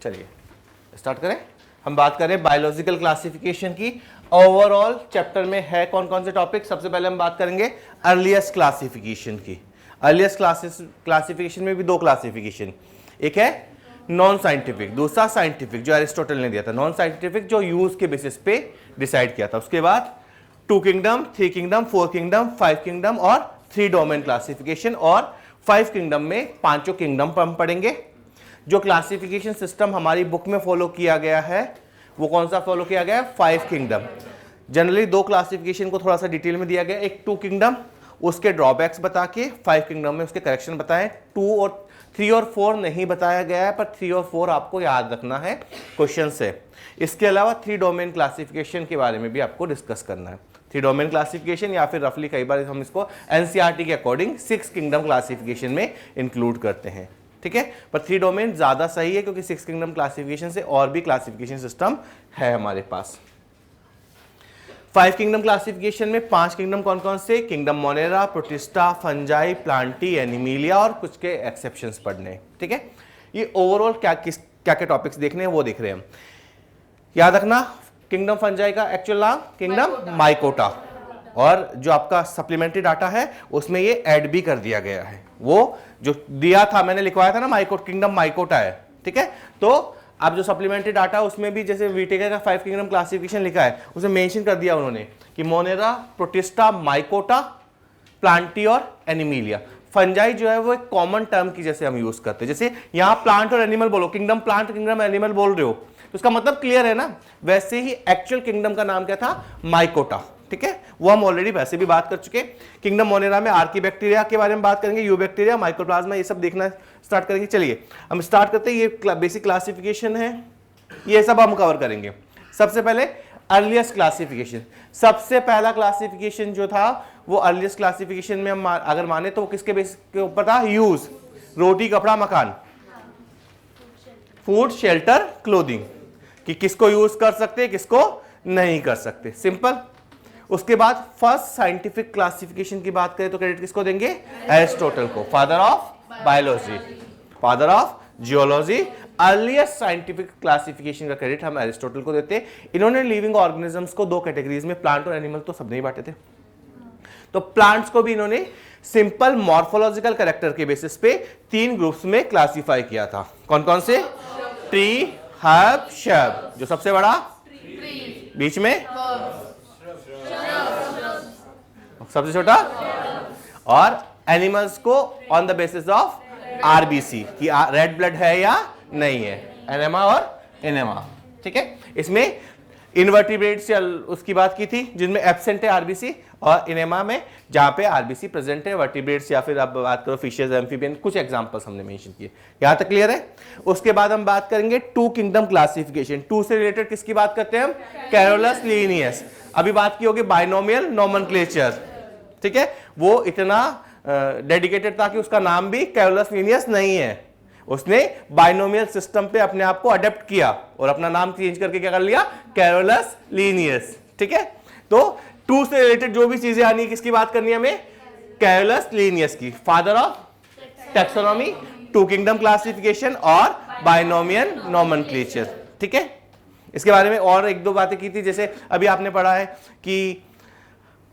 चलिए स्टार्ट करें। हम बात करें बायोलॉजिकल क्लासिफिकेशन की। ओवरऑल चैप्टर में है कौन कौन से टॉपिक। सबसे पहले हम बात करेंगे अर्लीस्ट क्लासिफिकेशन की। अर्लीस्ट क्लासिफिकेशन में भी दो क्लासिफिकेशन, एक है नॉन साइंटिफिक, दूसरा साइंटिफिक जो एरिस्टोटल ने दिया था। नॉन साइंटिफिक जो यूज के बेसिस पे डिसाइड किया था। उसके बाद 2 किंगडम, 3 किंगडम, 4 किंगडम, 5 किंगडम और 3 डोमेन क्लासिफिकेशन। और 5 किंगडम में पांचों किंगडम पर हम पढ़ेंगे। जो क्लासिफिकेशन सिस्टम हमारी बुक में फॉलो किया गया है वो कौन सा फॉलो किया गया है? 5 किंगडम। जनरली दो क्लासिफिकेशन को थोड़ा सा डिटेल में दिया गया, एक 2 किंगडम उसके ड्रॉबैक्स बता के 5 किंगडम में उसके करेक्शन बताएं। 2 और 3 और 4 नहीं बताया गया है, पर 3 और 4 आपको याद रखना है क्वेश्चन से। इसके अलावा 3 डोमेन क्लासिफिकेशन के बारे में भी आपको डिस्कस करना है। 3 डोमेन क्लासिफिकेशन या फिर रफली कई बार हम इसको एनसीईआरटी के अकॉर्डिंग 6 किंगडम क्लासिफिकेशन में इंक्लूड करते हैं, ठीक है। पर 3 डोमेन ज्यादा सही है क्योंकि 6 किंगडम क्लासिफिकेशन से और भी क्लासिफिकेशन सिस्टम है हमारे पास। 5 किंगडम क्लासिफिकेशन में 5 किंगडम कौन कौन से? Kingdom Monera, protista, fungi, Plantae, Animalia और कुछ के एक्सेप्शंस पढ़ने, ठीक है। ये ओवरऑल क्या क्या टॉपिक्स देखने हैं वो देख रहे हैं हम। याद रखना किंगडम फंजाई का एक्चुअल नाम किंगडम माइकोटा, और जो आपका सप्लीमेंट्री डाटा है उसमें ये ऐड भी कर दिया गया है। वो जो दिया था मैंने लिखवाया था ना माइकोट, किंगडम माइकोटा है, ठीक है। तो अब जो सप्लीमेंट्री डाटा उसमें भी जैसे वीटेका का 5 किंगडम क्लासिफिकेशन लिखा है उसमें मेंशन कर दिया उन्होंने कि मोनेरा, प्रोटिस्टा, माइकोटा, प्लांटी और एनिमिलिया। फंजाई जो है वो एक कॉमन टर्म की जैसे हम यूज करते हैं, जैसे यहां प्लांट और एनिमल बोलो, किंगडम प्लांट किंगडम एनिमल बोल रहे हो तो उसका मतलब क्लियर है ना। वैसे ही एक्चुअल किंगडम का नाम क्या था? माइकोटा, ठीक है। वो हम ऑलरेडी वैसे भी बात कर चुके। किंगडम मोनेरा में आर्कीबैक्टीरिया के बारे में बात करेंगे, यूबैक्टीरिया, माइकोप्लाज्मा, ये सब देखना स्टार्ट करेंगे। चलिए हम स्टार्ट करते हैं। ये बेसिक क्लासिफिकेशन है, ये सब हम कवर करेंगे। सबसे पहले अर्लीस्ट क्लासिफिकेशन। सबसे पहला क्लासिफिकेशन जो था वो अर्लीस्ट क्लासिफिकेशन में हम अगर माने तो वो किसके बेसिस के ऊपर था? यूज, रोटी, कपड़ा, मकान, फूड, शेल्टर, क्लोथिंग, कि किसको यूज कर सकते किसको नहीं कर सकते, सिंपल। उसके बाद फर्स्ट साइंटिफिक क्लासिफिकेशन की बात करें तो क्रेडिट किसको देंगे? एरिस्टोटल को, father of biology, father of geology. Earliest scientific classification का क्रेडिट हम एरिस्टोटल को देते। इन्होंने लिविंग ऑर्गेनिजम्स को 2 कैटेगरीज में, प्लांट और एनिमल तो सबने ही बांटे थे, तो प्लांट्स को भी इन्होंने सिंपल मॉर्फोलॉजिकल कैरेक्टर के बेसिस पे 3 ग्रुप्स में क्लासिफाई किया था। कौन कौन से? Tree, herb, shrub. जो सबसे बड़ा? बीच में सबसे छोटा, और एनिमल्स को on the basis of RBC कि रेड ब्लड है या नहीं है, एनेमा और एनेमा, ठीक है। इसमें इनवर्टिब्रेट्स उसकी बात की थी जिनमें एब्सेंट है आरबीसी, और इनेमा में जहां पे आरबीसी प्रेजेंट है, वर्टिब्रेट्स या फिर आप बात करो फिशेस, एम्फीबियन, कुछ एग्जांपल्स हमने मेंशन किए। यहां तक क्लियर है। उसके बाद हम बात करेंगे 2 किंगडम क्लासिफिकेशन। 2 से रिलेटेड किसकी बात करते हैं हम? Carolus Linnaeus. अभी बात की होगी बाइनोमियल नोमेनक्लेचर, ठीक है। वो इतना डेडिकेटेड था कि उसका नाम भी कैरोलस लीनियस नहीं है। उसने बाइनोमियल सिस्टम पे अपने आप को अडेप्ट किया और अपना नाम चेंज करके क्या कर लिया? कैरोलस लीनियस, ठीक है। तो 2 से रिलेटेड जो भी चीजें आनी है किसकी बात करनी है हमें? कैरोलस लीनियस की, father of taxonomy, 2 kingdom classification और बाइनोमियल नोमेनक्लेचर, ठीक है। इसके बारे में और 1-2 बातें की थी, जैसे अभी आपने पढ़ा है कि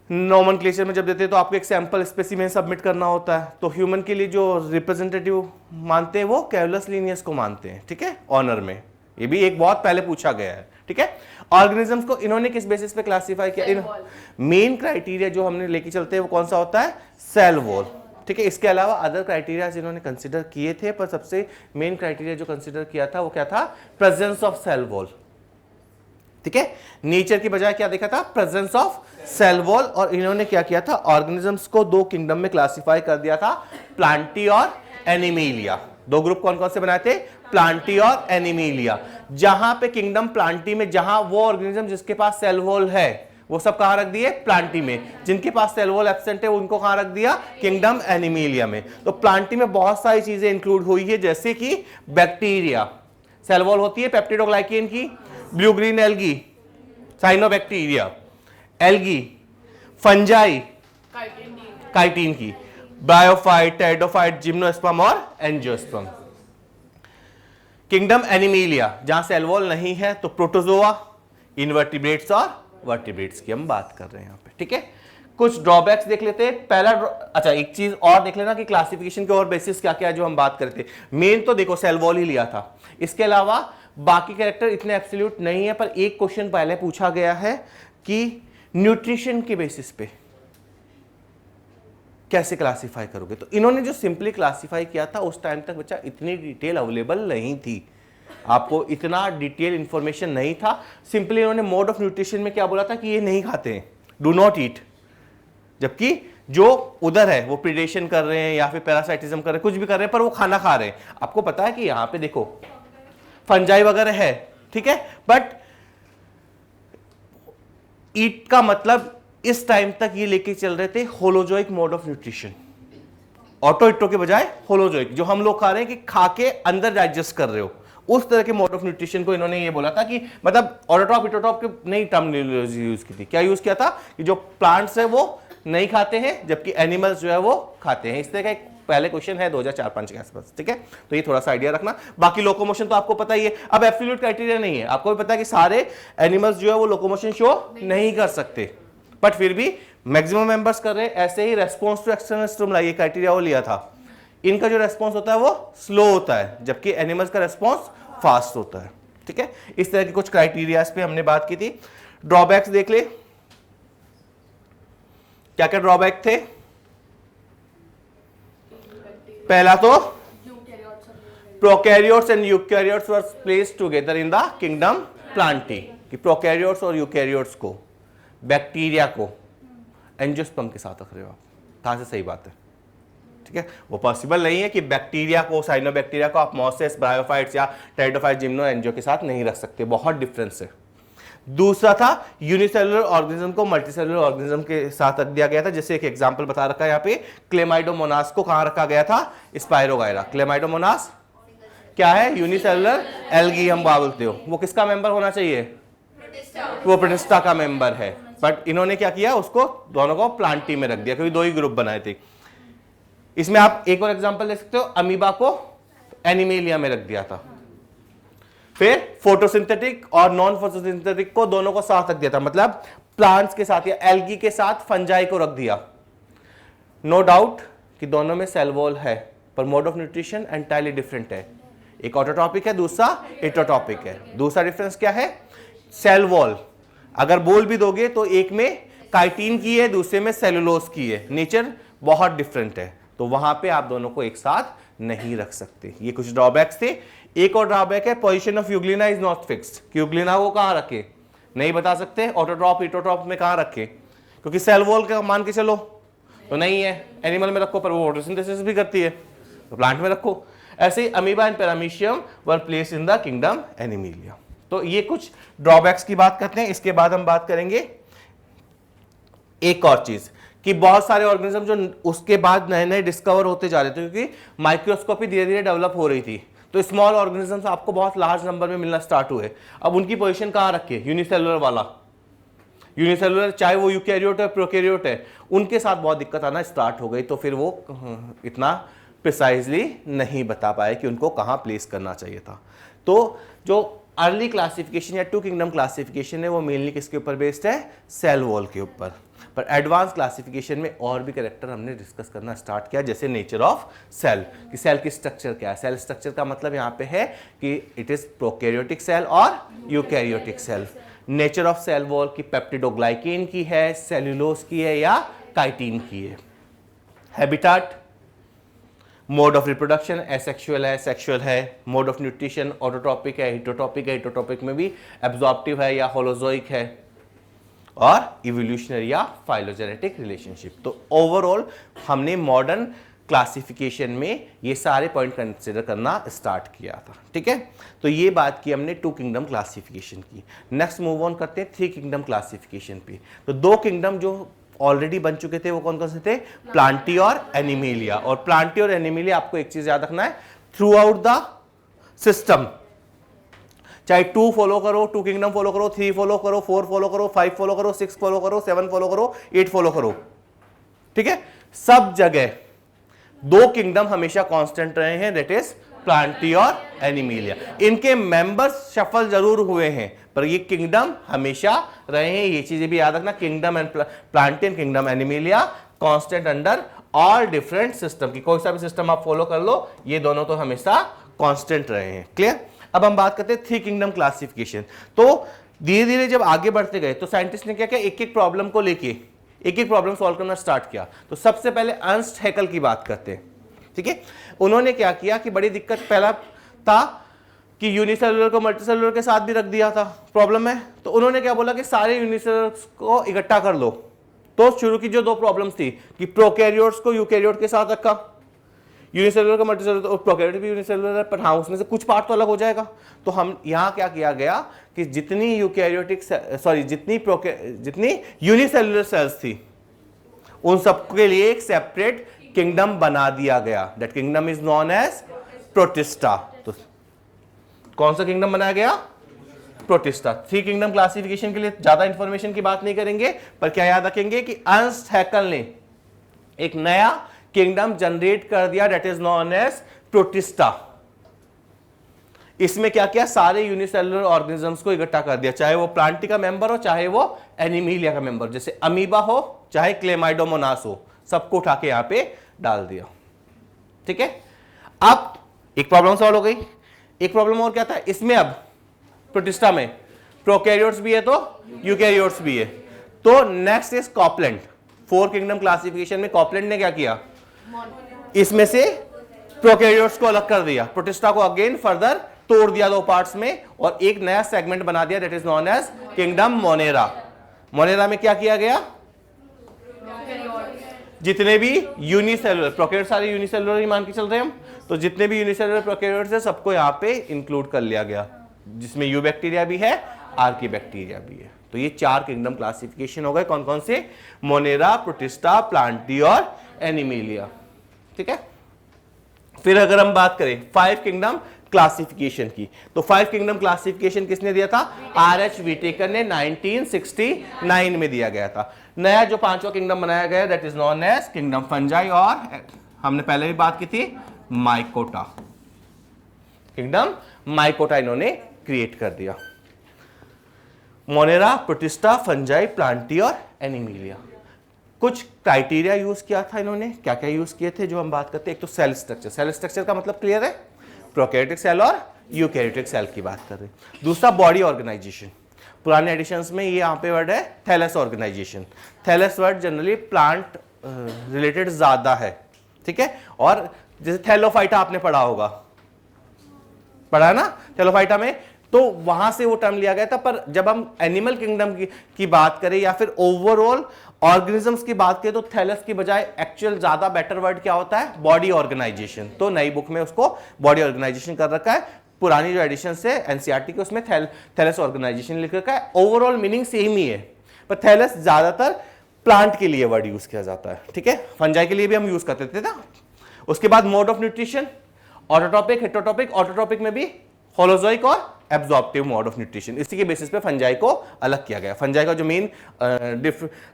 नोमेनक्लेचर में जब देते हैं तो आपको एक सैंपल स्पेसिमेन सबमिट करना होता है, तो ह्यूमन के लिए जो रिप्रेजेंटेटिव मानते हैं वो कैरोलस लीनियस को मानते हैं, ठीक है, ऑनर में। ये भी एक बहुत पहले पूछा गया है, ठीक है। ऑर्गेनिजम्स को इन्होंने किस बेसिस पे क्लासिफाई किया? मेन क्राइटेरिया जो हमने लेके चलते हैं वो कौन सा होता है? सेल वॉल, ठीक है। इसके अलावा अदर क्राइटेरिया इन्होंने कंसिडर किए थे, पर सबसे मेन क्राइटेरिया जो कंसिडर किया था वो क्या था? प्रेजेंस ऑफ सेल वॉल, ठीक है। नेचर की बजाय क्या देखा था? Presence of cell wall. और इन्होंने क्या किया था? ऑर्गेनिजम्स को 2 किंगडम में क्लासिफाई कर दिया था, प्लांटी और एनिमिलिया। 2 ग्रुप कौन कौन से बनाए थे? प्लांटी और एनिमिलिया। जहां पे किंगडम प्लांटी में जहां वो ऑर्गेनिज्म जिसके पास सेल वॉल है वो सब कहां रख दिए? प्लांटी में। जिनके पास सेल वॉल एब्सेंट है उनको कहां रख दिया? किंगडम एनिमिलिया में। तो प्लांटी में बहुत सारी चीजें इंक्लूड हुई है, जैसे कि बैक्टीरिया, सेल वॉल होती है पेप्टिडोग्लाइकेन की, blue green algae, cyanobacteria, algae, fungi, chitin की, ब्रायोफाइट, टेरिडोफाइट, जिम्नोस्पर्म और एंजियोस्पर्म। किंगडम एनिमेलिया, जहां सेल वॉल नहीं है, तो प्रोटोजोआ, इनवर्टिब्रेट्स और वर्टिब्रेट्स की हम बात कर रहे हैं यहां पे, ठीक है। कुछ ड्रॉबैक्स देख लेते हैं। पहला अच्छा एक चीज और देख लेना कि क्लासिफिकेशन के और बेसिस क्या क्या है जो हम बात करते हैं। मेन तो देखो सेल वॉल ही लिया था, इसके अलावा बाकी कैरेक्टर इतने एब्सोल्यूट नहीं है, पर एक क्वेश्चन पहले पूछा गया है कि न्यूट्रिशन के बेसिस पे कैसे क्लासिफाई करोगे। तो इन्होंने जो सिंपली क्लासिफाई किया था, उस टाइम तक बच्चा इतनी डिटेल अवेलेबल नहीं थी, आपको इतना डिटेल इंफॉर्मेशन नहीं था। सिंपली इन्होंने मोड ऑफ न्यूट्रिशन में क्या बोला था कि ये नहीं खाते हैं, डू नॉट ईट, जबकि जो उधर है वो प्रीडेशन कर रहे हैं या फिर पैरासाइटिज्म कर रहे हैं, कुछ भी कर रहे हैं, पर वो खाना खा रहे हैं। आपको पता है कि यहां पे देखो फंजाई वगैरह है, ठीक है, बट ईट का मतलब इस टाइम तक ये लेके चल रहे थे holozoic mode of nutrition, auto इटो के बजाय होलोजोइक, जो हम लोग खा रहे हैं कि खा के अंदर डाइजेस्ट कर रहे हो, उस तरह के मोड ऑफ न्यूट्रिशन को इन्होंने ये बोला था कि मतलब ऑटोट्रॉप इटोट्रॉप के नई टर्मिनोलॉजी यूज की थी। क्या यूज किया था कि जो प्लांट्स है वो नहीं खाते हैं, जबकि एनिमल्स जो है वो खाते हैं। इस तरह का एक पहले क्वेश्चन है 2004-05 के आसपास, ठीक है। तो ये थोड़ा सा आइडिया रखना। बाकी लोकोमोशन तो आपको पता ही है, अब एब्सोल्यूट क्राइटेरिया नहीं है, आपको भी पता है कि सारे एनिमल्स जो है वो लोकोमोशन शो नहीं कर सकते, बट फिर भी मैक्सिमम मेंबर्स कर रहे हैं। ऐसे ही रेस्पॉन्स टू एक्सटर्नल स्टिमुलाई ये क्राइटेरिया वो लिया था, इनका जो रेस्पॉन्स होता है वो स्लो होता है, जबकि एनिमल्स का रेस्पॉन्स फास्ट होता है, ठीक है। इस तरह के कुछ क्राइटेरिया पे हमने बात की थी। ड्रॉबैक्स देख ले, क्या क्या ड्रॉबैक थे। पहला तो prokaryotes and eukaryotes were placed together in the kingdom Plantae, कि प्रोकैरियोट्स और यूकैरियोट्स को, बैक्टीरिया को एंजियोस्पर्म के साथ रख रहे हो आप, कहां से सही बात है, ठीक है। वो पॉसिबल नहीं है कि बैक्टीरिया को, साइनोबैक्टीरिया को आप मोसेस, ब्रायोफाइट्स या टेरिडोफाइट, जिम्नो, एंजियो के साथ नहीं रख सकते, बहुत डिफरेंस है। दूसरा था यूनिसेलुलर ऑर्गेनिज्म को मल्टीसेलुलर ऑर्गेनिज्म के साथ रख दिया गया था। जैसे एक एग्जांपल बता रखा है यहाँ पे, क्लेमाइडोमोनास को कहां रखा गया था, स्पाइरोगायरा। क्लेमाइडोमोनास क्या है, यूनिसेलुलर एल्गी हम बोलते हो, वो किसका मेंबर होना चाहिए, वो प्रोटिस्टा का मेंबर है, बट इन्होंने क्या किया, उसको दोनों को प्लांटी में रख दिया, क्योंकि दो ही ग्रुप बनाए थे। इसमें आप एक और एग्जांपल ले सकते हो, अमीबा को एनिमेलिया में रख दिया था। फिर फोटोसिंथेटिक और नॉन फोटोसिंथेटिक को दोनों को साथ रख दिया था, मतलब प्लांट्स के साथ या एल्गी के साथ फंजाई को रख दिया। नो डाउट कि दोनों में सेल वॉल है, पर mode of nutrition entirely different है। एक ऑटोट्रॉपिक है, दूसरा एटोट्रॉपिक है। दूसरा डिफरेंस क्या है, सेल वॉल अगर बोल भी दोगे तो एक में काइटिन की है, दूसरे में सेलुलोज की है, नेचर बहुत डिफरेंट है, तो वहां पे आप दोनों को एक साथ नहीं रख सकते। ये कुछ ड्रॉबैक्स थे। एक और ड्रॉबैक है, position of Euglena is not fixed. Euglena को कहां रखे नहीं बता सकते, ऑटोट्रॉप इटोट्रॉप में कहां रखे, क्योंकि सेल वॉल का मान के चलो तो नहीं है, एनिमल में रखो पर वो फोटोसिंथेसिस भी करती है, तो प्लांट में रखो। ऐसे ही amoeba and paramecium were place in the kingdom Animalia. तो ये कुछ ड्रॉबैक्स की बात करते हैं। इसके बाद हम बात करेंगे एक और चीज कि बहुत सारे ऑर्गेनिज्म जो उसके बाद नए नए डिस्कवर होते जा रहे थे, क्योंकि माइक्रोस्कोपी धीरे धीरे डेवलप हो रही थी, तो स्मॉल ऑर्गेनिजम्स आपको बहुत लार्ज नंबर में मिलना स्टार्ट हुए। अब उनकी पोजीशन कहां रखे, यूनिसेलुलर वाला, यूनिसेलुलर चाहे वो यूकैरियोट है प्रोकैरियोट है, उनके साथ बहुत दिक्कत आना स्टार्ट हो गई, तो फिर वो इतना प्रिसाइजली नहीं बता पाए कि उनको कहां प्लेस करना चाहिए था। तो जो अर्ली क्लासिफिकेशन या टू किंगडम क्लासिफिकेशन है वो मेनली किसके ऊपर बेस्ड है, सेल वॉल के ऊपर। पर एडवांस क्लासिफिकेशन में और भी कैरेक्टर हमने डिस्कस करना स्टार्ट किया, जैसे नेचर ऑफ सेल, कि सेल की स्ट्रक्चर क्या है। सेल स्ट्रक्चर का मतलब यहाँ पे है कि इट इज प्रोकैरियोटिक सेल और eukaryotic cell. Nature of cell wall की पेप्टिडोग्लाइकेन की है, सेल्यूलोज की है या काइटिन की है। Habitat, mode of reproduction asexual है, सेक्सुअल है। मोड ऑफ न्यूट्रिशन ऑटोट्रॉपिक है, हिटोट्रॉपिक है, हिटोट्रॉपिक में भी एब्जॉर्प्टिव है या होलोजोइक है, और इवोल्यूशनरी या फाइलोजेनेटिक रिलेशनशिप। तो ओवरऑल हमने मॉडर्न क्लासिफिकेशन में ये सारे पॉइंट कंसिडर करना स्टार्ट किया था, ठीक है। तो ये बात की हमने टू किंगडम क्लासिफिकेशन की। नेक्स्ट मूव ऑन करते हैं थ्री किंगडम क्लासिफिकेशन पे। तो दो किंगडम जो ऑलरेडी बन चुके थे वो कौन कौन से थे, प्लांटी और एनिमेलिया। और प्लांटी और एनिमेलिया आपको एक चीज याद रखना है, थ्रू आउट द सिस्टम, चाहे 2 फॉलो करो, 2 किंगडम फॉलो करो, 3 फॉलो करो, 4 फॉलो करो, 5 फॉलो करो, 6 फॉलो करो, 7 फॉलो करो, 8 फॉलो करो, ठीक है। सब जगह दो किंगडम हमेशा कांस्टेंट रहे हैं, दैट इज प्लांटी और एनिमिलिया। इनके मेंबर्स शफल जरूर हुए हैं पर ये किंगडम हमेशा रहे हैं, ये चीजें भी याद रखना। Kingdom and Plantae and kingdom Animalia constant under all different system की, कोई सा भी सिस्टम आप फॉलो कर लो, ये दोनों तो हमेशा कांस्टेंट रहे हैं। क्लियर? अब हम बात करते हैं थ्री किंगडम क्लासिफिकेशन। तो धीरे धीरे जब आगे बढ़ते गए तो साइंटिस्ट ने क्या किया, एक एक प्रॉब्लम को लेके एक एक प्रॉब्लम सॉल्व करना स्टार्ट किया। तो सबसे पहले अर्नस्ट हैकेल की बात करते हैं। ठीक है, उन्होंने क्या किया कि बड़ी दिक्कत पहला था कि यूनिसेलुलर को मल्टीसेलुलर के साथ भी रख दिया था प्रॉब्लम है। तो उन्होंने क्या बोला कि सारे यूनिसेलुलर को इकट्ठा कर लो। तो शुरू की जो दो प्रॉब्लम्स थी कि प्रोकैरियोट्स को यूकैरियोट के साथ रखा, यूनिसेलुलर का मल्टीसेलुलर, और प्रोकैरियोट भी यूनिसेलुलर है पर हाँ उसमें से कुछ पार्ट तो अलग हो जाएगा। तो हम यहाँ क्या किया गया कि जितनी यूकैरियोटिक सॉरी जितनी यूनिसेलुलर सेल्स थी उन सबके लिए एक सेपरेट किंगडम बना दिया गया। That kingdom is known as protista. तो कौन सा किंगडम बनाया गया? प्रोटिस्टा। थ्री किंगडम क्लासिफिकेशन के लिए ज्यादा इंफॉर्मेशन की बात नहीं करेंगे पर क्या याद रखेंगे कि अर्नस्ट हैकेल ने एक नया किंगडम जनरेट कर दिया, that is known as protista. इसमें क्या किया, सारे यूनिसेलुलर ऑर्गेनिजम्स को इकट्ठा कर दिया, चाहे वो प्लांटी का मेंबर हो चाहे वो एनिमिलिया का मेंबर, जैसे अमीबा हो चाहे क्लेमाइडोमोनास हो, सबको उठा के यहां पे डाल दिया। ठीक है, अब एक प्रॉब्लम सॉल्व हो गई। एक प्रॉब्लम और क्या था इसमें, अब प्रोटिस्टा में प्रोकैरियोट्स भी है तो यूकैरियोट्स भी है। तो next is Copeland. Four kingdom classification में कॉपलैंड ने क्या किया, इसमें से प्रोकैरियोट्स को अलग कर दिया, प्रोटिस्टा को अगेन फर्दर तोड़ दिया दो पार्ट्स में और एक नया सेगमेंट बना दिया, that is known as kingdom monera. Monera में क्या किया गया, जितने भी यूनिसेलुलर प्रोकैरियोट, सारे यूनिसेलुलर ही मान के चल रहे हैं हम, तो जितने भी यूनिसेलुलर प्रोकैरियोट्स है सबको यहां पे इंक्लूड कर लिया गया, जिसमें यू बैक्टीरिया भी है, आर्की बैक्टीरिया भी है। तो ये चार किंगडम क्लासिफिकेशन हो गए, कौन कौन से, मोनेरा, प्रोटिस्टा, प्लांटी और एनिमिलिया। ठीक है, फिर अगर हम बात करें फाइव किंगडम क्लासिफिकेशन की, तो फाइव किंगडम क्लासिफिकेशन किसने दिया था, आर.एच. व्हिटेकर ने 1969 में दिया गया था। नया जो पांचवा किंगडम बनाया गया that is known as kingdom fungi, और हमने पहले भी बात की थी माइकोटा, किंगडम माइकोटा इन्होंने क्रिएट कर दिया। मोनेरा, प्रोटिस्टा, फंजाई, प्लांटी और एनिमिलिया। कुछ क्राइटेरिया यूज किया था इन्होंने, क्या क्या यूज किए थे जो हम बात करते हैं। एक तो सेल स्ट्रक्चर, सेल स्ट्रक्चर का मतलब क्लियर है, प्रोकैरियोटिक सेल और यूकैरियोटिक सेल की बात कर रहे हैं। दूसरा बॉडी ऑर्गेनाइजेशन, पुराने एडिशंस में ये यहाँ पे वर्ड है thallus organization. Thallus word generally plant related ज्यादा है, ठीक है। और जैसे थैलोफाइटा आपने पढ़ा होगा, पढ़ा ना थैलोफाइटा में, तो वहां से वो टर्म लिया गया था। पर जब हम एनिमल किंगडम की बात करें या फिर ओवरऑल ऑर्गेनिजम्स की बात करें तो थैलस की बजाय एक्चुअल ज्यादा बेटर वर्ड क्या होता है, बॉडी ऑर्गेनाइजेशन। तो नई बुक में उसको बॉडी ऑर्गेनाइजेशन कर रखा है, पुरानी जो एडिशन है एनसीईआरटी के उसमें थैलस ऑर्गेनाइजेशन लिख रखा है। ओवरऑल मीनिंग सेम ही है, पर थैलस ज्यादातर प्लांट के लिए वर्ड यूज किया जाता है, ठीक है। फंजाई के लिए भी हम यूज करते थे ना। उसके बाद mode of nutrition, autotrophic, heterotrophic. Autotrophic में भी होलोजोइक और एब्जॉर्प्टिव मोड ऑफ न्यूट्रिशन। इसी के बेसिस पे फंजाई को अलग किया गया। फंजाई का जो मेन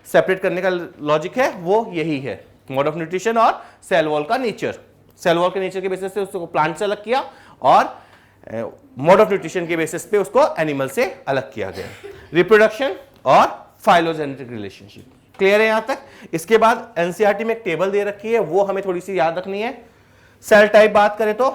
सेपरेट करने का लॉजिक है वो यही है, मोड ऑफ न्यूट्रिशन और सेल वॉल का नेचर। सेल वॉल के नेचर के बेसिस से उसको प्लांट से अलग किया और मोड ऑफ न्यूट्रिशन के बेसिस पे उसको एनिमल से अलग किया गया। रिप्रोडक्शन और फाइलोजेनेटिक रिलेशनशिप क्लियर है यहां तक। इसके बाद एनसीईआरटी में एक टेबल दे रखी है, वो हमें थोड़ी सी याद रखनी है। सेल टाइप बात करें तो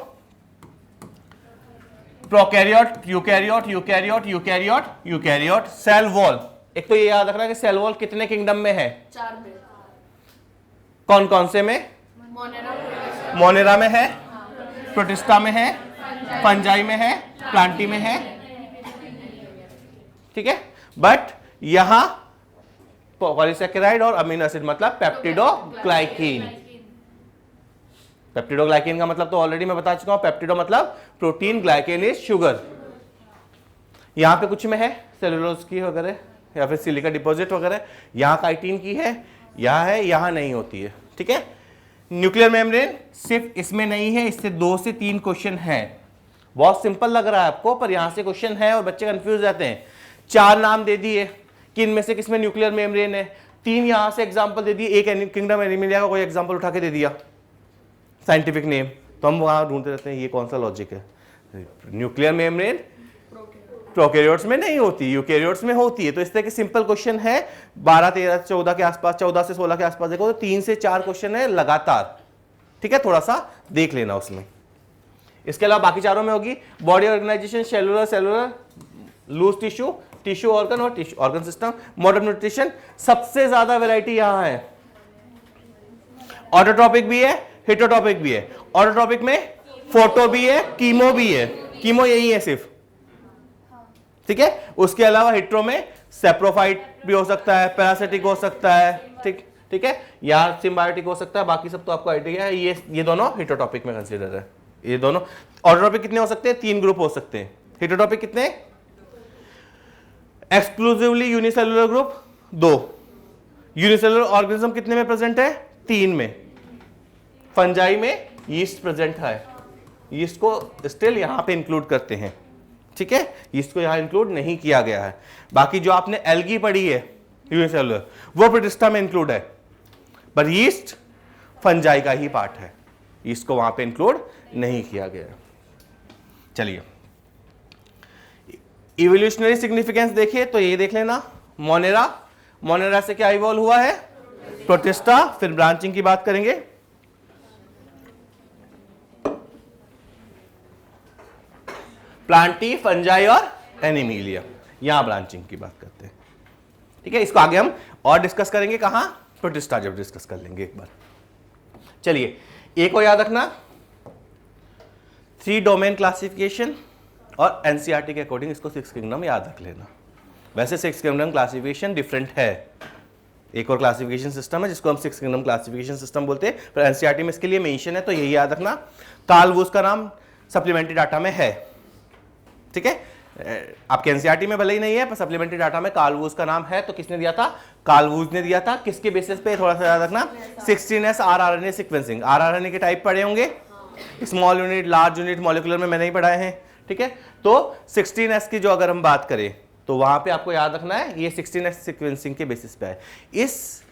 prokaryote, eukaryote, eukaryote, eukaryote, eukaryote. Cell wall, एक तो ये याद रखना कि सेल वॉल कितने किंगडम में है, 4 में। कौन कौन से में, मोनेरा में है, प्रोटिस्टा में है, फंजाई में है, प्लांटी में है, ठीक है। बट यहां पॉलीसैकेराइड और अमीनो एसिड मतलब पेप्टिडोग्लाइकेन। पेप्टिडोग्लाइकेन का मतलब तो ऑलरेडी मैं बता चुका हूं, पेप्टिडो मतलब प्रोटीन, ग्लाइकेन इज शुगर। यहां पे कुछ में है सेलुलोज की वगैरह या फिर सिलिका डिपॉजिट वगैरह, यहां काइटिन की है, यहां है, यहां नहीं होती है, ठीक है। न्यूक्लियर मेम्ब्रेन सिर्फ इसमें नहीं है, इससे 2 से 3 क्वेश्चन है। बहुत सिंपल लग रहा है आपको, पर यहां से क्वेश्चन है और बच्चे कंफ्यूज रहते हैं। 4 नाम दे दिए कि इनमें से किसमें न्यूक्लियर मेम्ब्रेन है, 3 यहां से एग्जांपल दे दिए, एक किंगडम एनिमिलिया का कोई एग्जांपल उठा के दे दिया साइंटिफिक नेम, तो हम वहां ढूंढते रहते हैं ये कौन सा लॉजिक है। न्यूक्लियर मेम्ब्रेन प्रोकैरियोट्स में नहीं होती, यूकैरियोट्स में होती है। तो इस तरह के सिंपल क्वेश्चन है 12, 13, 14 के आसपास, 14 से 16 के आसपास देखो तो 3 से 4 क्वेश्चन है लगातार, ठीक है, थोड़ा सा देख लेना उसमें। इसके अलावा बाकी चारों में होगी body organisation, cellular, loose tissue, tissue organ और tissue organ system, modern nutrition. सबसे ज्यादा वैरायटी यहां है, ऑटोट्रॉपिक भी है, हिटोट्रॉपिक भी है। ऑटोट्रॉपिक में फोटो भी है, कीमो भी है, कीमो यही है सिर्फ, ठीक है। उसके अलावा हिट्रो में सेप्रोफाइट भी हो सकता है, पैरासिटिक हो सकता है, ठीक है, या सिम्बायोटिक हो सकता है। बाकी सब तो आपको आइडिया है। ये दोनों हिटोटॉपिक में कंसीडर है। ये दोनों ऑटोट्रॉपिक कितने हो सकते हैं? 3 ग्रुप हो सकते हैं। हिटोटॉपिक कितने? Exclusively unicellular group 2। Unicellular organism कितने में प्रेजेंट है? 3 में। फंजाई में यीस्ट प्रेजेंट है, यीस्ट को स्टिल यहां पे इंक्लूड करते हैं, ठीक है, यीस्ट को यहां इंक्लूड नहीं किया गया है। बाकी जो आपने एल्गी पढ़ी है यूनिसेलुलर, वो प्रोटिस्टा में इंक्लूड है, पर यीस्ट फंजाई का ही पार्ट है, यीस्ट को वहां पे इंक्लूड नहीं किया गया। चलिए इवोल्यूशनरी सिग्निफिकेंस देखिए तो ये देख लेना, मोनेरा से क्या इवॉल्व हुआ है? प्रोटिस्टा। फिर ब्रांचिंग की बात करेंगे, प्लांटी, फंजाई और एनिमीलिया, यहां ब्रांचिंग की बात करते हैं, ठीक है। इसको आगे हम और डिस्कस करेंगे, कहां? प्रोटिस्टा जब डिस्कस कर लेंगे एक बार। चलिए एक को याद रखना, 3 डोमेन क्लासिफिकेशन और एनसीईआरटी के अकॉर्डिंग इसको 6 किंगडम याद रख लेना। वैसे 6 किंगडम क्लासिफिकेशन डिफरेंट है, एक और क्लासिफिकेशन सिस्टम है जिसको हम 6 किंगडम क्लासिफिकेशन सिस्टम बोलते हैं, पर एनसीईआरटी में इसके लिए मेंशन है, तो यही याद रखना। कार्ल वुश का नाम सप्लीमेंट्री डाटा में है, ठीक है, आपके एनसीईआरटी में भले ही नहीं है पर सप्लीमेंट्री डाटा में कार्ल वुश का नाम है। तो किसने दिया था? कार्ल वुश ने दिया था। किसके बेसिस पे? थोड़ा सा याद रखना, 16S rRNA सीक्वेंसिंग। rRNA के टाइप पढ़े होंगे, small unit, large unit, molecular में मैंने ही पढ़ाए हैं, ठीक है। तो 16S की जो अगर हम बात करें तो वहां पे आपको याद रखना है ये 16S सीक्वेंसिंग के बेसिस पे है। इस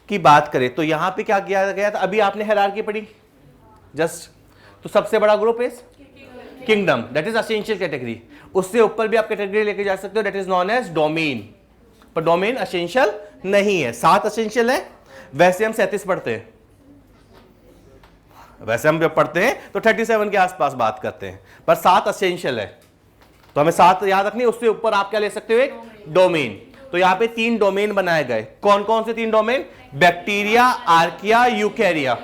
की बात करें तो यहां पे क्या किया गया था? अभी आपने हायरार्की पढ़ी जस्ट, तो सबसे बड़ा group is kingdom, that is essential category. उससे ऊपर भी आप कैटेगरी लेके जा सकते हो, that is known as domain, पर डोमेन एसेंशियल नहीं है। 7 एसेंशियल है, वैसे हम 37 पढ़ते हैं, वैसे हम जब पढ़ते हैं तो 37 के आसपास बात करते हैं, पर 7 एसेंशियल है, तो हमें 7 याद रखनी है। उससे ऊपर आप क्या ले सकते हो? एक डोमेन। तो यहां पे 3 डोमेन बनाए गए। कौन कौन से 3 डोमेन? Bacteria, archaea, यूकैरिया।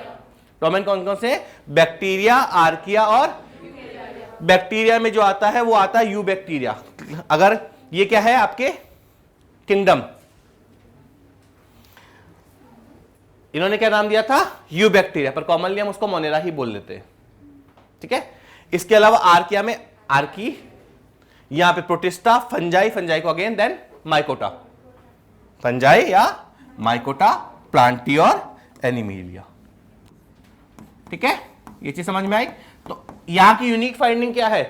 डोमेन कौन कौन से? बैक्टीरिया, आर्किया और बैक्टीरिया में जो आता है वो आता है यू बैक्टीरिया। अगर ये क्या है आपके किंगडम, इन्होंने क्या नाम दिया था? यू बैक्टीरिया, पर कॉमनली हम उसको मोनेरा ही बोल लेते हैं, ठीक है। इसके अलावा आर्किया में आर्की, यहां पे प्रोटिस्टा, फंजाई को अगेन देन माइकोटा, फंजाई या माइकोटा, प्लांटी और एनिमीलिया, ठीक है। ये चीज समझ में आई? तो यहां की यूनिक फाइंडिंग क्या है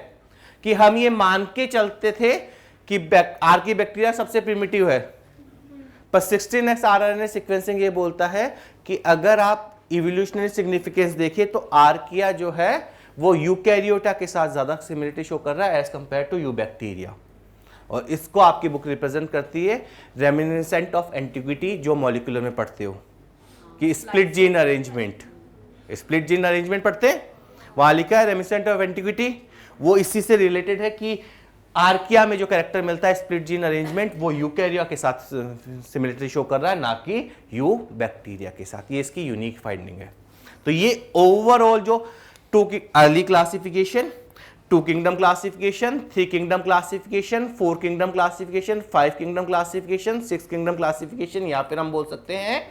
कि हम ये मान के चलते थे कि आर्की बैक्टीरिया सबसे प्रिमिटिव है, पर 16S rRNA सीक्वेंसिंग ये बोलता है कि अगर आप इवोल्यूशनरी सिग्निफिकेंस देखिए तो आर्किया जो है वो यूकैरियोटा के साथ ज्यादा सिमिलरिटी शो कर रहा है as compare to eubacteria. और इसको आपकी बुक रिप्रेजेंट करती है रेमिनिसेंट ऑफ एंटिक्विटी, जो मॉलिक्यूलर में पढ़ते हो कि split gene arrangement, split gene arrangement पढ़ते हैं, वहां लिखा है रेमिनिसेंट ऑफ एंटिक्विटी। वो इसी से रिलेटेड है कि आर्किया में जो कैरेक्टर मिलता है स्प्लिट जीन अरेंजमेंट, वो यूकैरिया के साथ सिमिलरिटी शो कर रहा है, ना कि यू बैक्टीरिया के साथ। ये इसकी यूनिक फाइंडिंग है। तो ये ओवरऑल जो 2 की early classification, 2 kingdom classification, 3 kingdom classification, 4 kingdom classification, 5 kingdom classification, 6 kingdom classification, या फिर हम बोल सकते हैं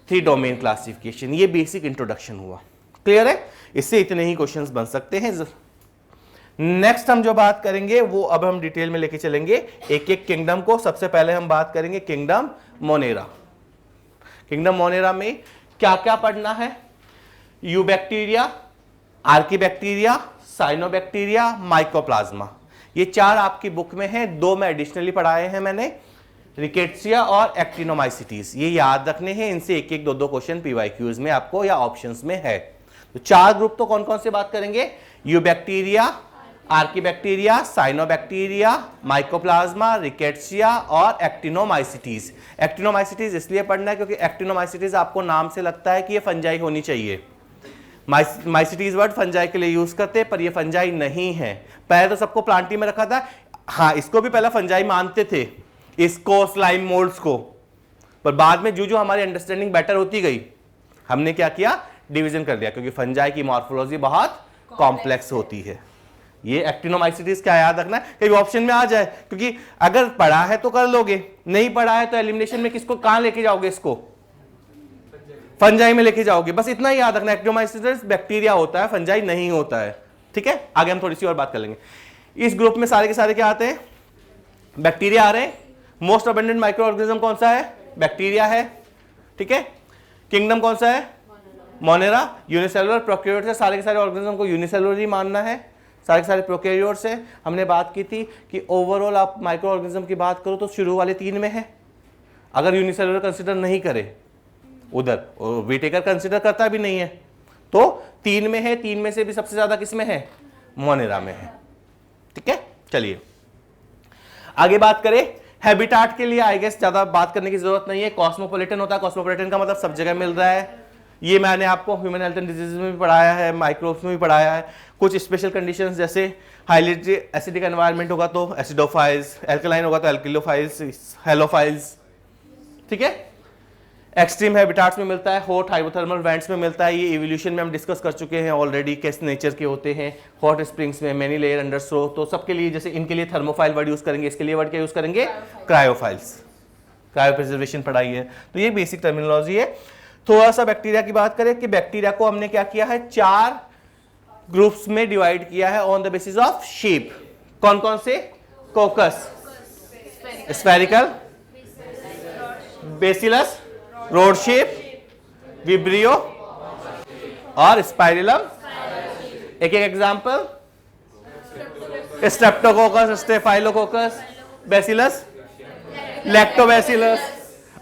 3 डोमेन क्लासिफिकेशन, ये बेसिक इंट्रोडक्शन हुआ। क्लियर है? इससे इतने ही क्वेश्चंस बन सकते हैं। नेक्स्ट हम जो बात करेंगे वो अब हम डिटेल में लेके चलेंगे एक एक किंगडम को। सबसे पहले हम बात करेंगे किंगडम मोनेरा। किंगडम मोनेरा में क्या क्या पढ़ना है? You bacteria, Archie bacteria, cyanobacteria, mycoplasma, ये 4 आपकी बुक में है। 2 में एडिशनली पढ़ाए हैं मैंने, रिकेट्सिया और एक्टिनोमाइसिटीज। ये याद रखने हैं, इनसे एक एक 2-2 क्वेश्चन पीवाईक्यूज में आपको या ऑप्शंस में है। तो 4 ग्रुप तो कौन कौन से बात करेंगे? Eubacteria, archaebacteria, cyanobacteria, mycoplasma, rickettsia और एक्टिनोमाइसिटीज। एक्टिनोमाइसिटीज इसलिए पढ़ना है क्योंकि एक्टिनोमाइसिटीज आपको नाम से लगता है कि ये फंजाई होनी चाहिए। माइसिटीज वर्ड फंजाई के लिए यूज करते हैं पर ये फंजाई नहीं है। पहले तो सबको प्लांटी में रखा था, हाँ इसको भी पहले फंजाई मानते थे, इसको स्लाइम मोल्ड्स को, पर बाद में जो हमारी अंडरस्टैंडिंग बेटर होती गई हमने क्या किया, डिवीजन कर दिया, क्योंकि फंजाई की मॉर्फोलॉजी बहुत कॉम्प्लेक्स होती है। ये एक्टिनोमाइसिटीज क्या याद रखना है, कहीं ऑप्शन में आ जाए, क्योंकि अगर पढ़ा है तो कर लोगे, नहीं पढ़ा है तो एलिमिनेशन में किसको कहां लेके जाओगे, इसको फंजाई में लेके जाओगे। बस इतना ही याद रखना, एक्टिनोमाइसिटीज बैक्टीरिया होता है, फंजाई नहीं होता है। ठीक है, आगे हम थोड़ी सी और बात कर लेंगे। इस ग्रुप में सारे के सारे क्या आते हैं, बैक्टीरिया आ रहे हैं। मोस्ट अबंडेंट माइक्रो ऑर्गेनिज्म कौन सा है, बैक्टीरिया है। ठीक है, किंगडम कौन सा है, मोनेरा। यूनिसेलुलर प्रोकैरियोट्स है, सारे के सारे ऑर्गेनिज्म को यूनिसेलुलर ही मानना है, सारे के सारे प्रोकैरियोट्स है। हमने बात की थी कि ओवरऑल आप माइक्रो ऑर्गेनिज्म की बात करो तो शुरू वाले 3 में है, अगर यूनिसेलुलर कंसिडर नहीं करे, उधर वीटेकर कंसिडर करता भी नहीं है, तो 3 में है। 3 में से भी सबसे ज्यादा किस में है, मोनेरा में है। ठीक है, चलिए आगे बात करें। हैबिटाट के लिए आई गेस ज्यादा बात करने की जरूरत नहीं है, कॉस्मोपोलिटन होता है। कॉस्मोपोलिटन का मतलब सब जगह मिल रहा है, ये मैंने आपको ह्यूमन हेल्थ एंड डिजीज में भी पढ़ाया है, माइक्रोब्स में भी पढ़ाया है। कुछ स्पेशल कंडीशंस जैसे हाईली एसिडिक एनवायरनमेंट होगा तो एसिडोफाइल्स, एल्कलाइन होगा तो एल्किलोफाइल्स, हेलोफाइल्स। ठीक है, एक्सट्रीम हैबिटाट्स में मिलता है, हॉट हाइपोथर्मल वेंट्स में मिलता है। ये इवोल्यूशन में हम डिस्कस कर चुके हैं ऑलरेडी, किस नेचर के होते हैं। हॉट स्प्रिंग्स में, मेनी लेयर अंडर स्नो, तो सबके लिए जैसे इनके लिए थर्मोफाइल वर्ड यूज करेंगे, इसके लिए वर्ड क्या यूज करेंगे, क्रायोफाइल्स। क्रायो प्रिजर्वेशन पढ़ाई है, तो ये बेसिक टर्मिनोलॉजी है। थोड़ा सा बैक्टीरिया की बात करें कि बैक्टीरिया को हमने क्या किया है, 4 ग्रुप्स में डिवाइड किया है on the basis of shape. कौन कौन से, कोकस, spherical, bacillus, rod shape, vibrio और स्पाइरलम। एक एक example, Streptococcus, staphylococcus, bacillus, lactobacillus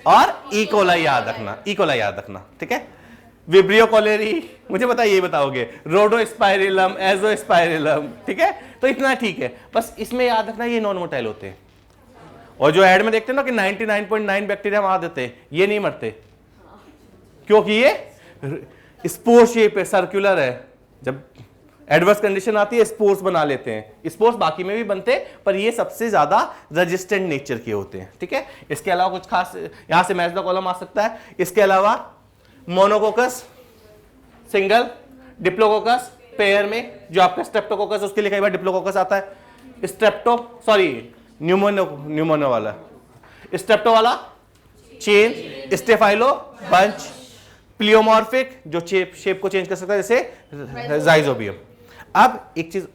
और इकोलाई याद रखना, इकोलाई याद रखना। ठीक है, विब्रियो कोलेरी, मुझे पता ये बताओगे, रोडोस्पाइरिलम, एजोस्पाइरिलम। ठीक है, तो इतना ठीक है, बस इसमें याद रखना ये नॉन मोटाइल होते हैं। और जो एड में देखते हैं ना कि 99.9 बैक्टीरिया मार देते हैं, ये नहीं मरते, क्योंकि ये स्पोर शेप है, सर्कुलर है। जब एडवर्स कंडीशन आती है स्पोर्स बना लेते हैं, स्पोर्स बाकी में भी बनते हैं पर ये सबसे ज्यादा रेजिस्टेंट नेचर के होते हैं। ठीक है, इसके अलावा कुछ खास यहां से मैच द कॉलम आ सकता है। इसके अलावा मोनोकोकस सिंगल, डिप्लोकोकस पेयर में, जो आपका स्ट्रेप्टोकोकस उसके लिए कई बार डिप्लोकोकस आता है। न्यूमोनो वाला, स्ट्रेप्टो वाला चेन, स्टेफाइलो बंच, प्लियोमॉर्फिक जो शेप को चेंज कर सकता है जैसे जाइजोबियम। अब एक चीज,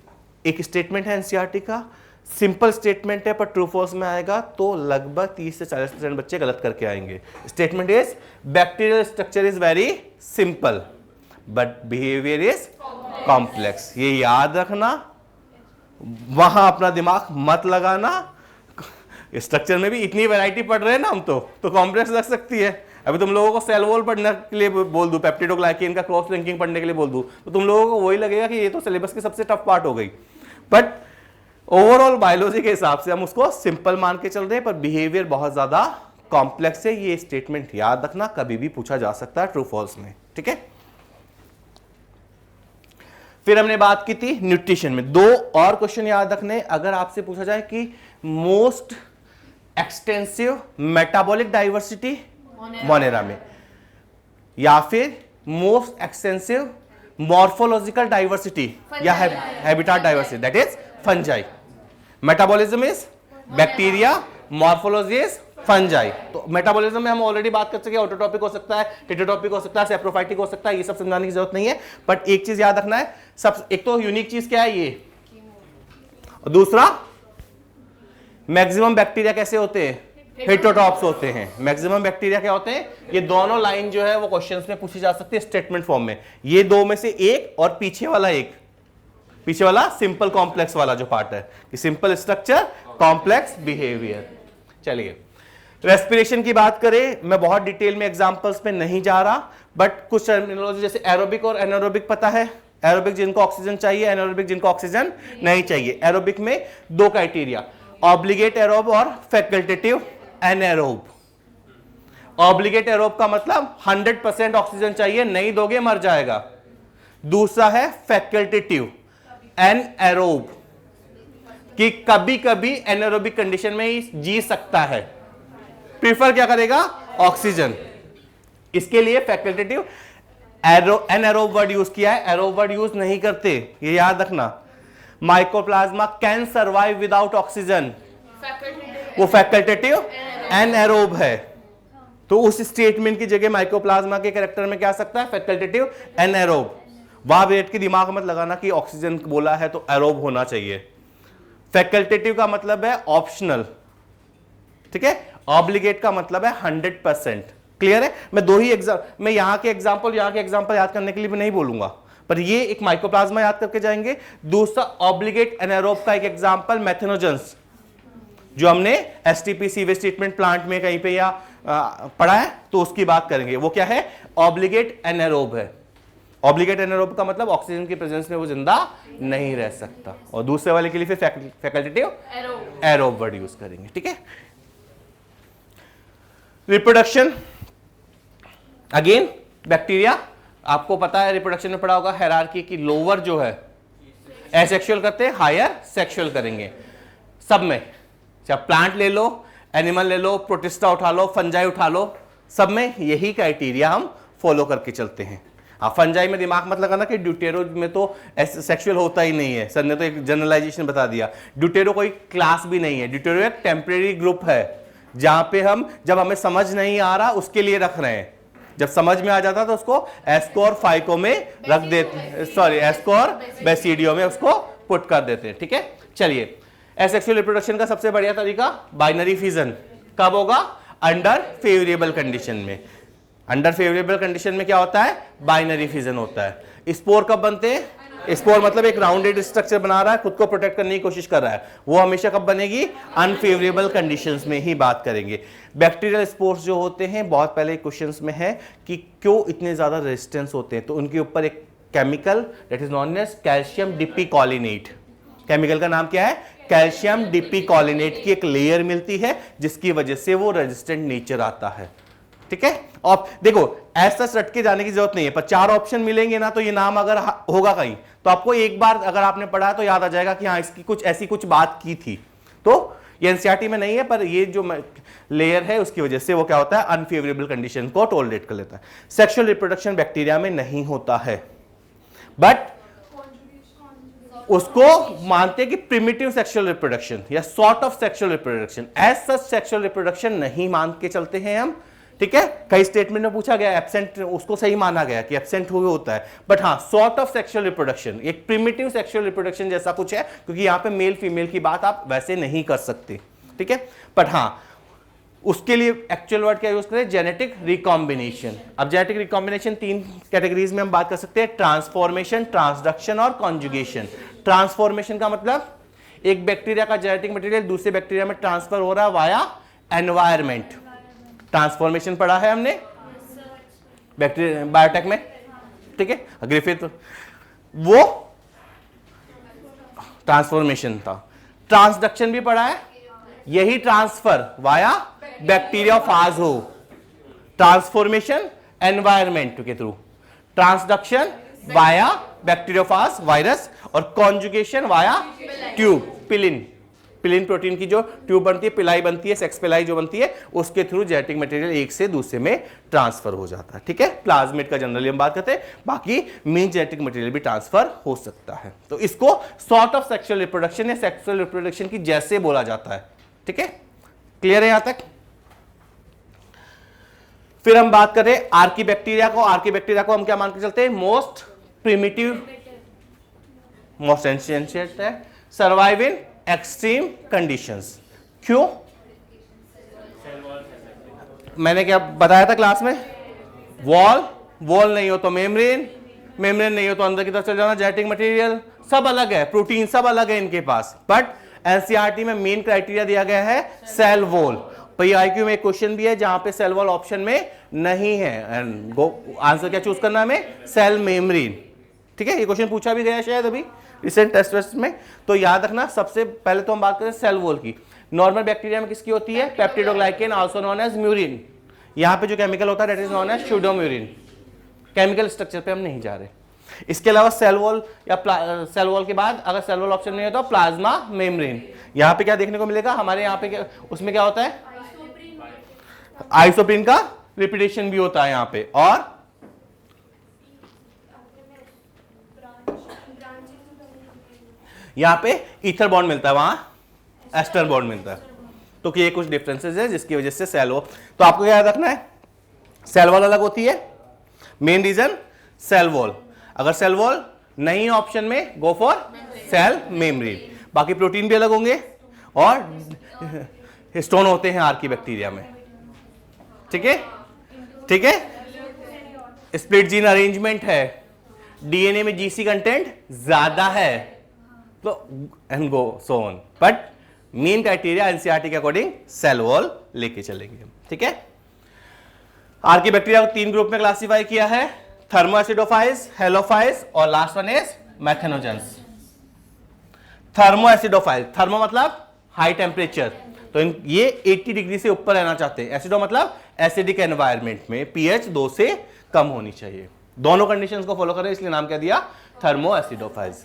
एक स्टेटमेंट है एनसीईआरटी का, सिंपल स्टेटमेंट है पर ट्रू फॉल्स में आएगा तो लगभग 30 से 40% बच्चे गलत करके आएंगे। Statement is bacterial structure is very simple but behaviour is complex. ये याद रखना, वहां अपना दिमाग मत लगाना। स्ट्रक्चर में भी इतनी वैरायटी पढ़ रहे हैं ना हम, तो कॉम्प्लेक्स लग सकती है। अभी तुम लोगों को सेल वॉल पढ़ने के लिए बोल दूं, पेप्टिडोग्लाइकेन का क्रॉस लिंकिंग पढ़ने के लिए बोल दूं, तो तुम लोगों को वही लगेगा कि ये तो सिलेबस की सबसे टफ पार्ट हो गई। बट ओवरऑल बायोलॉजी के हिसाब से हम उसको सिंपल मान के चल रहे हैं, पर बिहेवियर बहुत ज्यादा कॉम्प्लेक्स है। ये स्टेटमेंट याद रखना, कभी भी पूछा जा सकता है ट्रू फॉल्स में। ठीक है, फिर हमने बात की थी न्यूट्रिशन में। 2 और क्वेश्चन याद रखने, अगर आपसे पूछा जाए कि most extensive metabolic diversity Monera में, या फिर मोस्ट एक्सटेंसिव मॉर्फोलॉजिकल डाइवर्सिटी या habitat diversity, that is fungi. Metabolism is bacteria, morphology is fungi. तो मेटाबॉलिज्म में हम ऑलरेडी बात कर चुके हैं, ऑटोट्रॉपिक हो सकता है, हेटेरोट्रॉपिक हो सकता है, सेप्रोफाइटिक हो सकता है, ये सब समझाने की जरूरत नहीं है। बट एक चीज याद रखना है, सब एक तो यूनिक चीज क्या है ये, और दूसरा मैक्सिमम बैक्टीरिया कैसे होते हैं, हेटेरोट्रॉप्स होते हैं। मैक्सिमम बैक्टीरिया क्या होते हैं, ये दोनों लाइन जो है वो क्वेश्चंस में पूछी जा सकती है स्टेटमेंट फॉर्म में। ये 2 में से एक और पीछे वाला एक, पीछे वाला सिंपल कॉम्प्लेक्स वाला जो पार्ट है कि सिंपल स्ट्रक्चर कॉम्प्लेक्स बिहेवियर। चलिए रेस्पिरेशन की बात करें, मैं बहुत डिटेल में एग्जांपल्स में नहीं जा रहा, बट कुछ टर्मिनोलॉजी जैसे एरोबिक और एनारोबिक पता है। एरोबिक जिनको ऑक्सीजन चाहिए, एनारोबिक जिनको ऑक्सीजन नहीं चाहिए। एरोबिक में दो क्राइटेरिया, ऑब्लिगेट एरोब और फैकल्टेटिव एनारोब। ऑब्लिगेट एरोब का मतलब 100% ऑक्सीजन चाहिए, नहीं दोगे मर जाएगा। दूसरा है फैकल्टेटिव एनारोब, कि कभी कभी एनारोबिक कंडीशन में ही जी सकता है, प्रीफर क्या करेगा, ऑक्सीजन। इसके लिए फैकल्टेटिव एनारोब वर्ड यूज किया है, एरोब वर्ड यूज नहीं करते, ये याद रखना। Mycoplasma can survive without oxygen, वो फैकल्टेटिव एनारोब है। तो उस स्टेटमेंट की जगह माइकोप्लाज्मा के कैरेक्टर में क्या आ सकता है, फैकल्टेटिव एनारोब। वहां वेट के दिमाग मत लगाना कि ऑक्सीजन बोला है तो एरोब होना चाहिए। फैकल्टेटिव का मतलब है ऑप्शनल, ठीक है। ऑब्लिगेट का मतलब है 100%। क्लियर है। मैं दो ही मैं यहां के एग्जांपल याद करने के लिए भी नहीं बोलूंगा, पर ये एक माइकोप्लाज्मा याद करके जाएंगे। दूसरा ऑब्लिगेट एनारोब का एक एग्जांपल मेथनोजेंस, जो हमने एसटीपी सीवेज ट्रीटमेंट प्लांट में कहीं पे या पढ़ा है, तो उसकी बात करेंगे। वो क्या है, ऑब्लिगेट एनारोब है। ऑब्लिगेट एनारोब का मतलब ऑक्सीजन की प्रेजेंस में वो जिंदा नहीं रह सकता। और दूसरे वाले के लिए फिर फैकल्टेटिव एरोब वर्ड यूज करेंगे, ठीक है। रिप्रोडक्शन, अगेन बैक्टीरिया, आपको पता है रिप्रोडक्शन में पढ़ा होगा हायरार्की की, लोअर जो है एसेक्सुअल करते हैं, हायर सेक्सुअल करेंगे। सब में, चाहे प्लांट ले लो, एनिमल ले लो, प्रोटिस्टा उठा लो, फंजाई उठा लो, सब में यही क्राइटेरिया हम फॉलो करके चलते हैं। हाँ, फंजाई में दिमाग मत लगाना कि ड्यूटेरो में तो सेक्सुअल होता ही नहीं है, सर ने तो एक जनरलाइजेशन बता दिया। ड्यूटेरो कोई क्लास भी नहीं है, ड्यूटेरो एक टेम्परेरी ग्रुप है, जहां पे हम जब हमें समझ नहीं आ रहा उसके लिए रख रहे हैं, जब समझ में आ जाता तो उसको एस्को और फाइको में रख देते, सॉरी एस्को और बेसिडियो में उसको पुट कर देते हैं, ठीक है। चलिए, एसेक्सुअल रिप्रोडक्शन का सबसे बढ़िया तरीका बाइनरी फिजन। कब होगा, अंडर फेवरेबल कंडीशन में। अंडर फेवरेबल कंडीशन में क्या होता है, बाइनरी फिजन होता है। स्पोर कब बनते हैं, स्पोर मतलब एक राउंडेड स्ट्रक्चर बना रहा है, खुद को प्रोटेक्ट करने की कोशिश कर रहा है, वो हमेशा कब बनेगी, अनफेवरेबल कंडीशंस में ही बात करेंगे। बैक्टीरियल स्पोर्स जो होते हैं, बहुत पहले क्वेश्चंस में है कि क्यों इतने ज्यादा रेजिस्टेंस होते हैं, तो उनके ऊपर एक chemical that is known as calcium dipicolinate, chemical का नाम क्या है, कैल्शियम डिपिकॉलिनेट की एक लेयर मिलती है, जिसकी वजह से वो रेजिस्टेंट नेचर आता है, ठीक है। और देखो ऐसा रट के जाने की जरूरत नहीं है, पर 4 ऑप्शन मिलेंगे ना, तो ये नाम अगर होगा कहीं तो आपको एक बार अगर आपने पढ़ा तो याद आ जाएगा कि हाँ इसकी कुछ बात की थी। तो ये एनसीईआरटी में नहीं है, पर ये जो लेयर है उसकी वजह से वो क्या होता है, अनफेवरेबल कंडीशन को टॉलरेट कर लेता है। सेक्सुअल रिप्रोडक्शन बैक्टीरिया में नहीं होता है, बट उसको मानते हैं कि प्रिमिटिव सेक्सुअल रिप्रोडक्शन या sort of sexual reproduction, as such sexual reproduction नहीं मान के चलते हैं हम, ठीक है। कई स्टेटमेंट में पूछा गया एब्सेंट, उसको सही माना गया कि एब्सेंट हुए होता है, बट हाँ सॉर्ट ऑफ सेक्सुअल रिप्रोडक्शन एक प्रिमिटिव सेक्सुअल रिप्रोडक्शन जैसा कुछ है, क्योंकि यहां पे मेल फीमेल की बात आप वैसे नहीं कर सकते, ठीक है। बट हाँ उसके लिए एक्चुअल वर्ड क्या यूज करें, जेनेटिक रिकॉम्बिनेशन। अब जेनेटिक रिकॉम्बिनेशन 3 कैटेगरीज में हम बात कर सकते हैं, ट्रांसफॉर्मेशन, ट्रांसडक्शन और कॉन्जुगेशन। ट्रांसफॉर्मेशन का मतलब एक बैक्टीरिया का जेनेटिक मटेरियल दूसरे बैक्टीरिया में ट्रांसफर हो रहा है वाया एनवायरमेंट। ट्रांसफॉर्मेशन पढ़ा है हमने बैक्टीरिया बायोटेक में, ठीक है, ग्रिफिथ, वो ट्रांसफॉर्मेशन था। ट्रांसडक्शन भी पढ़ा है, यही ट्रांसफर वाया बैक्टीरियोफाज हो, ट्रांसफॉर्मेशन एनवायरमेंट के through, transduction via bacteriophage virus, और कॉन्जुगेशन वाया ट्यूब, पिलिन, पिलिन प्रोटीन की जो ट्यूब बनती है, पिलाई बनती है, सेक्स पिलाई जो बनती है, उसके थ्रू जेनेटिक मटेरियल एक से दूसरे में ट्रांसफर हो जाता है, ठीक है। प्लाज्मिड का जनरली हम बात करते हैं, बाकी मेन जेनेटिक मटेरियल भी ट्रांसफर हो सकता है। तो इसको सॉर्ट ऑफ सेक्सुअल रिप्रोडक्शन या सेक्सुअल रिप्रोडक्शन की जैसे बोला जाता है, ठीक है। क्लियर है यहां तक। फिर हम बात करें आर्की बैक्टीरिया को। आर्की बैक्टीरिया को हम क्या मान के चलते हैं, मोस्ट प्रिमिटिव, मोस्ट एंशिएंट है, सर्वाइव इन एक्सट्रीम कंडीशंस। क्यों, मैंने क्या बताया था क्लास में, वॉल नहीं हो तो मेम्ब्रेन, मेम्ब्रेन नहीं हो तो अंदर की तरफ चल जाना जेनेटिक मटेरियल, सब अलग है, प्रोटीन सब अलग है इनके पास, बट एनसीईआरटी में मेन क्राइटेरिया दिया गया है सेल वॉल। पीआईक्यू में एक क्वेश्चन भी है जहां पे सेल वॉल ऑप्शन में नहीं है, एंड गो आंसर क्या चूज करना है हमें, सेल मेम्ब्रेन। ठीक है, ये क्वेश्चन पूछा भी गया शायद अभी रिसेंट टेस्ट में। तो याद रखना, सबसे पहले तो हम बात करें सेल वॉल की। नॉर्मल बैक्टीरिया में किसकी होती है, peptidoglycan also known as murein. यहां पे जो केमिकल होता है that is known as pseudomurein. Chemical structure पे हम नहीं जा रहे। इसके अलावा सेल वॉल या सेल वॉल के बाद अगर सेल वॉल ऑप्शन नहीं है तो प्लाज्मा मेम्ब्रेन। यहां पे क्या देखने को मिलेगा हमारे यहाँ पे, उसमें क्या होता है, आइसोप्रीन का रिपीटेशन भी होता है यहाँ पे, और यहाँ पे ईथर बॉन्ड मिलता है, वहां एस्टर बॉन्ड मिलता है। तो ये कुछ डिफरेंसेस है जिसकी वजह से सेल वॉल, तो आपको क्या याद रखना है, सेल वॉल अलग होती है, मेन रीजन सेल वॉल। अगर सेल वॉल नहीं ऑप्शन में गो फॉर सेल मेम्ब्रेन। बाकी प्रोटीन भी अलग होंगे और हिस्टोन होते हैं आर्की बैक्टीरिया में। ठीक है, ठीक है, स्प्लिट जीन अरेंजमेंट है, डीएनए में जीसी कंटेंट ज्यादा है, तो and go so on. But main criteria NCERT के अकॉर्डिंग सेल वॉल लेके चलेंगे। ठीक है, आर्की बैक्टीरिया को 3 ग्रुप में क्लासिफाई किया है, थर्मोएसिडोफाइल्स, हेलोफाइल्स और लास्ट वन इज मैथेनोजेंस। थर्मोएसिडोफाइल, थर्मो मतलब हाई टेम्परेचर, तो ये 80 डिग्री से ऊपर रहना चाहते हैं। एसिडो मतलब एसिडिक एनवायरनमेंट में पीएच 2 से कम होनी चाहिए। दोनों कंडीशंस को फॉलो करें, इसलिए नाम क्या दिया, थर्मोएसिडोफाइल्स।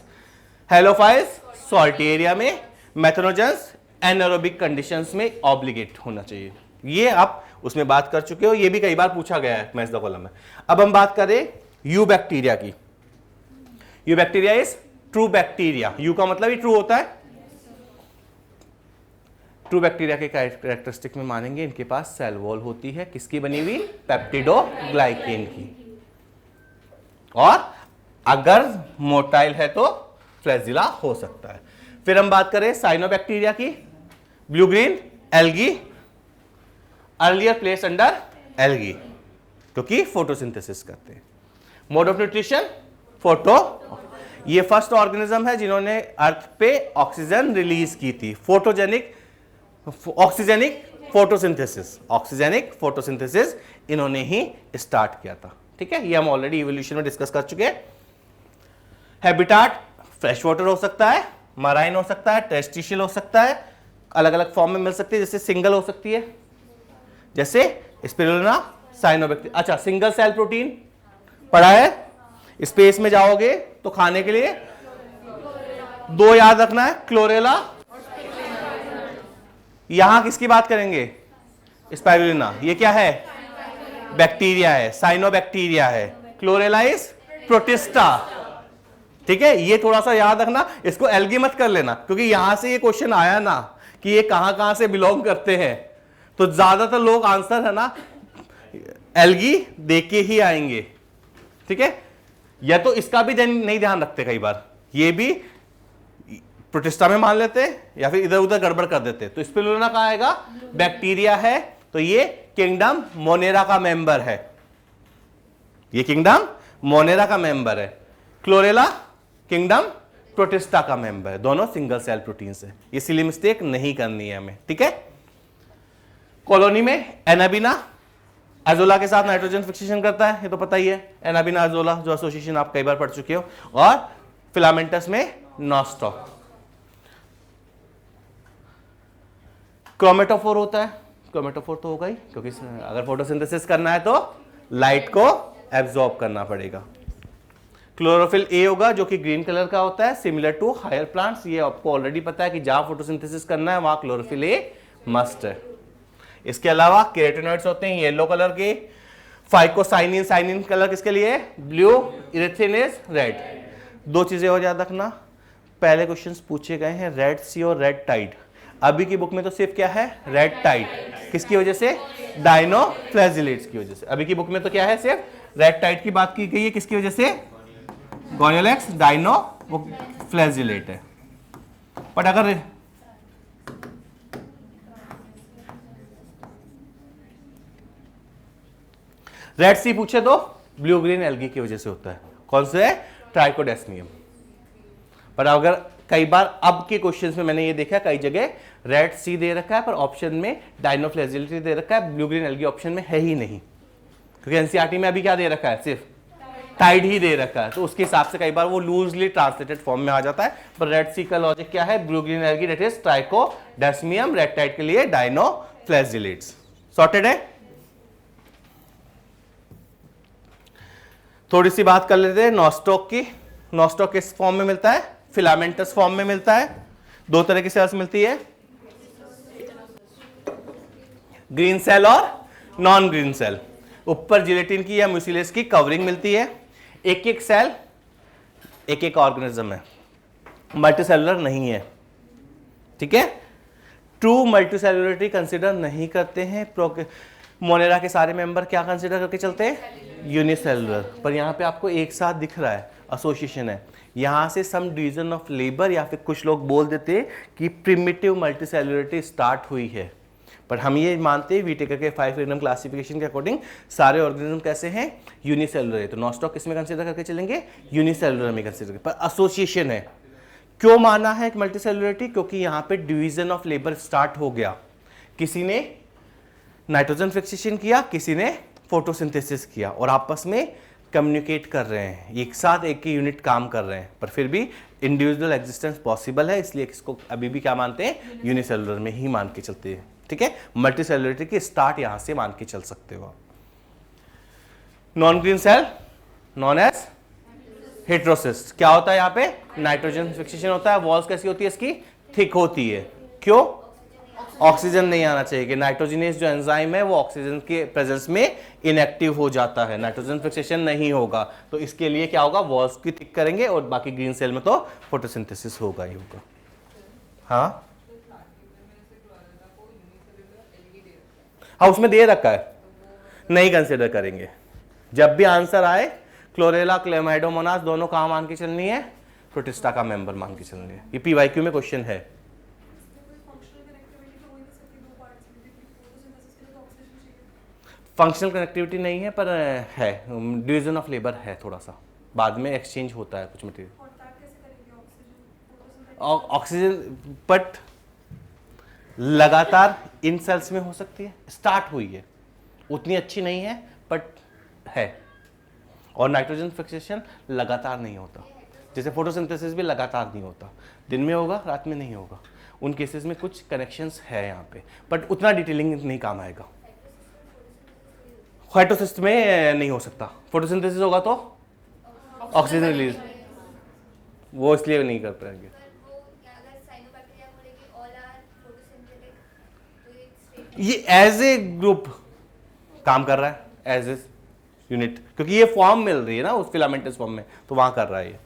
हेलोफाइल्स सॉल्टी एरिया में, मैथेनोजेंस एनारोबिक कंडीशंस में ऑब्लिगेट होना चाहिए। ये आप उसमें बात कर चुके हो, ये भी कई बार पूछा गया है मैथ्स द कॉलम में। अब हम बात करें यू बैक्टीरिया की। You bacteria is true bacteria, you का मतलब ही ट्रू होता है। ट्रू बैक्टीरिया के कैरेक्टरिस्टिक में मानेंगे इनके पास सेल वॉल होती है, किसकी बनी हुई, पेप्टिडोग्लाइकेन की, और अगर मोटाइल है तो फ्लैजिला हो सकता है। फिर हम बात करें साइनोबैक्टीरिया की, blue green algae, earlier place under algae क्योंकि फोटोसिंथेसिस करते हैं। मोड ऑफ न्यूट्रिशन फोटो, ये फर्स्ट ऑर्गेनिज्म है जिन्होंने अर्थ पे ऑक्सीजन रिलीज की थी। Photogenic oxygenic photosynthesis, oxygenic photosynthesis इन्होंने ही स्टार्ट किया था। ठीक है, ये हम ऑलरेडी इवोल्यूशन में डिस्कस कर चुके हैं। हैबिटाट फ्रेश वाटर हो सकता है, मराइन हो सकता है, टेरेस्ट्रियल हो सकता है, अलग अलग फॉर्म में मिल सकती है, जैसे सिंगल हो सकती है, जैसे स्पिरुलिना, साइनोबैक्टीरिया। अच्छा, सिंगल सेल प्रोटीन पढ़ा है, स्पेस में जाओगे तो खाने के लिए 2 याद रखना है, क्लोरेला, यहां किसकी बात करेंगे, स्पाइरुलिना। ये क्या है, बैक्टीरिया है, साइनोबैक्टीरिया है। Chlorella is protista. ठीक है, ये थोड़ा सा याद रखना, इसको एल्गी मत कर लेना क्योंकि यहां से ये क्वेश्चन आया ना कि ये कहां कहां से बिलोंग करते हैं, तो ज्यादातर लोग आंसर है ना एल्गी देके ही आएंगे। ठीक है, या तो इसका भी नहीं ध्यान रखते, कई बार ये भी प्रोटिस्टा में मान लेते या फिर इधर उधर गड़बड़ कर देते। तो स्पिरुलिना कहां आएगा, बैक्टीरिया है, तो ये किंगडम मोनेरा का मेंबर है, ये किंगडम मोनेरा का मेंबर है। क्लोरेला किंगडम प्रोटिस्टा का मेंबर है, दोनों सिंगल सेल प्रोटीन है। ये सिली मिस्टेक नहीं करनी है हमें। ठीक है, कॉलोनी में एनाबिना एजोला के साथ नाइट्रोजन फिक्सेशन करता है, ये तो पता ही है, एनाबिना एजोला जो एसोसिएशन आप कई बार पढ़ चुके हो। और फिलामेंटस में नॉस्टॉक। क्रोमेटोफोर होता है, क्रोमेटोफोर तो होगा ही क्योंकि अगर फोटोसिंथेसिस करना है तो लाइट को एब्जॉर्ब करना पड़ेगा। क्लोरोफिल ए होगा जो कि ग्रीन कलर का होता है, सिमिलर टू हायर प्लांट्स। ये आपको ऑलरेडी पता है कि जहां फोटोसिंथेसिस करना है वहां क्लोरोफिल ए मस्ट है। इसके अलावा केराटिनॉइड्स होते हैं येलो कलर के, फाइकोसाइनिन, साइनिन कलर किसके लिए, ब्लू, इरेथ्रिन इज रेड। 2 चीजें और याद रखना, पहले क्वेश्चंस पूछे गए हैं रेड सी और रेड टाइड, अभी की बुक में तो सिर्फ क्या है, रेड टाइड, किसकी वजह से, डायनोफ्लैजिलेट्स की वजह से। अभी की बुक में तो क्या है, सिर्फ रेड टाइड की बात की गई है, किसकी वजह से, गोनियोलेक्स डाइनो, वो फ्लैजिलेट है। बट अगर रेड सी पूछे तो ब्लू ग्रीन एल्गी की वजह से होता है, कौन से, ट्राइकोडेस्मियम। पर अगर कई बार अब के क्वेश्चंस में मैंने ये देखा कई जगह रेड सी दे रखा है पर ऑप्शन में डायनोफ्लैजिलिटी दे रखा है, ब्लू ग्रीन एल्गी ऑप्शन में है ही नहीं, क्योंकि एनसीईआरटी में अभी क्या दे रखा है, सिर्फ टाइड ही दे रखा है, तो उसके हिसाब से कई बार वो लूजली ट्रांसलेटेड फॉर्म में आ जाता है। पर रेड सी का लॉजिक क्या है, blue green algae that is Trichodesmium, red tide के लिए डायनोफ्लैजिलेट्स। सॉर्टेड है। थोड़ी सी बात कर लेते हैं नॉस्टॉक की। नॉस्टॉक किस फॉर्म में मिलता है, फिलामेंटस फॉर्म में मिलता है। दो तरह की सेल्स मिलती है, ग्रीन सेल और नॉन ग्रीन सेल। ऊपर जिलेटिन की या म्यूसिलेज की कवरिंग मिलती है। एक एक सेल एक एक ऑर्गेनिज्म है, मल्टीसेलुलर नहीं है, ठीक है। ट्रू मल्टीसेलुलरिटी कंसीडर नहीं करते हैं। मोनेरा के सारे मेंबर क्या कंसीडर करके चलते हैं, यूनिसेलुलर। पर यहां पे आपको एक साथ दिख रहा है, एसोसिएशन है। यहां से सम डिवीजन ऑफ लेबर या फिर कुछ लोग बोल देते हैं कि प्रिमिटिव मल्टीसेलुलरिटी स्टार्ट हुई है, पर हम ये मानते हैं वीटेकर के 5 फ्रीडम क्लासिफिकेशन के अकॉर्डिंग सारे ऑर्गेनिज्म कैसे हैं, यूनिसेलुलर है। तो नॉस्टॉक किसमें कंसीडर करके चलेंगे, यूनिसेलुलर में कंसीडर, पर एसोसिएशन है। क्यों माना है मल्टीसेलुलरिटी, क्योंकि यहां पे डिवीजन ऑफ लेबर स्टार्ट हो गया। किसी ने नाइट्रोजन फिक्सेशन किया, किसी ने फोटोसिंथेसिस किया, और आपस में कम्युनिकेट कर रहे हैं, एक साथ एक ही यूनिट काम कर रहे हैं, पर फिर भी इंडिविजुअल एग्जिस्टेंस पॉसिबल है, इसलिए इसको अभी भी क्या मानते हैं, यूनिसेलुलर में ही मान के चलते हैं, ठीक है। मल्टीसेलुलरिटी की स्टार्ट यहां से मान के चल सकते हो। Non green cell known as heterocyst. क्या होता है यहाँ पे, नाइट्रोजन फिक्सेशन होता है। वॉल्स कैसी होती है इसकी, थिक होती है। क्यों, ऑक्सीजन नहीं आना चाहिए कि नाइट्रोजनेस जो एंजाइम है वो ऑक्सीजन के प्रेजेंस में इनएक्टिव हो जाता है, नाइट्रोजन फिक्सेशन नहीं होगा, तो इसके लिए क्या होगा, वॉल्स की थिक करेंगे, और बाकी ग्रीन सेल में तो फोटोसिंथेसिस होगा ही होगा। हाँ हाँ, उसमें दे रखा है, नहीं कंसिडर करेंगे। जब भी आंसर आए क्लोरेला क्लेमाइडोमोनास दोनों कहाँ मान के चलनी है, प्रोटिस्टा का मेंबर मान के चलनी है। ये पीवाईक्यू में क्वेश्चन है। फंक्शनल कनेक्टिविटी नहीं है, पर है, डिवीजन ऑफ लेबर है, थोड़ा सा बाद में एक्सचेंज होता है कुछ मटेरियल। ऑक्सीजन बट लगातार इन सेल्स में हो सकती है, स्टार्ट हुई है, उतनी अच्छी नहीं है बट है। और नाइट्रोजन फिक्सेशन लगातार नहीं होता, जैसे फोटोसिंथेसिस भी लगातार नहीं होता, दिन में होगा रात में नहीं होगा। उन केसेस में कुछ कनेक्शंस है यहाँ पे, बट उतना डिटेलिंग नहीं काम आएगा। फाइटोसिस्ट में नहीं हो सकता, फोटोसिंथेसिस होगा तो ऑक्सीजन रिलीज, वो इसलिए नहीं कर पाएंगे। ये एज ए ग्रुप काम कर रहा है, एज ए यूनिट, क्योंकि ये फॉर्म मिल रही है ना उस फिलामेंटस फॉर्म में, तो वहां कर रहा है ये।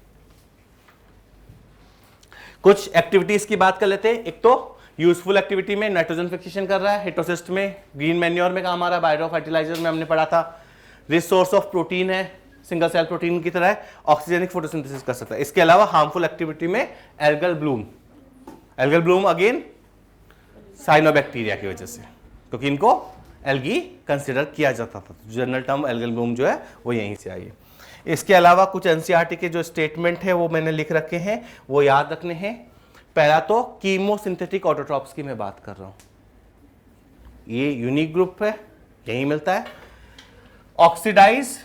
कुछ एक्टिविटीज की बात कर लेते हैं। एक तो यूजफुल एक्टिविटी में नाइट्रोजन फिक्सेशन कर रहा है, हेटेरोसिस्ट में ग्रीन मैन्योर में काम आ रहा है, बायो फर्टिलाइजर में हमने पढ़ा था। रिच सोर्स ऑफ प्रोटीन है, सिंगल सेल प्रोटीन की तरह है, ऑक्सीजनिक फोटोसिंथेसिस कर सकता है। इसके अलावा हार्मफुल एक्टिविटी में एल्गल ब्लूम अगेन साइनोबैक्टीरिया की वजह से, क्योंकि इनको एल्गी कंसिडर किया जाता था। जनरल टर्म एल्गल ब्लूम जो है वो यहीं से आई है। इसके अलावा कुछ एनसीईआरटी के जो स्टेटमेंट है वो मैंने लिख रखे हैं, वो याद रखने हैं। पहला तो कीमोसिंथेटिक ऑटोट्रॉप्स की मैं बात कर रहा हूं, ये यूनिक ग्रुप है, यही मिलता है। Oxidise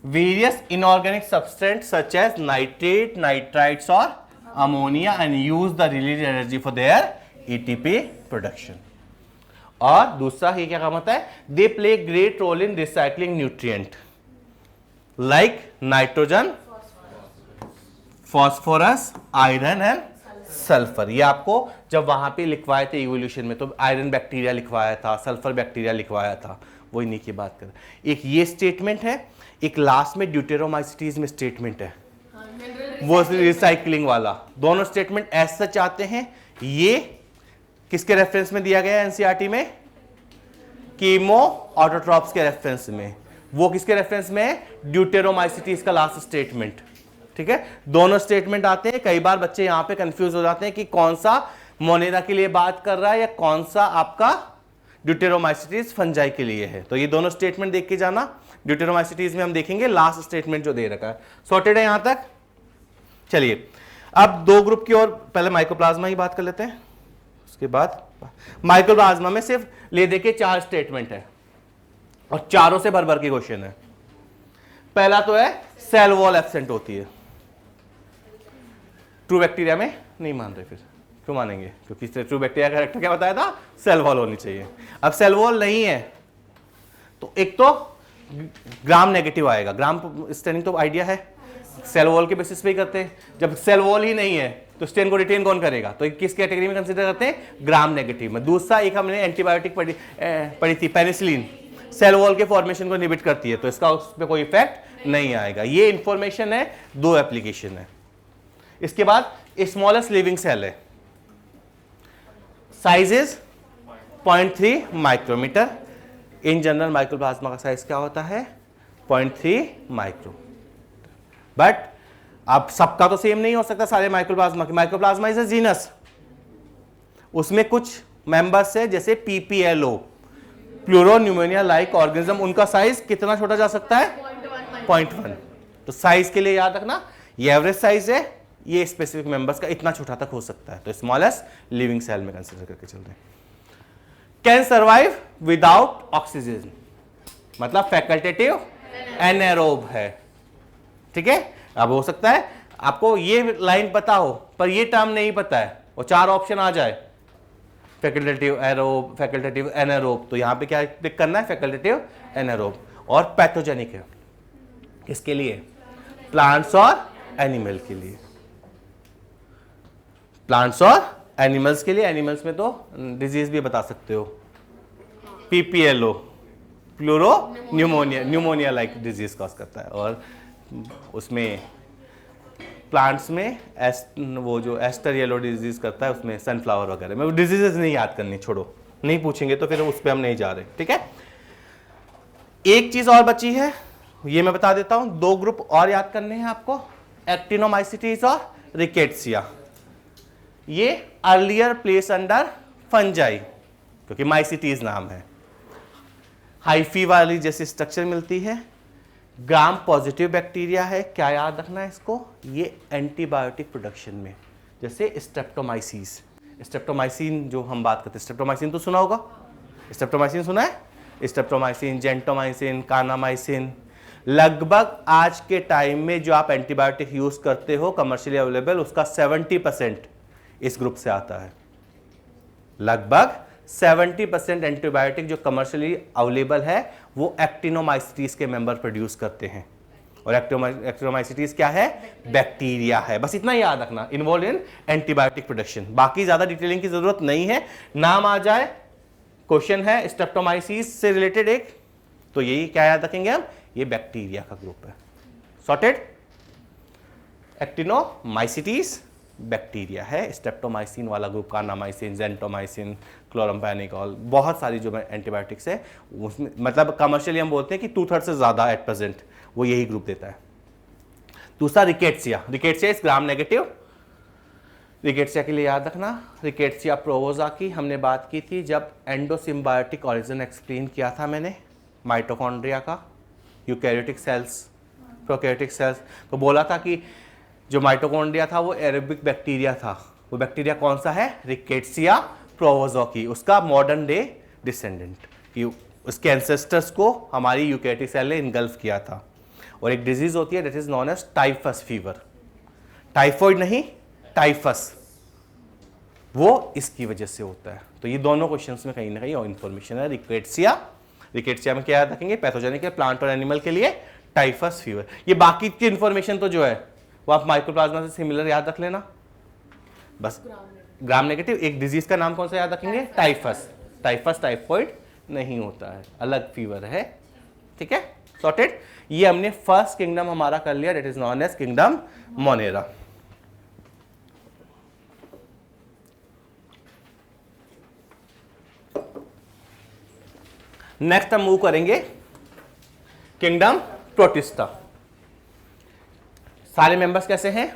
various inorganic substance such as nitrate, nitrites और ammonia and use the release energy for their ATP production. और दूसरा ये क्या काम होता है, they play great role in recycling nutrient like nitrogen, phosphorus, iron and sulphur. ये आपको जब वहां पे लिखवाए थे इवोल्यूशन में, तो आयरन बैक्टीरिया लिखवाया था, सल्फर बैक्टीरिया लिखवाया था, वो इन्हीं की बात कर। एक ये स्टेटमेंट है, एक लास्ट में ड्यूटेरोमाइसिटीज में स्टेटमेंट है, वो रिसाइकलिंग वाला। दोनों स्टेटमेंट ऐसा चाहते हैं। ये किसके रेफरेंस में दिया गया है एनसीईआरटी में, कीमो ऑटोट्रॉप्स के रेफरेंस में। वो किसके रेफरेंस में है, ड्यूटेरोमाइसिटीज का लास्ट स्टेटमेंट, ठीक है। दोनों स्टेटमेंट आते हैं, कई बार बच्चे यहां पे कंफ्यूज हो जाते हैं कि कौन सा मोनेरा के लिए बात कर रहा है या कौन सा आपका ड्यूटेरोमाइसिटीज फंजाई के लिए है। तो ये दोनों स्टेटमेंट देख के जाना। ड्यूटेरोमाइसिटीज में हम देखेंगे लास्ट स्टेटमेंट जो दे रखा है। सॉर्टेड है यहां तक। चलिए अब दो ग्रुप की और पहले माइकोप्लाज्मा की बात कर लेते हैं, उसके बाद माइकोप्लाज्मा में सिर्फ ले दे के 4 स्टेटमेंट है और चारों से भर भर के क्वेश्चन है। पहला तो है सेल वॉल एब्सेंट होती है। ट्रू बैक्टीरिया में नहीं मान रहे, फिर क्यों मानेंगे, क्योंकि ट्रू बैक्टीरिया का कैरेक्टर क्या बताया था, सेल वॉल होनी चाहिए। अब सेल वॉल नहीं है तो एक तो ग्राम नेगेटिव आएगा। ग्राम स्टेनिंग तो आइडिया है, सेल वॉल के बेसिस पे ही करते हैं। जब सेल वॉल ही नहीं है तो स्टेन को रिटेन कौन करेगा, तो किस कैटेगरी में कंसीडर करते हैं, ग्राम नेगेटिव में। दूसरा एक हमने एंटीबायोटिक पढ़ी थी पेनिसिलिन, सेल वॉल के फॉर्मेशन को इनहिबिट करती है, तो इसका उस पर कोई इफेक्ट नहीं आएगा। ये इंफॉर्मेशन है, 2 एप्लीकेशन है। इसके बाद स्मॉलेस्ट लिविंग सेल है, size is 0.3 micrometer. In general mycoplasma का साइज क्या होता है, 0.3 माइक्रो। बट अब सबका तो सेम नहीं हो सकता सारे माइक्रोप्लाज्मा की। माइक्रोप्लाज्मा इज अ जीनस, उसमें कुछ मेंबर्स है जैसे पीपीएलओ, प्लूरोन्यूमोनिया लाइक ऑर्गेनिज्म, उनका साइज कितना छोटा जा सकता है, 0.1। तो साइज के लिए याद रखना ये एवरेज साइज है, ये स्पेसिफिक मेंबर्स का इतना छोटा तक हो सकता है। तो स्मॉलेस्ट लिविंग सेल में कंसीडर करके चल रहे हैं। कैन सर्वाइव विदाउट ऑक्सीजन, मतलब फैकल्टेटिव एनारोब है, ठीक है। अब हो सकता है आपको ये लाइन पता हो पर ये टर्म नहीं पता है और 4 ऑप्शन आ जाए, फैकल्टेटिव एरोब, फैकल्टेटिव एनारोब, तो यहां पे क्या क्लिक करना है, फैकल्टेटिव एनारोब। और पैथोजेनिक है, किसके लिए, प्लांट्स और एनिमल के लिए, प्लांट्स और एनिमल्स के लिए। एनिमल्स में तो डिजीज भी बता सकते हो, PPLO, pleuro pneumonia, pneumonia like disease cause करता है। और उसमें प्लांट्स में वो जो एस्टर येलो डिजीज करता है, उसमें सनफ्लावर वगैरह में। वो डिजीजेस नहीं याद करनी, छोड़ो, नहीं पूछेंगे तो फिर उस पर हम नहीं जा रहे, ठीक है। एक चीज और बची है, ये मैं बता देता हूं, 2 ग्रुप और याद करने हैं आपको, एक्टिनोमाइसिटीज और रिकेट्सिया। ये अर्लियर प्लेस अंडर फंजाई, क्योंकि माइसिटीज नाम है। हाइफी वाली जैसी स्ट्रक्चर मिलती है, ग्राम पॉजिटिव बैक्टीरिया है। क्या याद रखना है इसको, ये एंटीबायोटिक प्रोडक्शन में, जैसे स्ट्रेप्टोमाइसिस, स्ट्रेप्टोमाइसिन जो हम बात करते हैं, स्ट्रेप्टोमाइसिन तो सुना होगा, स्ट्रेप्टोमाइसिन सुना है, स्ट्रेप्टोमाइसिन, जेंटोमाइसिन, कानामाइसिन। लगभग आज के टाइम में जो आप एंटीबायोटिक यूज करते हो कमर्शियली अवेलेबल, उसका 70% इस ग्रुप से आता है। लगभग 70% एंटीबायोटिक जो कमर्शियली अवेलेबल है वो एक्टिनोमाइसिटीज के मेंबर प्रोड्यूस करते हैं। और एक्टिनोमाइसिटीज क्या है, बैक्टीरिया है। बस इतना याद रखना, इन्वॉल्व इन एंटीबायोटिक प्रोडक्शन। बाकी ज्यादा डिटेलिंग की जरूरत नहीं है, नाम आ जाए, क्वेश्चन है स्ट्रेप्टोमाइसिस से रिलेटेड एक, तो यही क्या याद रखेंगे हम, ये बैक्टीरिया का ग्रुप है। सॉर्टेड। एक्टिनोमाइसिटीज बैक्टीरिया है, स्ट्रेप्टोमाइसिन वाला ग्रुप, कार्नामाइसिन, जेंटोमाइसिन, क्लोरम्फेनिकॉल, बहुत सारी जो एंटीबायोटिक्स है उसमें, मतलब कमर्शियली हम बोलते हैं कि 2/3 से ज्यादा एट प्रेजेंट वो यही ग्रुप देता है। दूसरा रिकेट्सिया, रिकेट्सिया इस ग्राम नेगेटिव। रिकेट्सिया के लिए याद रखना, रिकेट्सिया प्रोवोजा की हमने बात की थी जब एंडोसिम्बायोटिक ऑरिजिन एक्सप्लेन किया था मैंने माइटोकॉन्ड्रिया का, यूकैरियोटिक सेल्स, प्रोकैरियोटिक सेल्स, तो बोला था कि जो माइटोकॉन्ड्रिया था वो एरोबिक बैक्टीरिया था। वो बैक्टीरिया कौन सा है, रिकेट्सिया प्रोवोजा की, उसका मॉडर्न डे डिसेंडेंट, कि उसके एंसेस्टर्स को हमारी यूकैरियोटिक सेल ने इनगल्फ किया था। और एक डिजीज होती है that is known as typhus fever, typhoid नहीं, टाइफस, वो इसकी वजह से होता है। तो ये दोनों क्वेश्चंस में कहीं ना कहीं और इंफॉर्मेशन है। रिकेट्सिया, रिकेट्सिया में क्या याद रखेंगे, पैथोजेनिक है, प्लांट और एनिमल के लिए टाइफस फीवर। ये बाकी की इंफॉर्मेशन तो जो है वो आप माइक्रोप्लाज्मा से सिमिलर याद रख लेना, बस ग्राम नेगेटिव। एक डिजीज का नाम कौन सा याद रखेंगे, टाइफस। टाइफस टाइफॉइड नहीं होता है, अलग फीवर है, ठीक है, सॉर्टेड। ये हमने फर्स्ट किंगडम हमारा कर लिया, that is known as kingdom monera. Next हम मूव करेंगे किंगडम प्रोटिस्टा। सारे मेंबर्स कैसे हैं,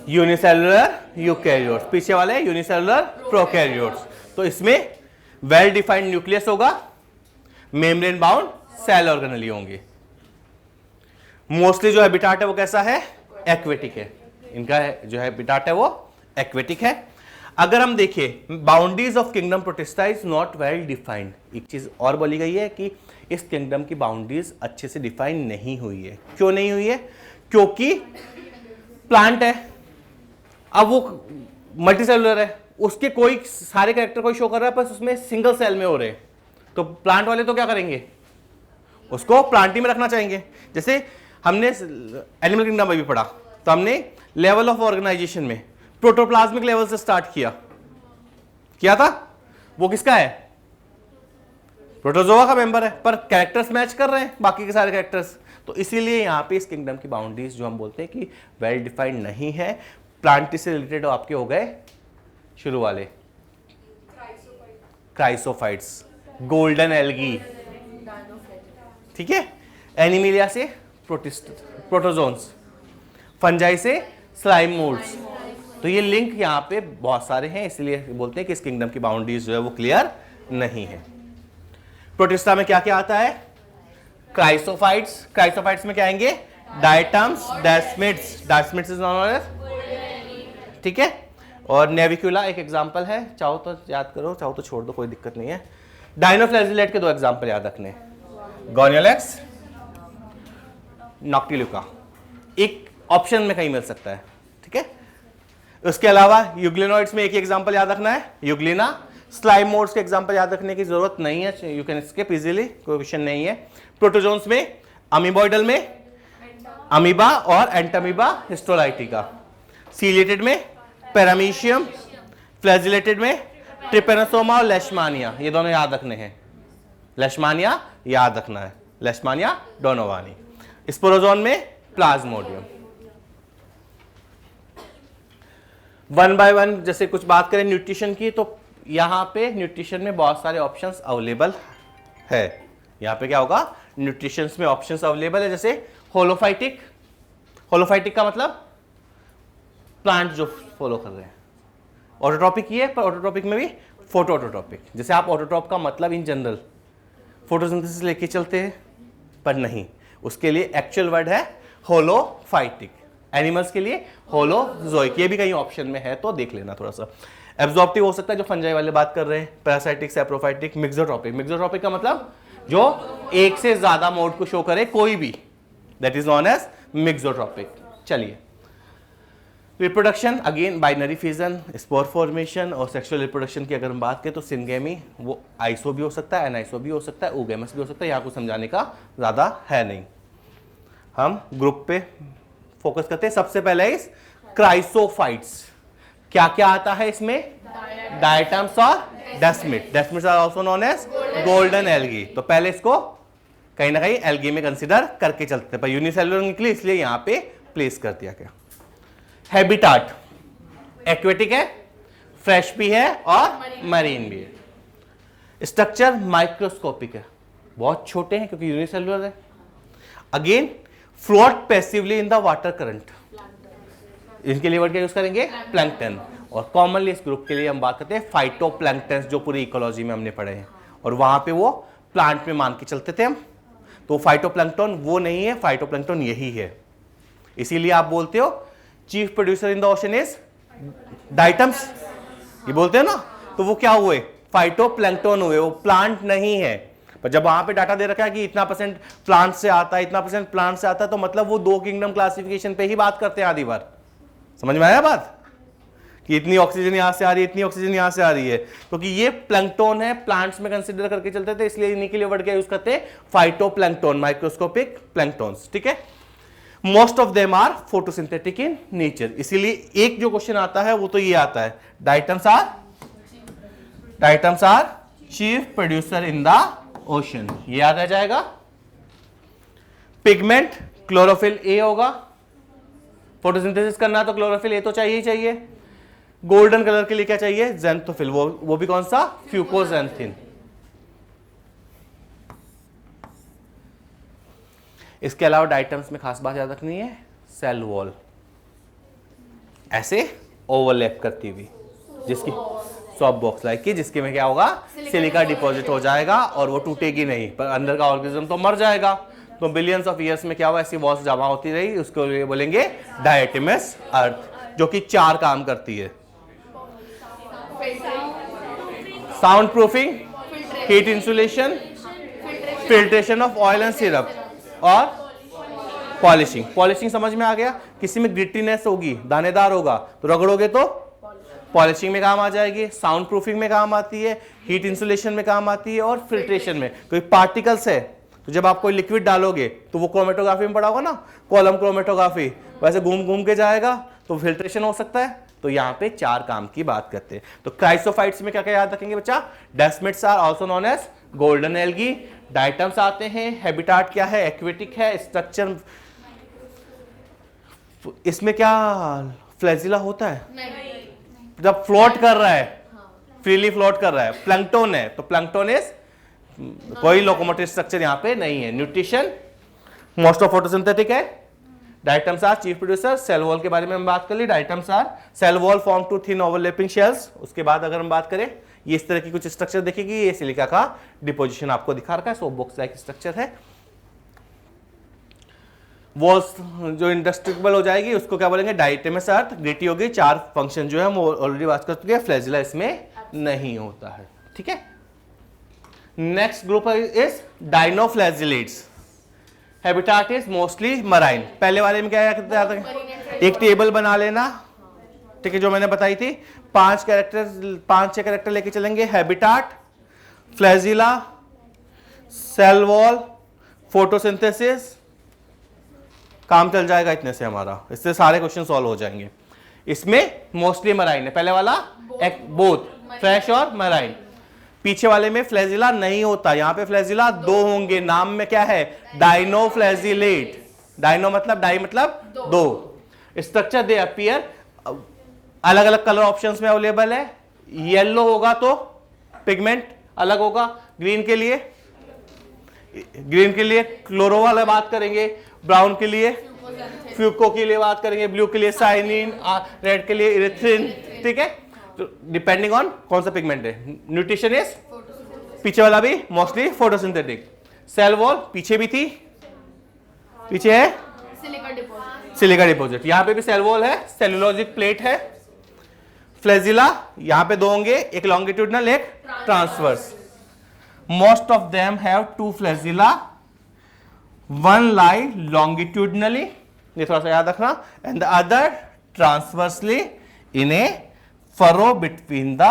यूनिसेलुलर यूकैरियोट्स, पीछे वाले यूनिसेलुलर प्रोकैरियोट्स। तो इसमें वेल डिफाइंड न्यूक्लियस होगा, मेम्ब्रेन बाउंड सेल ऑर्गेनेली होंगे। मोस्टली जो हैबिटाट है वो कैसा है, एक्वेटिक है, इनका जो हैबिटाट है वो एक्वेटिक है। अगर हम देखें boundaries of kingdom protista is not well defined, एक चीज और बोली गई है कि इस किंगडम की बाउंड्रीज अच्छे से डिफाइन नहीं हुई है। क्यों नहीं हुई है? क्योंकि प्लांट है, अब वो मल्टीसेलुलर है, उसके कोई सारे कैरेक्टर कोई शो कर रहा है, बस उसमें सिंगल सेल में हो रहे हैं, तो प्लांट वाले तो क्या करेंगे, उसको प्लांट ही में रखना चाहेंगे। जैसे हमने एनिमल किंगडम में भी पढ़ा, तो हमने लेवल ऑफ ऑर्गेनाइजेशन में प्रोटोप्लाज्मिक लेवल से स्टार्ट किया था। वो किसका है? प्रोटोजोआ का मेंबर है, पर कैरेक्टर्स मैच कर रहे हैं बाकी के सारे कैरेक्टर्स, तो इसीलिए यहां पे इस किंगडम की बाउंड्रीज जो हम बोलते हैं कि वेल डिफाइंड नहीं है। प्लांट से रिलेटेड आपके हो गए शुरू वाले क्राइसोफाइट्स, गोल्डन एल्गी, ठीक है, एनिमिलिया से प्रोटोजोन्स, फंजाई से स्लाइम मोल्ड्स। तो ये लिंक यहाँ पे बहुत सारे हैं, इसलिए बोलते हैं कि इस किंगडम की बाउंड्रीज जो है वो क्लियर नहीं है। प्रोटिस्टा में क्या क्या आता है? क्राइसोफाइट्स, क्राइसोफाइट्स में क्या आएंगे? Diatoms, desmids, desmids is known as, ठीक है, और नेविक्यूला एक एग्जांपल है, चाहो तो याद करो, चाहो तो छोड़ दो, कोई दिक्कत नहीं है। डायनोफ्लैजिलेट के दो एग्जांपल याद रखने, गोनियोलेक्स, नॉक्टिलुका, एक ऑप्शन में कहीं मिल सकता है, ठीक है। उसके अलावा यूग्लिनोइड्स में एक ही एग्जांपल याद रखना है, यूग्लिना। स्लाइम मोड्स के एग्जांपल याद रखने की जरूरत नहीं है, यू कैन स्किप इजीली, कोई क्वेश्चन नहीं है। प्रोटोजोन्स में अमीबॉइडल में अमीबा और एंटामीबा हिस्टोलाइटिका, सीलिएटेड में पैरामीशियम, फ्लैजिलेटेड में ट्रिपेनोसोमा और लेशमानिया, ये दोनों याद रखने हैं। लेशमानिया याद रखना है, लेशमानिया डोनोवानी। स्पोरोजोन में प्लाज्मोडियम। वन बाय वन जैसे कुछ बात करें न्यूट्रिशन की, तो यहां पे न्यूट्रिशन में बहुत सारे ऑप्शंस अवेलेबल है। यहां पे क्या होगा? न्यूट्रिशन में ऑप्शंस अवेलेबल है, जैसे होलोफाइटिक, होलोफाइटिक का मतलब प्लांट जो फॉलो कर रहे हैं। ऑटोट्रॉपिक ही है, पर ऑटोट्रॉपिक में भी फोटो ऑटोट्रॉपिक, जैसे आप ऑटोट्रॉप का मतलब इन जनरल फोटोसिंथेसिस लेके चलते हैं, पर नहीं, उसके लिए एक्चुअल वर्ड है होलोफाइटिक। एनिमल्स के लिए होलोजोइक, ये भी कहीं ऑप्शन में है तो देख लेना थोड़ा सा। एब्जॉर्प्टिव हो सकता है, जो फंजाई वाले बात कर रहे हैं, पैरासाइटिक, सैप्रोफाइटिक, मिक्सोट्रॉपिक। मिक्सोट्रॉपिक का मतलब जो एक से ज्यादा मोड को शो करे कोई भी, that is known as mixotrophic. चलिए, reproduction again binary fission, spore formation और सेक्सुअल रिप्रोडक्शन की अगर हम बात करें तो सिंगेमी वो आइसो भी हो सकता है, एनाइसो भी हो सकता है, ओगेमस भी हो सकता है, यहाँ कुछ समझाने का ज़्यादा है नहीं। हम ग्रुप पे फोकस करते हैं। सबसे पहले इस क्राइसोफाइट्स, क्या क्या आता है इसमें? डायटम्स और desmid. Desmids are also known as golden algae. तो पहले इसको कहीं ना कहीं एल्गी में कंसीडर करके चलते हैं, पर यूनिसेलुलर निकली इसलिए यहाँ पे प्लेस कर दिया गया। हैबिटाट एक्वेटिक है, फ्रेश भी है और मरीन भी है। स्ट्रक्चर माइक्रोस्कोपिक है, बहुत छोटे हैं क्योंकि यूनिसेलुलर है। Again float passively in the water current, इनके लिए वर्ड क्या यूज करेंगे? प्लैंक्टन। और कॉमनली इस ग्रुप के लिए हम बात करते हैं फाइटोप्लैंक्टन, जो पूरी इकोलॉजी में हमने पढ़े हैं, और वहां पे वो प्लांट में मान के चलते थे हम। तो फाइटोप्लैंक्टन वो नहीं है, फाइटोप्लैंक्टन यही है। इसीलिए आप बोलते हो chief producer in the ocean is diatoms, ये बोलते हैं ना, तो वो क्या हुए? फाइटोप्लैंक्टन हुए, वो प्लांट नहीं है। पर जब वहां पे डाटा दे रखा है कि इतना परसेंट प्लांट से आता है, इतना परसेंट प्लांट से आता है, तो मतलब वो दो किंगडम क्लासिफिकेशन पे ही बात करते हैं आधी बार। समझ में आया बात? कि इतनी ऑक्सीजन यहां से आ रही है, इतनी ऑक्सीजन यहां से आ रही है, क्योंकि ये प्लैंक्टन है, प्लांट्स में कंसीडर करके चलते थे, इसलिए इन्हीं के लिए वर्ड क्या यूज करते हैं? फाइटोप्लैंक्टन, माइक्रोस्कोपिक प्लैंक्टन्स, ठीक है। Most of them are photosynthetic in nature, इसीलिए एक जो क्वेश्चन आता है वो तो ये आता है, diatoms are chief producer in the ocean, ये याद आ जाएगा। पिगमेंट क्लोरोफिल ए होगा, फोटोसिंथेसिस करना तो क्लोरोफिल ए तो चाहिए ही चाहिए। गोल्डन कलर के लिए क्या चाहिए? ज़ैंथोफिल, वो भी कौन सा? फ्यूकोज़ैंथिन। इसके अलावा डाइटम्स में खास बात याद रखनी है, सेल वॉल ऐसे ओवरलैप करती हुई, जिसकी सॉफ्ट बॉक्स लाइक की, जिसके में क्या होगा? सिलिका डिपॉजिट हो जाएगा और वो टूटेगी नहीं, पर अंदर का ऑर्गेनिज्म तो मर जाएगा। तो बिलियंस ऑफ ईयर्स में क्या हुआ, ऐसी वॉल्स जमा होती रही, उसको लिए बोलेंगे डायटेमस अर्थ, जो कि 4 काम करती है। Sound proofing, heat insulation, filtration of oil and syrup और पॉलिशिंग। पॉलिशिंग समझ में आ गया, किसी में ग्रिटीनेस होगी, दानेदार होगा तो रगड़ोगे तो पॉलिशिंग में काम आ जाएगी। साउंड प्रूफिंग में काम आती है, हीट इंसुलेशन में काम आती है और फिल्ट्रेशन में। कोई पार्टिकल्स है तो जब आप कोई लिक्विड डालोगे तो वो क्रोमेटोग्राफी में पढ़ा होगा ना, कॉलम क्रोमेटोग्राफी, वैसे घूम घूम के जाएगा तो फिल्ट्रेशन हो सकता है। तो यहाँ पे 4 काम की बात करते हैं। तो क्राइसोफाइट्स में क्या क्या याद रखेंगे बच्चा, desmids are also known as golden algae. Diatoms आते हैं, हैबिटाट क्या है, एक्वेटिक है, स्ट्रक्चर इसमें क्या फ्लैजिला होता है नहीं। जब फ्लोट कर रहा है, फ्रीली फ्लोट कर रहा है, प्लैंकटन है तो प्लैंकटन इज कोई लोकोमोटिव स्ट्रक्चर यहाँ पे नहीं है। न्यूट्रिशन मोस्ट ऑफ फोटोसिंथेटिक है। Diatoms are chief producer. Cell wall के बारे में हम बात कर ली। Diatoms are cell wall form two thin overlapping shells. उसके बाद अगर हम बात करें, ये इस तरह की कुछ स्ट्रक्चर देखेगी, ये सिलिका का डिपोजिशन आपको दिखा रखा है, सोप बॉक्स लाइक स्ट्रक्चर है। वॉल्स जो इंडस्ट्रिबल हो जाएगी उसको क्या बोलेंगे, डाइटेमस अर्थ। ग्रिटी होगी। 4 फंक्शन जो है हम ऑलरेडी बात कर चुके हैं, फ्लैजिला इसमें नहीं होता है। ठीक है, next group is dinoflagellates. Habitat is mostly marine. पहले वाले में क्या करते थे, एक टेबल बना लेना, ठीक है, जो मैंने बताई थी, 5 6 कैरेक्टर लेके चलेंगे। Habitat, flagella, cell wall, photosynthesis, काम चल जाएगा इतने से हमारा, इससे सारे क्वेश्चन सॉल्व हो जाएंगे। इसमें मोस्टली मराइन है, पहले वाला बोथ फ्रेश और मराइन। पीछे वाले में फ्लैजिला नहीं होता, यहां पे फ्लैजिला 2 होंगे। नाम में क्या है, डाइनोफ्लैजिलेट। डाइनो मतलब डाई मतलब 2। स्ट्रक्चर दे अपीयर, अलग अलग कलर ऑप्शंस में अवेलेबल है। येलो होगा तो पिगमेंट अलग होगा, ग्रीन के लिए क्लोरो वाला बात करेंगे, ब्राउन के लिए फ्यूको के लिए बात करेंगे, ब्लू के लिए साइनिन, रेड के लिए इरेथ्रिन। ठीक है, तो डिपेंडिंग ऑन कौन सा पिगमेंट है। न्यूट्रिशन इज पीछे वाला भी मोस्टली फोटोसिंथेटिक। सेल वॉल पीछे भी थी, पीछे है सिलिका डिपॉजिट। यहां पे भी सेल वॉल है, सेलुलोजिक प्लेट है। फ्लैजिला यहां पे 2 होंगे, एक लॉन्गिट्यूडनल एक transverse. Most of them have 2 flagella, 1 lie longitudinally, ये थोड़ा सा याद रखना, and the other transversely in A furrow between the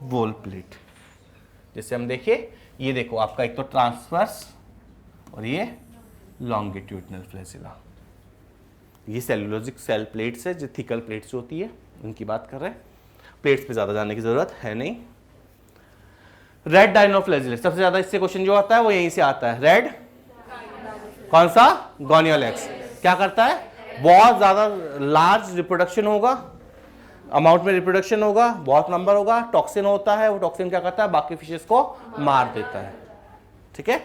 wall plate. जैसे हम देखिए, ये देखो आपका एक तो ट्रांसवर्स और ये लॉन्गिट्यूडनल फ्लैजिला। ये सेलुलोजिक सेल प्लेट्स है, जो थिकल प्लेट्स होती है उनकी बात कर रहे हैं। प्लेट्स पे ज्यादा जाने की जरूरत है नहीं। रेड डाइनोफ्लैजिलेट, सबसे ज्यादा इससे क्वेश्चन जो आता है वो यहीं से आता है। रेड कौन सा, गोनियोलेक्स। क्या करता है, बहुत ज्यादा लार्ज रिप्रोडक्शन होगा, अमाउंट में रिप्रोडक्शन होगा, बहुत नंबर होगा, टॉक्सिन होता है, वो टॉक्सिन क्या करता है, बाकी फिशेस को मार देता है। ठीक है,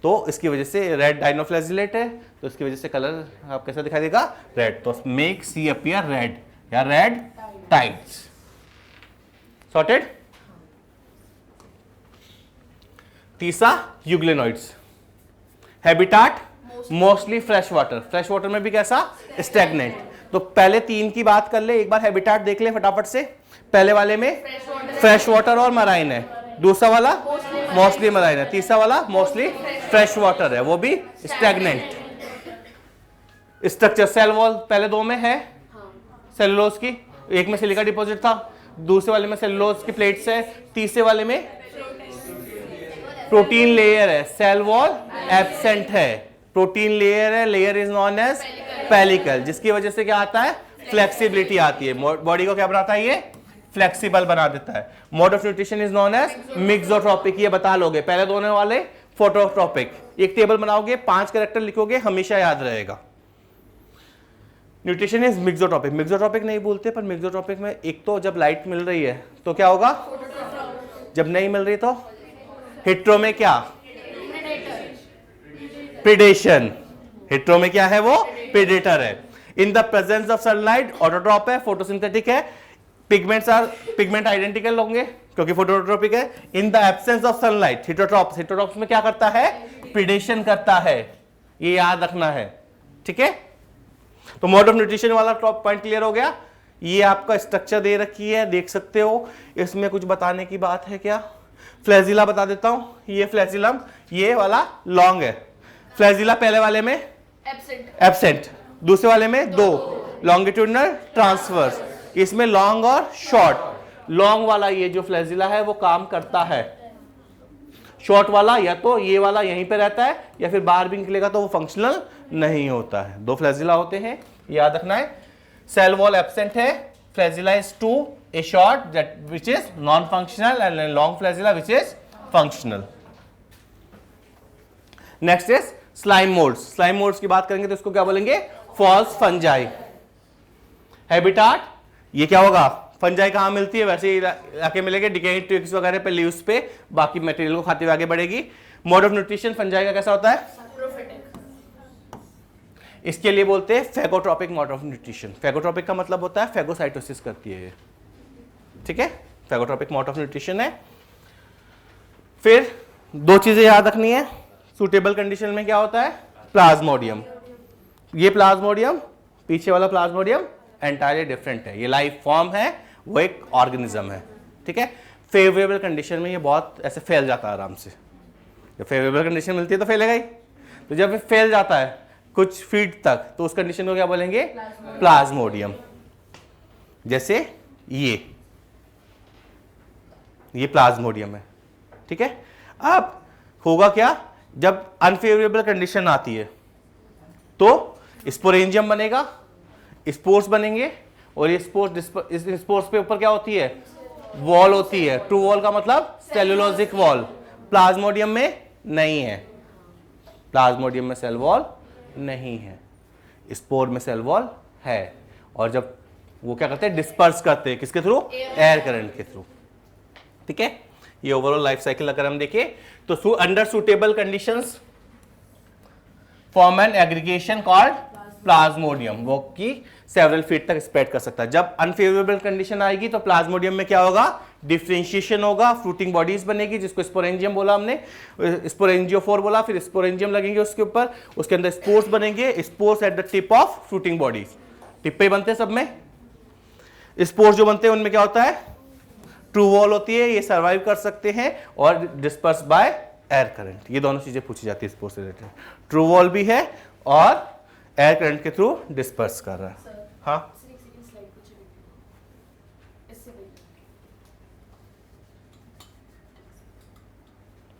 तो इसकी वजह से रेड डाइनोफ्लैजिलेट है, तो इसकी वजह से कलर आप कैसा दिखाई देगा, रेड। तो मेक सी अपीयर रेड या रेड टाइड्स। सॉर्टेड। तीसरा euglenoids. Habitat mostly fresh water. Fresh water में भी कैसा, स्टैग्नेंट। तो पहले 3 की बात कर ले, एक बार हैबिटाट देख ले फटाफट से। पहले वाले में फ्रेश वाटर और मराइन है, दूसरा वाला मोस्टली मराइन है, तीसरा वाला मोस्टली फ्रेश वाटर है, वो भी स्टैग्नेंट। स्ट्रक्चर सेल वॉल पहले 2 में है, सेलुलोज की, एक में सिलिका डिपॉजिट था, दूसरे वाले में सेलुलोज की प्लेट्स है, तीसरे वाले में प्रोटीन लेयर है, सेल वॉल एब्सेंट है, प्रोटीन लेयर है, layer is known as pellicle, जिसकी वजह से क्या आता है, फ्लेक्सिबिलिटी आती है, बॉडी को क्या बनाता है, ये फ्लेक्सिबल बना देता है। Mode of nutrition is known as mixotrophic, ये बता लोगे, पहले दोनों वाले फोटोट्रोपिक। एक टेबल बनाओगे, 5 कैरेक्टर लिखोगे, हमेशा याद रहेगा। Nutrition is मिक्सोट्रोपिक। मिक्सोट्रोपिक नहीं बोलते, पर मिक्सोट्रोपिक में एक तो जब लाइट मिल रही है तो क्या होगा, जब नहीं मिल रही तो हेट्रो में क्या, प्रेडेशन। हेट्रो में क्या है, वो प्रेडेटर है। In the presence of sunlight autotroph है, फोटोसिंथेटिक है। पिगमेंट आइडेंटिकल होंगे क्योंकि फोटोट्रोपिक है। In the absence of sunlight heterotrophs. Heterotrophs में क्या करता है, प्रेडेशन करता है। ये याद रखना है, ठीक है। तो मोड ऑफ न्यूट्रिशन वाला टॉप पॉइंट क्लियर हो गया। ये आपका स्ट्रक्चर दे रखी है, देख सकते हो। इसमें कुछ बताने की बात है क्या? फ्लैजिला बता देता हूं, ये फ्लैजिलम, ये वाला लॉन्ग है। फ्लैजिला पहले वाले में एब्सेंट, दूसरे वाले में दो, लॉन्गिट्यूडनल ट्रांसवर्स, इसमें लॉन्ग और शॉर्ट। लॉन्ग वाला ये जो फ्लैजिला है वो काम करता है, शॉर्ट वाला या तो ये वाला यहीं पे रहता है या फिर बाहर भी निकलेगा तो वो फंक्शनल नहीं होता है। दो फ्लैजिला होते हैं, याद रखना है। सेल वॉल एब्सेंट है, flagella is two, a short that which is non functional and long flagella which is functional. Next is slime moulds. Slime moulds की बात करेंगे तो इसको क्या बोलेंगे? False fungi. हैबिटाट, ये क्या होगा? फंजाई कहां मिलती है? वैसे इलाके मिलेंगे डिकेइंग ट्विग्स वगैरह पे, लीव्स पे, बाकी मटेरियल को खाते हुए आगे बढ़ेगी। मोड ऑफ न्यूट्रिशन फंजाई का कैसा होता है? इसके लिए बोलते हैं फेगोट्रोपिक मोड ऑफ न्यूट्रिशन। फेगोट्रोपिक का मतलब होता है फेगोसाइटोसिस करती है ये, ठीक है। फेगोट्रोपिक मोड ऑफ न्यूट्रिशन है। फिर दो चीजें याद रखनी है, सूटेबल कंडीशन में क्या होता है? प्लाज्मोडियम। ये प्लाज्मोडियम, पीछे वाला प्लाज्मोडियम एंटायरली डिफरेंट है, ये लाइफ फॉर्म है, वो एक ऑर्गेनिज्म है, ठीक है। फेवरेबल कंडीशन में ये बहुत ऐसे फैल जाता है आराम से। जब फेवरेबल कंडीशन मिलती है तो फैलेगा ही, तो जब फैल जाता है कुछ फीट तक तो उस कंडीशन को क्या बोलेंगे? प्लाज्मोडियम। जैसे ये प्लाज्मोडियम है, ठीक है। अब होगा क्या? जब अनफेवरेबल कंडीशन आती है तो स्पोरेंजियम बनेगा, स्पोर्स बनेंगे, और ये स्पोर्स पे ऊपर क्या होती है? वॉल होती है। ट्रू वॉल का मतलब सेलुलोजिक वॉल। प्लाज्मोडियम में नहीं है, प्लाज्मोडियम में सेल वॉल नहीं है, स्पोर में सेल वॉल है। और जब वो क्या करते हैं? डिस्पर्स करते हैं, किसके थ्रू? एयर करंट के थ्रू, ठीक है। ये ओवरऑल लाइफ साइकिल अगर हम देखें तो under suitable conditions form an aggregation called plasmodium, वो की सेवरल फीट तक स्प्रेड कर सकता है। जब अनफेवरेबल कंडीशन आएगी तो प्लाज्मोडियम में क्या होगा? डिफरेंशिएशन होगा, फ्रूटिंग बॉडीज बनेगी, जिसको स्पोरेंजियम बोला हमने, स्पोरेंजियोफोर बोला, फिर स्पोरेंजियम लगेंगे उसके ऊपर, उसके अंदर स्पोर्स बनेंगे, spores at the tip of fruiting bodies. Tip पे बनते हैं सब में। स्पोर्स जो बनते हैं उनमें क्या होता है? ट्रू वॉल होती है, ये सर्वाइव कर सकते हैं, और डिस्पर्स बाय एयर करंट। ये दोनों चीजें पूछी जाती है स्पोर्स से रिलेटेड। ट्रू वॉल भी है और एयर करंट के थ्रू डिस्पर्स कर रहा है। हाँ,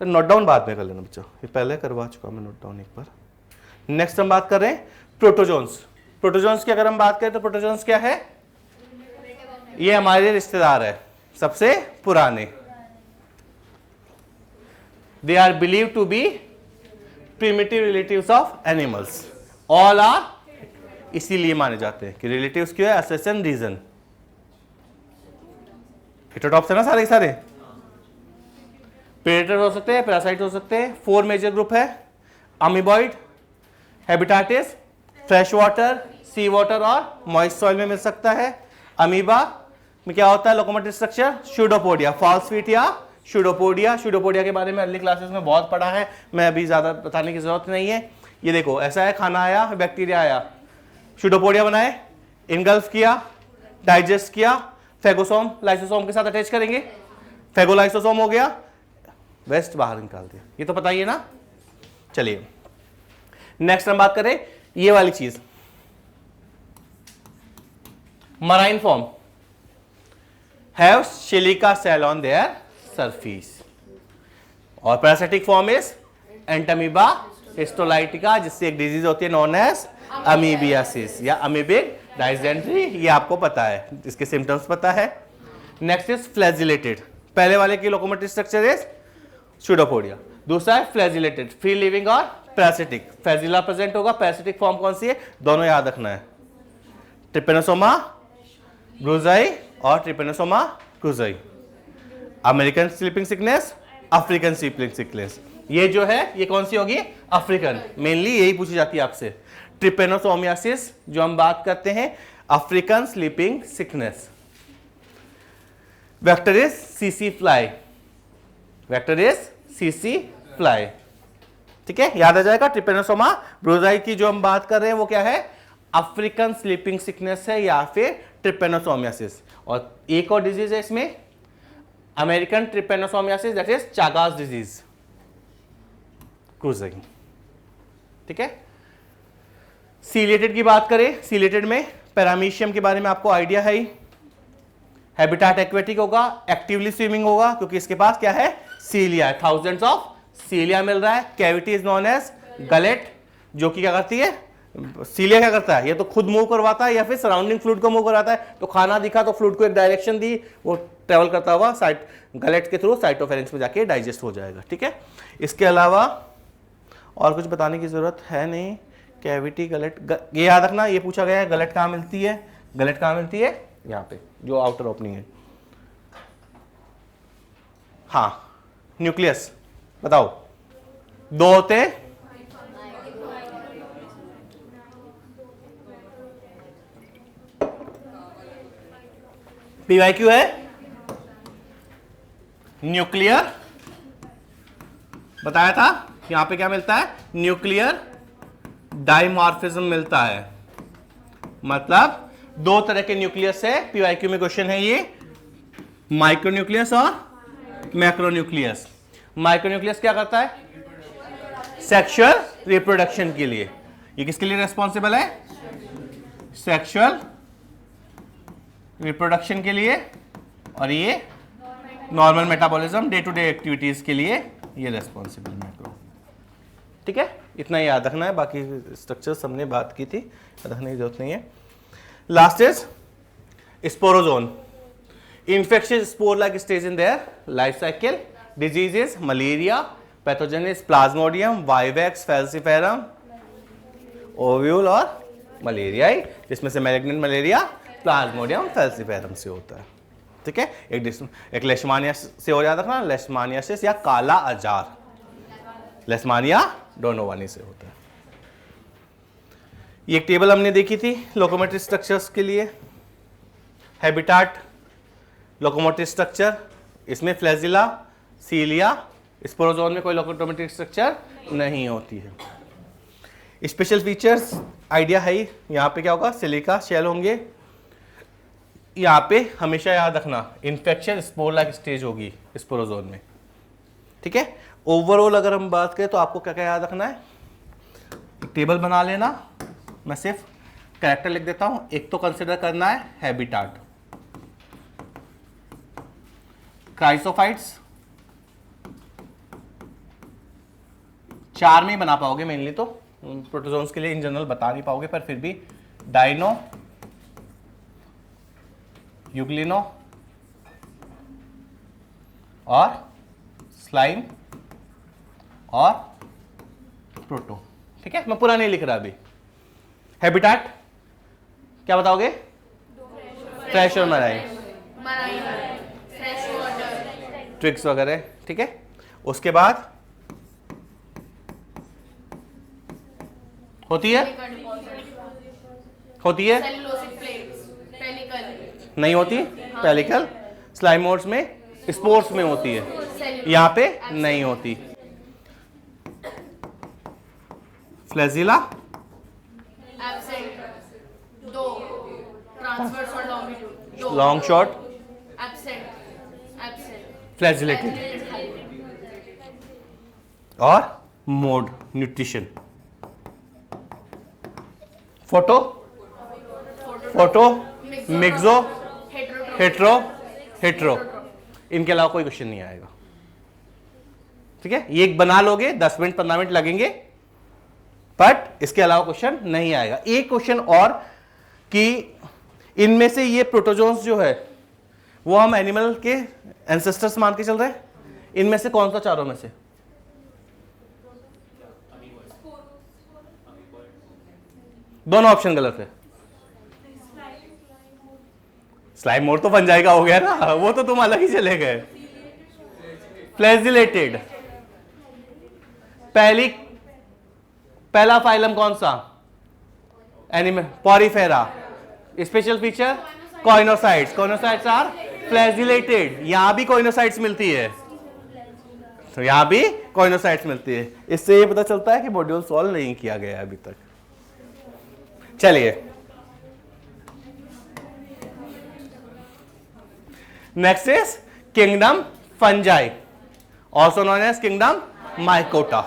तो नोट डाउन बाद में कर लेना बच्चों, ये पहले करवा चुका मैं नोट डाउन एक बार। नेक्स्ट हम बात कर रहे हैं प्रोटोजोन्स। प्रोटोजोन्स की अगर हम बात करें तो प्रोटोजोन्स क्या है? ये हमारे रिश्तेदार है, सबसे पुराने। They are believe to be primitive relatives of animals. All are इसीलिए माने जाते हैं कि रिलेटिव्स क्यों है? Assassin reason. हिटोटॉप्स है ना सारे सारे। प्रेडेटर हो सकते हैं, पैरासाइट हो सकते हैं। 4 मेजर ग्रुप है। Amoeboid, habitats, fresh water, sea water और मॉइस्ट सॉइल में मिल सकता है। अमीबा में क्या होता है? Locomotive structure pseudopodia, false feet या स्यूडोपोडिया। स्यूडोपोडिया के बारे में अर्ली क्लासेस में बहुत पढ़ा है, मैं अभी ज्यादा बताने की जरूरत नहीं है। ये देखो ऐसा है, खाना आया, बैक्टीरिया आया, स्यूडोपोडिया बनाए, इनगल्फ किया, डाइजेस्ट किया, फेगोसोम लाइसोसोम के साथ अटैच करेंगे, फेगोलाइसोसोम हो गया, वेस्ट बाहर निकाल दिया। ये तो पता ही है ना। चलिए नेक्स्ट हम बात करें ये वाली चीज, marine form have silica cell on their surface, और parasitic form is Entamoeba histolytica, जिससे एक डिजीज होती है नॉन एज अमीबियासिस या अमीबिक डाइसेंट्री। ये आपको पता है, इसके सिम्टम्स पता है। Next is flagellated. पहले वाले की लोकोमोटिव स्ट्रक्चर इज स्यूडोपोडिया, दूसरा है फ्लैजिलेटेड, फ्री लिविंग और पैरासिटिक। फ्लैजिला प्रेजेंट होगा, पैरासिटिक फॉर्म कौन सी है? दोनों याद रखना है, ट्रिपेनोसोमा ब्रूजाई और Trypanosoma cruzi. American sleeping sickness, African sleeping sickness. ये जो है ये कौन सी होगी? अफ्रीकन। मेनली यही पूछी जाती है आपसे। ट्रिपेनोसोमियासिस जो हम बात करते हैं, African sleeping sickness. Vector is CC fly, vector is CC fly. ठीक है, याद आ जाएगा। ट्रिपेनोसोमा ब्रूजाई की जो हम बात कर रहे हैं वो क्या है, अफ्रीकन स्लीपिंग सिकनेस है या फिर ट्रिपेनोसोमियासिस। और एक और डिजीज है इसमें, American trypanosomiasis, that is Chagas disease, क्रूजिंग। ठीक है, सीलेटेड की बात करें, सीलेटेड में पैरामीशियम के बारे में आपको आइडिया है ही। हैबिटाट एक्वेटिक होगा, एक्टिवली स्विमिंग होगा क्योंकि इसके पास क्या है, सीलिया है, थाउजेंड्स ऑफ सीलिया मिल रहा है। Cavity is known as gullet, जो कि क्या करती है, सीलिया क्या करता है, ये तो खुद मूव करवाता है या फिर सराउंडिंग फ्लूइड को मूव करवाता है। तो खाना दिखा तो फ्लूइड को एक डायरेक्शन दी, वो ट्रेवल करता हुआ साइट गलेट के थ्रू साइटोफेरेंक्स में जाके डाइजेस्ट हो जाएगा। ठीक है, इसके अलावा और कुछ बताने की जरूरत है नहीं। कैविटी, गलेट, ये याद रखना, ये पूछा गया है गलेट कहाँ मिलती है, गलेट कहाँ मिलती है, यहाँ पे जो आउटर ओपनिंग है। हाँ, न्यूक्लियस बताओ, दो होते हैं, पीवाईक्यू है न्यूक्लियर, बताया था। यहां पे क्या मिलता है, न्यूक्लियर डाइमॉर्फिज्म मिलता है, मतलब दो तरह के न्यूक्लियस है। पीवाईक्यू में क्वेश्चन है ये, माइक्रोन्यूक्लियस और मैक्रोन्यूक्लियस। माइक्रोन्यूक्लियस क्या करता है, सेक्सुअल रिप्रोडक्शन के लिए। ये किसके लिए रेस्पॉन्सिबल है, सेक्सुअल रिप्रोडक्शन के लिए, और ये normal metabolism, day to day activities के लिए ये रेस्पॉन्सिबल मैक्रो। ठीक है, इतना ही याद रखना है, बाकी स्ट्रक्चर्स हमने बात की थी, याद रखने की जरूरत नहीं है। Last is sporozoan, infectious spore-like stage in their life cycle. Diseases: malaria, pathogen is plasmodium, vivax, falciparum, ovule और मलेरिया, जिसमें से मैलिग्नेंट मलेरिया प्लाज्मोडियम फैल्सिफेरम से होता है। ठीक है, एक लेशमानिया से हो जाता था, लेशमानियासिस या काला अजार, लेशमानिया डोनोवानी से होता है। ये एक टेबल हमने देखी थी लोकोमोटिव स्ट्रक्चर्स के लिए, हैबिटाट लोकोमोटिव स्ट्रक्चर, इसमें फ्लैजिला, सीलिया, स्पोरोजोन में कोई लोकोमोटिव स्ट्रक्चर नहीं होती है। स्पेशल फीचर्स आइडिया है ही, यहाँ पे क्या होगा, सिलिका शेल होंगे। यहाँ पे हमेशा याद रखना इन्फेक्शन स्पोर लाइक स्टेज होगी स्पोरोजोन में। ठीक है, ओवरऑल अगर हम बात करें तो आपको क्या क्या याद रखना है, एक टेबल बना लेना, मैं सिर्फ कैरेक्टर लिख देता हूँ। एक तो कंसिडर करना है हैबिटाट, क्राइसोफाइट्स 4 में ही बना पाओगे मेनली, तो प्रोटोजोन्स के लिए इन जनरल बता नहीं पाओगे, पर फिर भी डाइनो, यूग्लिनो और स्लाइम और प्रोटो। ठीक है, मैं पूरा नहीं लिख रहा अभी। हैबिटाट क्या बताओगे, फ्रेश और मराइन, ट्विग्स वगैरह। ठीक है, उसके बाद होती है नहीं होती, पेलिकल स्लाइमोर्स में, स्पोर्स में होती है, यहां पे नहीं होती। फ्लैजिला लॉन्ग शॉर्ट, फ्लैजिलेटेड, और mode nutrition, photo, myxo, hetero, इनके अलावा कोई क्वेश्चन नहीं आएगा। ठीक है, ये एक बना लोगे, 10 मिनट 15 मिनट लगेंगे, बट इसके अलावा क्वेश्चन नहीं आएगा। एक क्वेश्चन और कि इनमें से ये प्रोटोजोन्स जो है वो हम एनिमल के एंसेस्टर्स मान के चल रहे हैं, इनमें से कौन सा चारों में से, दोनों ऑप्शन गलत है। स्लाइम मोड तो बन जाएगा, हो गया ना, वो तो तुम अलग ही चले गए। फ्लैजिलेटेड, पहला फाइलम कौन सा, animal Porifera. Special feature choanocytes, choanocytes are flagellated, यहां भी कॉइनोसाइट्स मिलती है। तो यहाँ भी कॉइनोसाइट्स मिलती है। इससे ये पता चलता है कि मॉड्यूल सॉल्व नहीं किया गया है अभी तक। चलिए next is kingdom fungi, also known as kingdom mycota.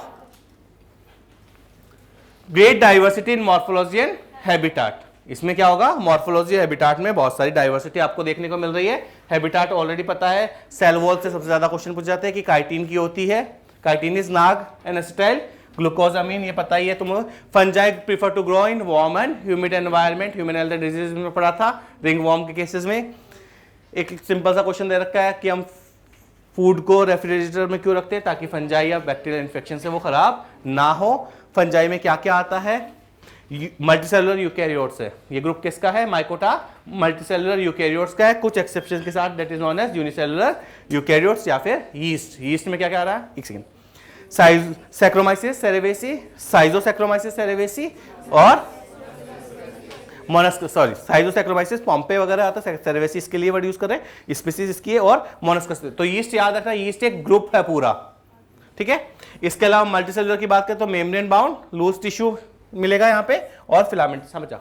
Great diversity in morphology and habitat. इसमें क्या होगा, मॉर्फोलॉजी हैबिटाट में बहुत सारी डाइवर्सिटी आपको देखने को मिल रही है। हैबिटाट ऑलरेडी पता है, सेल वॉल से सबसे ज्यादा क्वेश्चन पूछ जाते हैं कि काइटिन की होती है, chitin is NAG and acetyl glucosamine, ये पता ही है तुम। Fungi prefer to grow in warm and humid environment, human health disease में पढ़ा था रिंग वॉर्म के केसेस में। एक सिंपल सा क्वेश्चन दे रखा है कि हम फूड को रेफ्रिजरेटर में क्यों रखते हैं, ताकि फंजाई या बैक्टीरियल इन्फेक्शन से वो खराब ना हो। फंजाई में क्या क्या आता है, मल्टीसेलुलर यूकैरियोट्स है, ये ग्रुप किसका है, माइकोटा मल्टीसेलुलर यूकैरियोट्स का है, कुछ एक्सेप्शन के साथ, that is known as unicellular eukaryotes या फिर यीस्ट। यीस्ट में क्या क्या आ रहा है, एक सेकंड, सैक्रोमाइसिस सेरेवेसी, साइजोसैक्रोमाइसिस सेरेवेसी और मोनस्कस, सॉरी साइजोसैक्रोमाइसिस पॉम्पे वगैरह आता है, सेरेवेसी इसके लिए वर्ड यूज कर रहे हैं, स्पीसीज इसकी है, और मोनस्कस। तो यीस्ट याद रखना, यीस्ट एक ग्रुप है पूरा, ठीक है। इसके अलावा मल्टीसेलुलर की बात करें तो मेम्ब्रेन बाउंड लूज टिश्यू मिलेगा यहाँ पे, और फिलामेंट। समझा,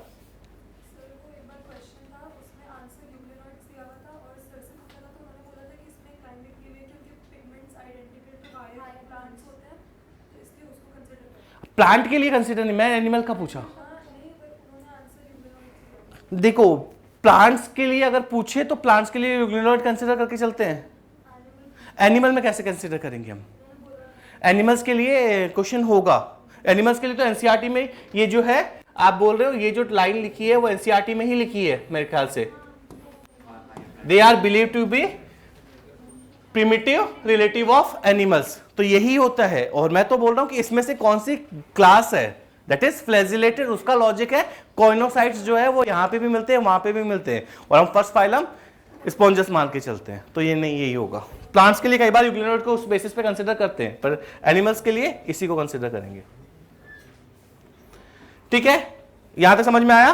प्लांट के लिए कंसीडर नहीं, मैं एनिमल का पूछा। देखो प्लांट्स के लिए अगर पूछे तो प्लांट्स के लिए यूग्लिनोइड कंसीडर करके चलते हैं, एनिमल में कैसे कंसीडर करेंगे हम। एनिमल्स के लिए क्वेश्चन होगा, एनिमल्स के लिए तो एनसीईआरटी में ये जो है आप बोल रहे हो, ये जो लाइन लिखी है वो एनसीईआरटी में ही लिखी है मेरे ख्याल से। They are believe to be primitive relative of animals, तो यही होता है। और मैं तो बोल रहा हूं कि इसमें से कौन सी क्लास है, दैट इज फ्लैजिलेटेड, उसका लॉजिक है कॉइनोसाइट्स जो है वो यहां पे भी मिलते हैं वहां पे भी मिलते हैं, और हम फर्स्ट फाइलम स्पॉन्जस मान के चलते हैं, तो ये नहीं, यही होगा। प्लांट्स के लिए कई बार यूग्लिनोइड को उस बेसिस पे कंसीडर करते हैं, पर एनिमल्स के लिए इसी को कंसीडर करेंगे, ठीक है। यहां तक समझ में आया।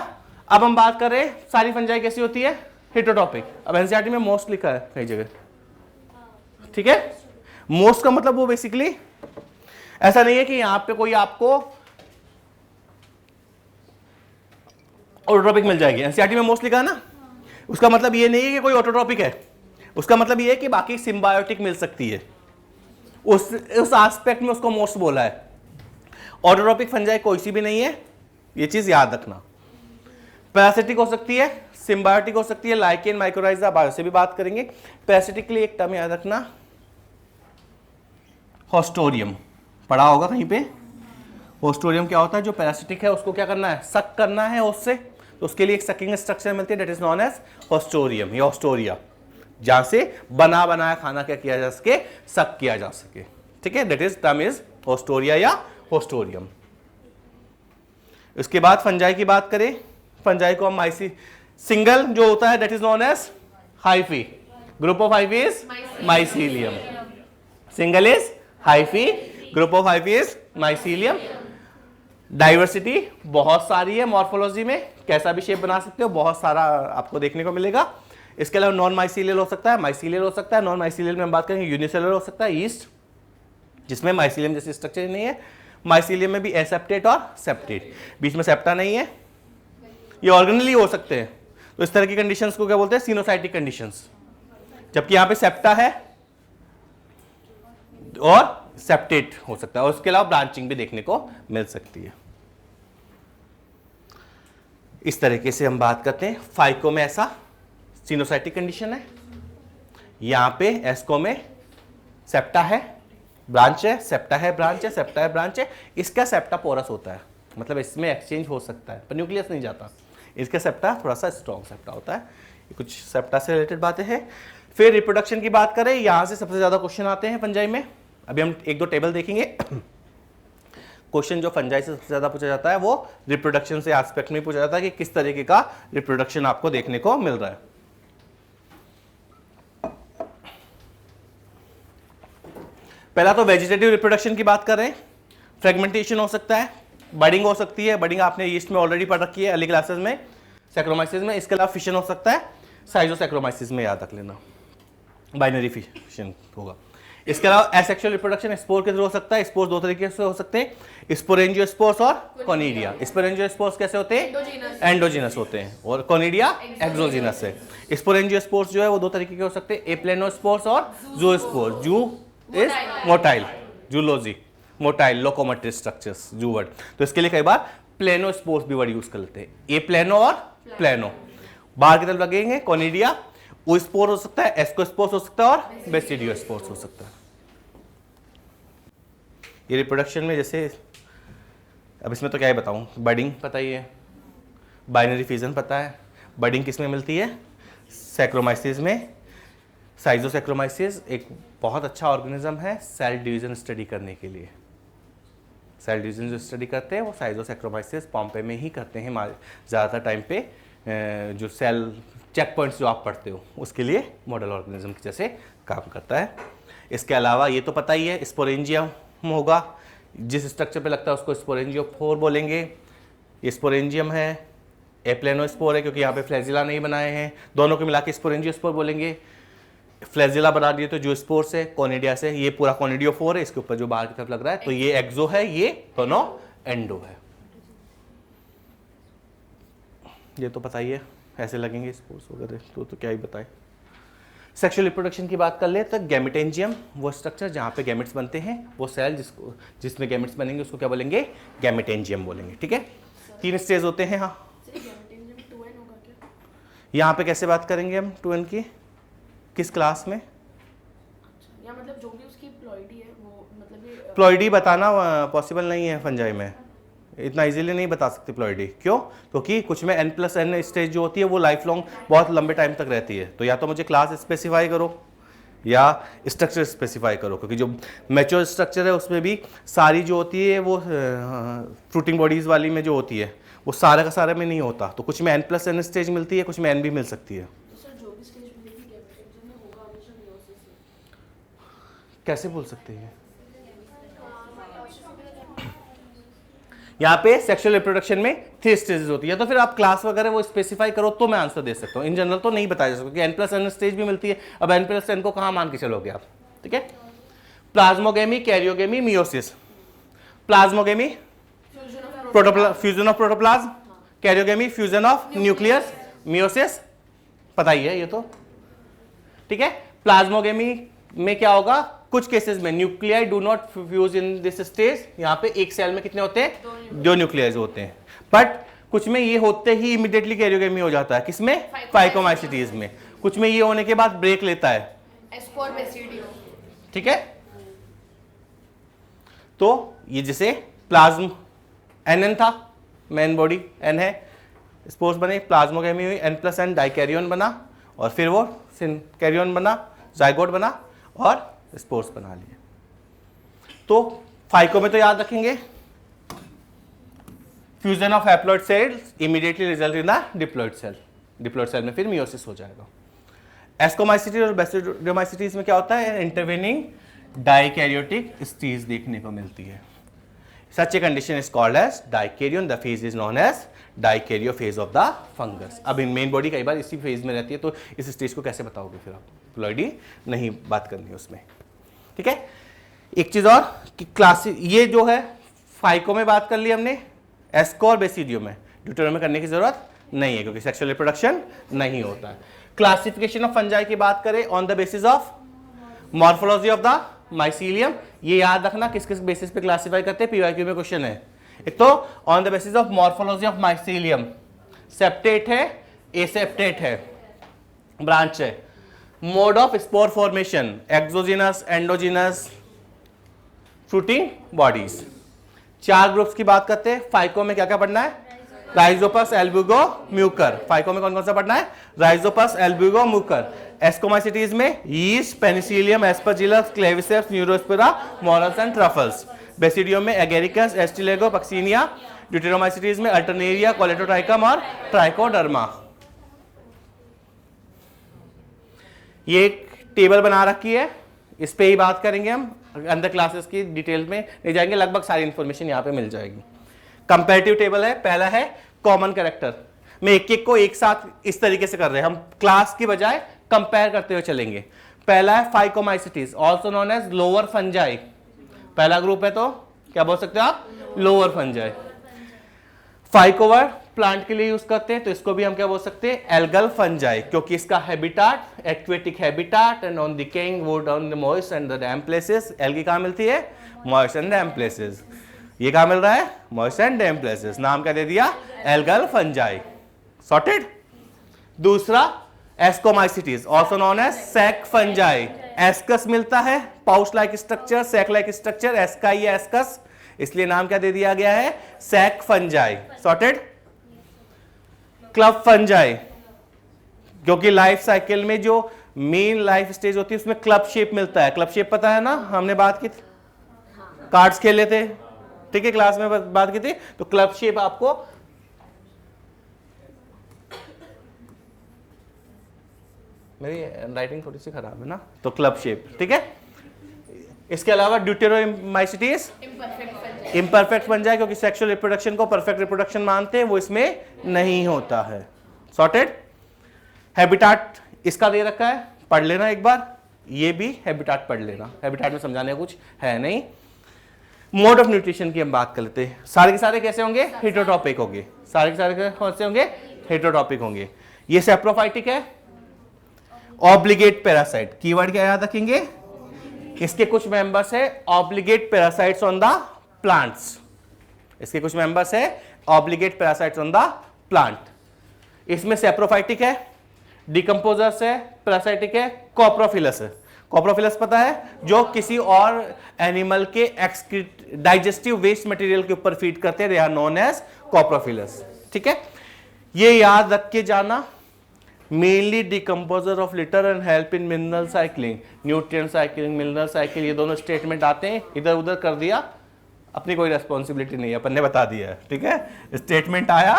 अब हम बात कर रहे हैं सारी फंजाई कैसी होती है, हेटेरोटॉपिक। अब एनसीईआरटी में मोस्ट लिखा है कई जगह, ठीक है। मोस्ट का मतलब वो बेसिकली ऐसा नहीं है कि यहां पे कोई आपको ऑटोट्रॉपिक मिल जाएगी, एनसीईआरटी में मोस्ट लिखा है ना, उसका मतलब ये नहीं है कि कोई ऑटोट्रॉपिक है, उसका मतलब ये है कि बाकी सिम्बायोटिक मिल सकती है, उस एस्पेक्ट में उसको मोस्ट बोला है। ऑटोट्रॉपिक फंजाई कोई सी भी नहीं है, ये चीज याद रखना। पैरासिटिक हो सकती है, सिम्बायोटिक हो सकती है, लाइकेन माइकोराइजा, बायो से भी बात करेंगे। पैरासिटिक के लिए एक टर्म याद रखना, होस्टोरियम, पढ़ा होगा कहीं पे। होस्टोरियम क्या होता है, जो पैरासिटिक है उसको क्या करना है, सक करना है उससे, तो उसके लिए एक सकिंग स्ट्रक्चर मिलती है, that is known as haustorium या होस्टोरिया, जहां से बना बनाया खाना क्या किया जा सके, सक किया जा सके, ठीक है। दैट इज टर्म इज होस्टोरिया या होस्टोरियम। इसके बाद फंजाई की बात करें, फंजाई को हम सिंगल जो होता है that is known as hyphae, group of hyphae is mycelium, single is hyphae, group of hyphae is mycelium. Diversity बहुत सारी है मॉर्फोलॉजी में, कैसा भी शेप बना सकते हो, बहुत सारा आपको देखने को मिलेगा। इसके अलावा नॉन माइसीलियल हो सकता है, माइसीलियल हो सकता है। नॉन माइसीलियल में हम बात करेंगे यूनिसेलुलर हो सकता है, ईस्ट, जिसमें माइसीलियम जैसी स्ट्रक्चर नहीं है। माइसीलियम में भी एसेप्टेट और सेप्टेट, बीच में सेप्टा नहीं है। ये ऑर्गेनली हो सकते हैं, तो इस तरह की कंडीशंस को क्या बोलते हैं, सिनोसाइटिक कंडीशंस, जबकि यहां पे सेप्टा है और सेप्टेट हो सकता है, और उसके अलावा ब्रांचिंग भी देखने को मिल सकती है। इस तरीके से हम बात करते हैं। फाइको में ऐसा सिनोसाइटिक कंडीशन है, यहां पे एस्को में सेप्टा है, ब्रांच है, सेप्टा है, ब्रांच है, सेप्टा है, ब्रांच है। इसका सेप्टा पोरस होता है, मतलब इसमें एक्सचेंज हो सकता है, पर न्यूक्लियस नहीं जाता। इसका सेप्टा थोड़ा सा स्ट्रॉन्ग सेप्टा होता है। ये कुछ सेप्टा से रिलेटेड बातें हैं। फिर रिप्रोडक्शन की बात करें, यहां से सबसे ज्यादा क्वेश्चन आते हैं फंजाई में। अभी हम एक दो टेबल देखेंगे। क्वेश्चन जो फंजाई से सबसे ज्यादा पूछा जाता है वो रिप्रोडक्शन से एस्पेक्ट में पूछा जाता है कि किस तरीके का रिप्रोडक्शन आपको देखने को मिल रहा है। पहला तो वेजिटेटिव रिप्रोडक्शन की बात कर रहे हैं। फ्रेगमेंटेशन हो सकता है, बडिंग हो सकती है, बडिंग आपने ईस्ट में ऑलरेडी पढ़ रखी है अर्ली क्लासेस में, सैक्रोमाइसिस में। इसके अलावा फिशन हो सकता है, साइजोसैक्रोमाइसिस में याद रख लेना, बाइनरी फिशन होगा। इसके अलावा एसेक्सुअल रिप्रोडक्शन स्पोर के थ्रू हो सकता है। स्पोर दो तरीके से हो सकते हैं, स्पोरेंजियोस्पोर्स और कोनिडिया। स्पोरेंजियोस्पोर्स कैसे होते हैं? एंडोजिनस होते हैं, और कोनिडिया एक्सोजिनस है। स्पोरेंजियोस्पोर्स जो है वो दो तरीके के हो सकते हैं, एप्लेनोस्पोर्स और जूस्पोर। जू is motile, zoology motile locomotive structures, जू वर्ड। तो इसके लिए कई बार प्लेनोस्पोर्स भी वर्ड यूज कर लेते हैं, ए प्लेनो और प्लेनो। बाहर की तरफ लगेंगे कोनिडिया, ओस्पोर हो सकता है, एस्कोस्पोर्स हो सकता है और बेसिडियोस्पोर्स हो सकता है। ये रिप्रोडक्शन में जैसे, अब इसमें तो क्या ही बताऊं, बडिंग पता ही है, बाइनरी फिजन पता है। बडिंग किस में मिलती है? सैक्रोमाइसिस में। साइजोसैक्रोमाइसिस एक बहुत अच्छा ऑर्गेनिज्म है सेल डिवीजन स्टडी करने के लिए। सेल डिवीजन जो स्टडी करते हैं वो साइजोसैक्रोमाइसिस पॉम्पे में ही करते हैं ज़्यादातर टाइम पे। जो सेल चेक पॉइंट्स जो आप पढ़ते हो उसके लिए मॉडल ऑर्गेनिज्म की जैसे काम करता है। इसके अलावा ये तो पता ही है, स्पोरेंजियम होगा, जिस स्ट्रक्चर पे लगता है उसको स्पोरेंजियोफोर बोलेंगे। ये स्पोरेंजियम है, एप्लेनोस्पोर है क्योंकि यहाँ पे फ्लैजिला नहीं बनाए हैं, दोनों को मिला के स्पोरेंजियोस्पोर बोलेंगे। फ्लैजिला बना दिए तो जो स्पोर से, कोनिडिया से, ये पूरा कोनिडियोफोर है, इसके ऊपर जो बाहर की तरफ लग रहा है तो ये एक्सो है, ये दोनों एंडो है। ये तो पता ही है, ऐसे लगेंगे स्पोर्स वगैरह, तो क्या ही बताए। सेक्सुअल रिप्रोडक्शन की बात कर ले तो गैमेटेंजियम, वो स्ट्रक्चर जहाँ पे गैमेट्स बनते हैं, वो सेल जिसमें गैमेट्स बनेंगे उसको क्या बोलेंगे? गैमेटेंजियम बोलेंगे। ठीक है, 3 स्टेज होते हैं। हाँ, यहाँ पे कैसे बात करेंगे हम 2n की, किस क्लास में? या मतलब जो भी उसकी प्लॉइडी है वो मतलब प्लॉइडी बताना पॉसिबल नहीं है फंजाई में, इतना इजीली नहीं बता सकते प्लॉइडी। क्यों? क्योंकि कुछ में n+n स्टेज जो होती है वो लाइफ लॉन्ग बहुत लंबे टाइम तक रहती है। तो या तो मुझे क्लास स्पेसिफाई करो या स्ट्रक्चर स्पेसिफाई करो, क्योंकि जो मैच्योर स्ट्रक्चर है उसमें भी सारी जो होती है वो फ्रूटिंग बॉडीज वाली में जो होती है वो सारे का सारे में नहीं होता। तो कुछ में n+n स्टेज मिलती है, कुछ में n भी मिल सकती है। कैसे बोल सकते हैं? यहाँ पे सेक्सुअल रिप्रोडक्शन में 3 स्टेजेस होती है, तो फिर आप क्लास वगैरह वो स्पेसिफाई करो तो मैं आंसर दे सकता हूँ। इन जनरल तो नहीं बताया जा सकता क्योंकि n+n स्टेज भी मिलती है। अब n+n को कहाँ मान के चलोगे आप? ठीक है, plasmogamy, karyogamy, meiosis. Plasmogamy fusion of protoplasm, karyogamy fusion of nucleus, meiosis पता ही है ये तो। ठीक है, प्लाज्मोगेमी में क्या होगा? कुछ केसेस में nuclei do not fuse in this stage. यहाँ पे एक सेल में कितने होते हैं? 2 न्यूक्लियाइज होते हैं। बट कुछ में ये होते ही इमीडिएटली कैरियोगेमी हो जाता है। किसमें? फाइकोमाइसिटीज में। कुछ में ये होने के बाद ब्रेक लेता है। ठीक है, तो ये जैसे प्लाज्म NN था, मेन बॉडी N है, स्पोर्स बने, प्लाज्मोगेमी हुई, n+n डाइकैरियन बना, और फिर वो सिनकैरियन बना, जाइगोट बना और स्पोर्स बना लिए। तो फाइको में तो याद रखेंगे, fusion of haploid cells immediately result in the diploid cell. Diploid cell में फिर मियोसिस हो जाएगा। एस्कोमाइसिटीज और बेसिडियोमाइसिटीज में क्या होता है? इंटरवेनिंग डाइकैरियोटिक स्टेज देखने को मिलती है। Such a condition is called as dikaryon. The phase is known as dikaryophase of the fungus. अब इन मेन बॉडी कई बार इसी फेज में रहती है, तो इस स्टेज को कैसे बताओगे फिर आप? प्लॉइडी नहीं बात करनी है उसमें। ठीक है, एक चीज और कि क्लास ये जो है फाइको में बात कर ली हमने, एस्को और बेसिडियो में, ड्यूटेरो में करने की जरूरत नहीं है क्योंकि सेक्सुअल रिप्रोडक्शन नहीं होता है। क्लासिफिकेशन ऑफ फंजाई की बात करें on the basis of morphology of the mycelium, ये याद रखना किस किस बेसिस पे क्लासिफाई करते हैं, पीवाईक्यू में क्वेश्चन है। एक तो on the basis of morphology of mycelium, septate है, एसेप्टेट है, ब्रांच है। Mode of spore formation, exogenous, endogenous, fruiting bodies. 4 groups की बात करते हैं। फाइको में क्या क्या पढ़ना है? Rhizopus, Albugo, Mucor. फाइको में कौन कौन सा पढ़ना है? Rhizopus, Albugo, Mucor. एस्कोमाइसिटीज में yeast, Penicillium, Aspergillus, Claviceps, Neurospora, morels and truffles. Basidium में एगेरिकस, एस्टिलेगो, पक्सिनिया। ड्यूटेरोमाइसिटीज में अल्टरनेरिया, कोलेटोट्राइकम और ट्राइकोडर्मा। ये एक टेबल बना रखी है, इस पे ही बात करेंगे हम, अंदर क्लासेस की डिटेल में नहीं जाएंगे, लगभग सारी इंफॉर्मेशन यहाँ पे मिल जाएगी। कंपैरेटिव टेबल है, पहला है कॉमन कैरेक्टर। मैं एक एक को एक साथ इस तरीके से कर रहे हैं, हम क्लास की बजाय कंपेयर करते हुए चलेंगे। पहला है phycomycetes also known as lower fungi. पहला ग्रुप है तो क्या बोल सकते हो आप, लोअर फंजाई। फाइकोवर प्लांट के लिए यूज करते हैं तो इसको भी हम क्या बोल सकते हैं, एल्गल फंजाई, क्योंकि इसका habitat aquatic habitat and on decaying would on the moist and the damp places. Algae कहां मिलती है, मॉइस्ट एंड डैम्प प्लेसेस। ये कहां मिल रहा है, मॉइस्ट एंड डैम्प प्लेसेस। नाम क्या दे दिया, एल्गल फंजाई। सॉर्टेड। दूसरा ascomycetes also known as sac fungi. Ascus मिलता है, pouch like structure, sac like structure, asci या एस्कस, इसलिए नाम क्या दे दिया गया है, sac fungi. Sorted. Club fungi, क्योंकि लाइफ साइकिल में जो मेन लाइफ स्टेज होती है उसमें क्लब शेप मिलता है। क्लब शेप पता है ना, हमने बात की थी, कार्ड्स खेले थे, ठीक है, क्लास में बात की थी। तो क्लब शेप आपको, मेरी राइटिंग थोड़ी सी खराब है ना, तो क्लब शेप, ठीक है। इसके अलावा ड्यूटेरोमाइसिटीज इम्परफेक्ट फंजाई, क्योंकि सेक्सुअल रिप्रोडक्शन को परफेक्ट रिप्रोडक्शन मानते हैं, वो इसमें नहीं होता है। सॉर्टेड। हैबिटाट इसका दे रखा है, पढ़ लेना एक बार, ये भी हैबिटाट पढ़ लेना, हैबिटाट में समझाने का कुछ है नहीं। मोड ऑफ न्यूट्रिशन की हम बात कर लेते हैं। सारे के सारे कैसे होंगे, हेटेरोटॉपिक होंगे। सारे के सारे कैसे होंगे, हेटेरोटॉपिक होंगे। ये सेप्रोफाइटिक है, ऑब्लिगेट पैरासाइट, कीवर्ड क्या याद रखेंगे, इसके कुछ मेंबर्स है obligate parasites on the plants. इसके कुछ मेंबर्स है obligate parasites on the plant. इसमें सेप्रोफाइटिक है, डिकम्पोजर्स है, पैरासाइटिक है, कॉप्रोफिलस है। कॉप्रोफिलस पता है, जो किसी और एनिमल के एक्सक्रीट डाइजेस्टिव वेस्ट मटेरियल के ऊपर फीड करते हैं, they are known as coprophilous. ठीक है, ये याद रख के जाना। Mainly decomposer of litter and help in mineral cycling, nutrient cycling, mineral cycle, ये दोनों स्टेटमेंट आते हैं, इधर उधर कर दिया, अपनी कोई रेस्पॉन्सिबिलिटी नहीं है, अपन ने बता दिया है। ठीक है, स्टेटमेंट आया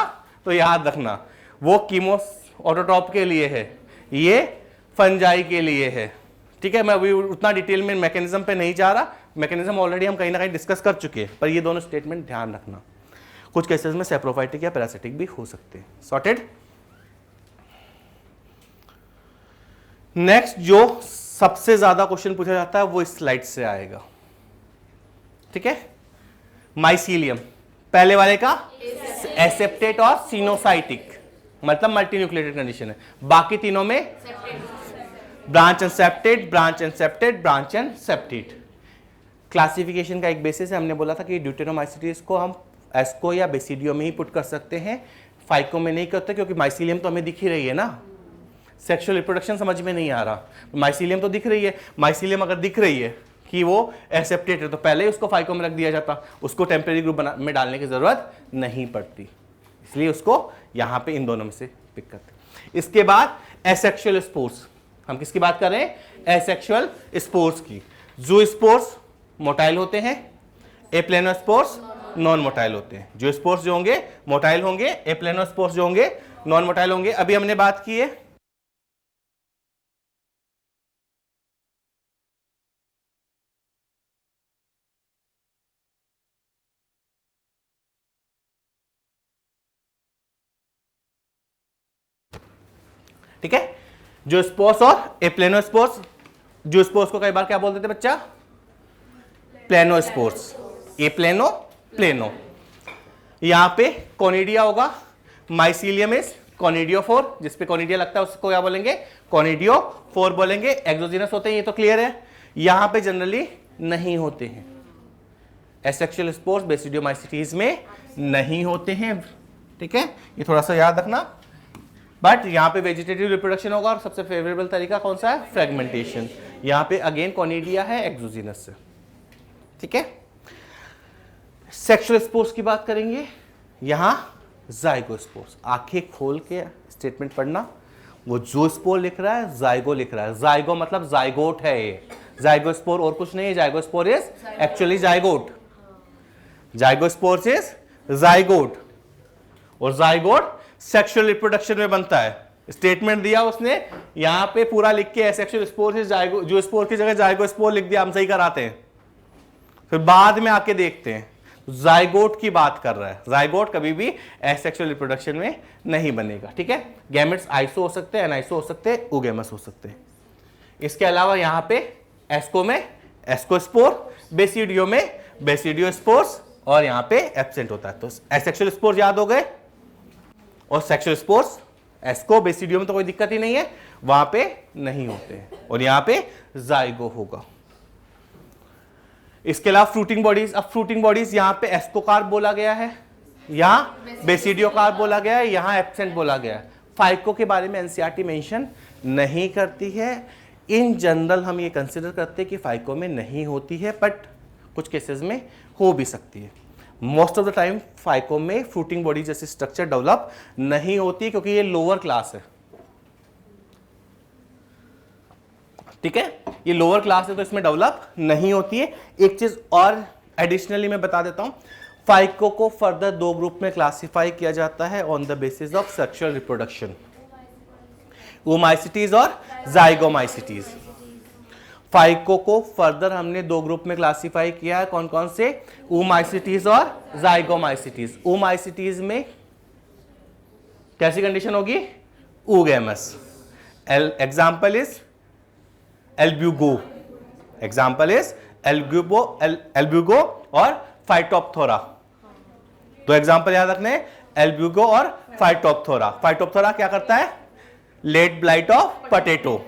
तो याद रखना, वो कीमोस ऑटोट्रॉप के लिए है, ये फंजाई के लिए है। ठीक है, मैं अभी उतना डिटेल में मैकेनिज्म पे नहीं जा रहा, मैकेनिज्म ऑलरेडी हम कहीं ना कहीं डिस्कस कर चुके हैं, पर ये दोनों स्टेटमेंट ध्यान रखना। कुछ केसेस में सेप्रोफाइटिक या पैरासिटिक भी हो सकते हैं। सॉर्टेड। नेक्स्ट जो सबसे ज्यादा क्वेश्चन पूछा जाता है वो इस स्लाइड से आएगा। ठीक है, माइसीलियम, पहले वाले का एसेप्टेट और सिनोसाइटिक, मतलब मल्टीन्यूक्लिएटेड कंडीशन है। बाकी तीनों में branch and septate, branch and septate, branch and septate. Classification का एक बेसिस है, हमने बोला था कि ड्यूटेरोमाइसिटीज को हम एस्को या बेसिडियो में ही पुट कर सकते हैं, फाइको में नहीं करते, क्योंकि माइसीलियम तो हमें दिख ही रही है ना, सेक्सुअल रिप्रोडक्शन समझ में नहीं आ रहा, माइसीलियम तो दिख रही है। माइसीलियम अगर दिख रही है कि वो एसेप्टेट है तो पहले ही उसको फाइको में रख दिया जाता, उसको टेम्परेरी ग्रुप में डालने की जरूरत नहीं पड़ती, इसलिए उसको यहां पे इन दोनों में से पिक करते। इसके बाद एसेक्सुअल स्पोर्स, हम किसकी बात कर रहे हैं, एसेक्सुअल स्पोर्स की। जो स्पोर्स मोटाइल होते हैं, एप्लेनोस्पोर्स नॉन मोटाइल होते हैं। जो स्पोर्स जो होंगे मोटाइल होंगे, एप्लेनोस्पोर्स जो होंगे नॉन मोटाइल होंगे। अभी हमने बात की है ठीक है, जो स्पोर्स और एप्लेनोस्पोर्स। जो स्पोर्स को कई बार क्या बोल देते बच्चा, प्लेनोस्पोर्स, एप्लेनो प्लेनो। यहां पे कोनिडिया होगा, माइसीलियम इज कोनिडियोफोर, जिसपे कोनिडिया लगता है उसको क्या बोलेंगे, कोनिडियोफोर बोलेंगे। एक्सोजिनस होते हैं, ये तो क्लियर है। यहां पे जनरली नहीं होते हैं, एसेक्सुअल स्पोर्स बेसिडियोमाइसिटीज में नहीं होते हैं। ठीक है, ये थोड़ा सा याद रखना। बट यहां पे वेजिटेटिव रिप्रोडक्शन होगा और सबसे फेवरेबल तरीका कौन सा है, फ्रेगमेंटेशन। यहां पे अगेन कोनिडिया है, एक्सोजिनस से। ठीक है, सेक्सुअल स्पोर्स की बात करेंगे। यहां जाइगोस्पोर्स, आंखें खोल के स्टेटमेंट पढ़ना, वो जो स्पोर लिख रहा है जाइगो लिख रहा है। जाइगो मतलब जाइगोट है, ये जाइगोस्पोर और कुछ नहीं है, zygospore is actually zygote, zygospores is zygote, और जाइगोट सेक्सुअल रिप्रोडक्शन में बनता है। स्टेटमेंट दिया उसने यहां पे पूरा लिख के सेक्सुअल स्पोर इज जाइगो, जो स्पोर की जगह जाइगोस्पोर लिख दिया, हम सही कराते हैं, फिर बाद में आके देखते हैं जाइगोट की बात कर रहा है। जाइगोट कभी भी एसेक्सुअल रिप्रोडक्शन में नहीं बनेगा। ठीक है, गैमेट्स आइसो हो सकते हैं, एनाइसो हो सकते हैं, ओगेमस हो सकते हैं। इसके अलावा यहां पे एस्को में एस्कोस्पोर, बेसिडियो में बेसिडियोस्पोर्स और यहां पे एब्सेंट होता है। तो एसेक्सुअल स्पोर्स याद हो गए और सेक्सुअल स्पोर्स एस्को बेसिडियो में तो कोई दिक्कत ही नहीं है, वहां पे नहीं होते और यहां पे जाइगो होगा। इसके अलावा फ्रूटिंग बॉडीज, अब फ्रूटिंग बॉडीज यहां पे एस्कोकार्प बोला गया है, यहां बेसिडियोकार्प बोला गया है, यहां एब्सेंट बोला गया है। फाइको के बारे में एनसीईआरटी मेंशन नहीं करती है। इन जनरल हम ये कंसिडर करते हैं कि फाइको में नहीं होती है, बट कुछ केसेस में हो भी सकती है। Most of the time phyco में फ्रूटिंग बॉडी जैसी स्ट्रक्चर डेवलप नहीं होती क्योंकि ये लोअर क्लास है, ठीक है, ये लोअर क्लास है तो इसमें डेवलप नहीं होती है। एक चीज और एडिशनली मैं बता देता हूं, फाइको को फर्दर दो ग्रुप में क्लासिफाई किया जाता है on the basis of sexual reproduction, oomycetes और जाइगोमाइसिटीज। फाइको को फर्दर हमने दो ग्रुप में क्लासिफाई किया है, कौन कौन से, ओमाइसिटीज और जाइगोमाइसिटीज। ओमाइसिटीज में कैसी कंडीशन होगी, oogamous। Example is Albugo, example is Albugo और फाइटोप्थोरा। तो एग्जाम्पल याद रखने, एल्ब्यूगो और फाइटोप्थोरा। फाइटोप्थोरा क्या करता है, लेट ब्लाइट ऑफ पोटैटो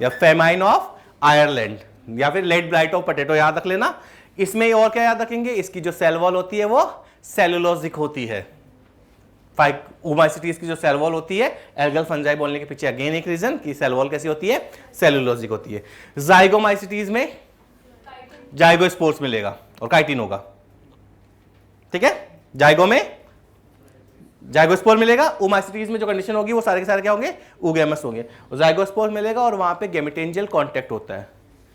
या फेमाइन ऑफ आयरलैंड या फिर लेट ब्लाइट ऑफ पोटैटो याद रख लेना। इसमें और क्या याद रखेंगे, इसकी जो सेल वॉल होती है वो सेलुलोजिक होती है। ओमाइसिटीज की जो सेल वॉल होती है, एल्गल फंजाई बोलने के पीछे अगेन एक रीजन कि सेल वॉल कैसी होती है, सेलुलोजिक होती है। जाइगोमाइसिटीज में जाइगोस्पोर्स मिलेगा और काइटिन होगा, ठीक है, जाइगो में जाइगोस्पोर मिलेगा। ओमाइसिटीज में जो कंडीशन होगी वो सारे के सारे क्या होंगे, oogamous होंगे। जाइगोस्पोर मिलेगा और वहां पे गैमेटेंजियल कांटेक्ट होता है।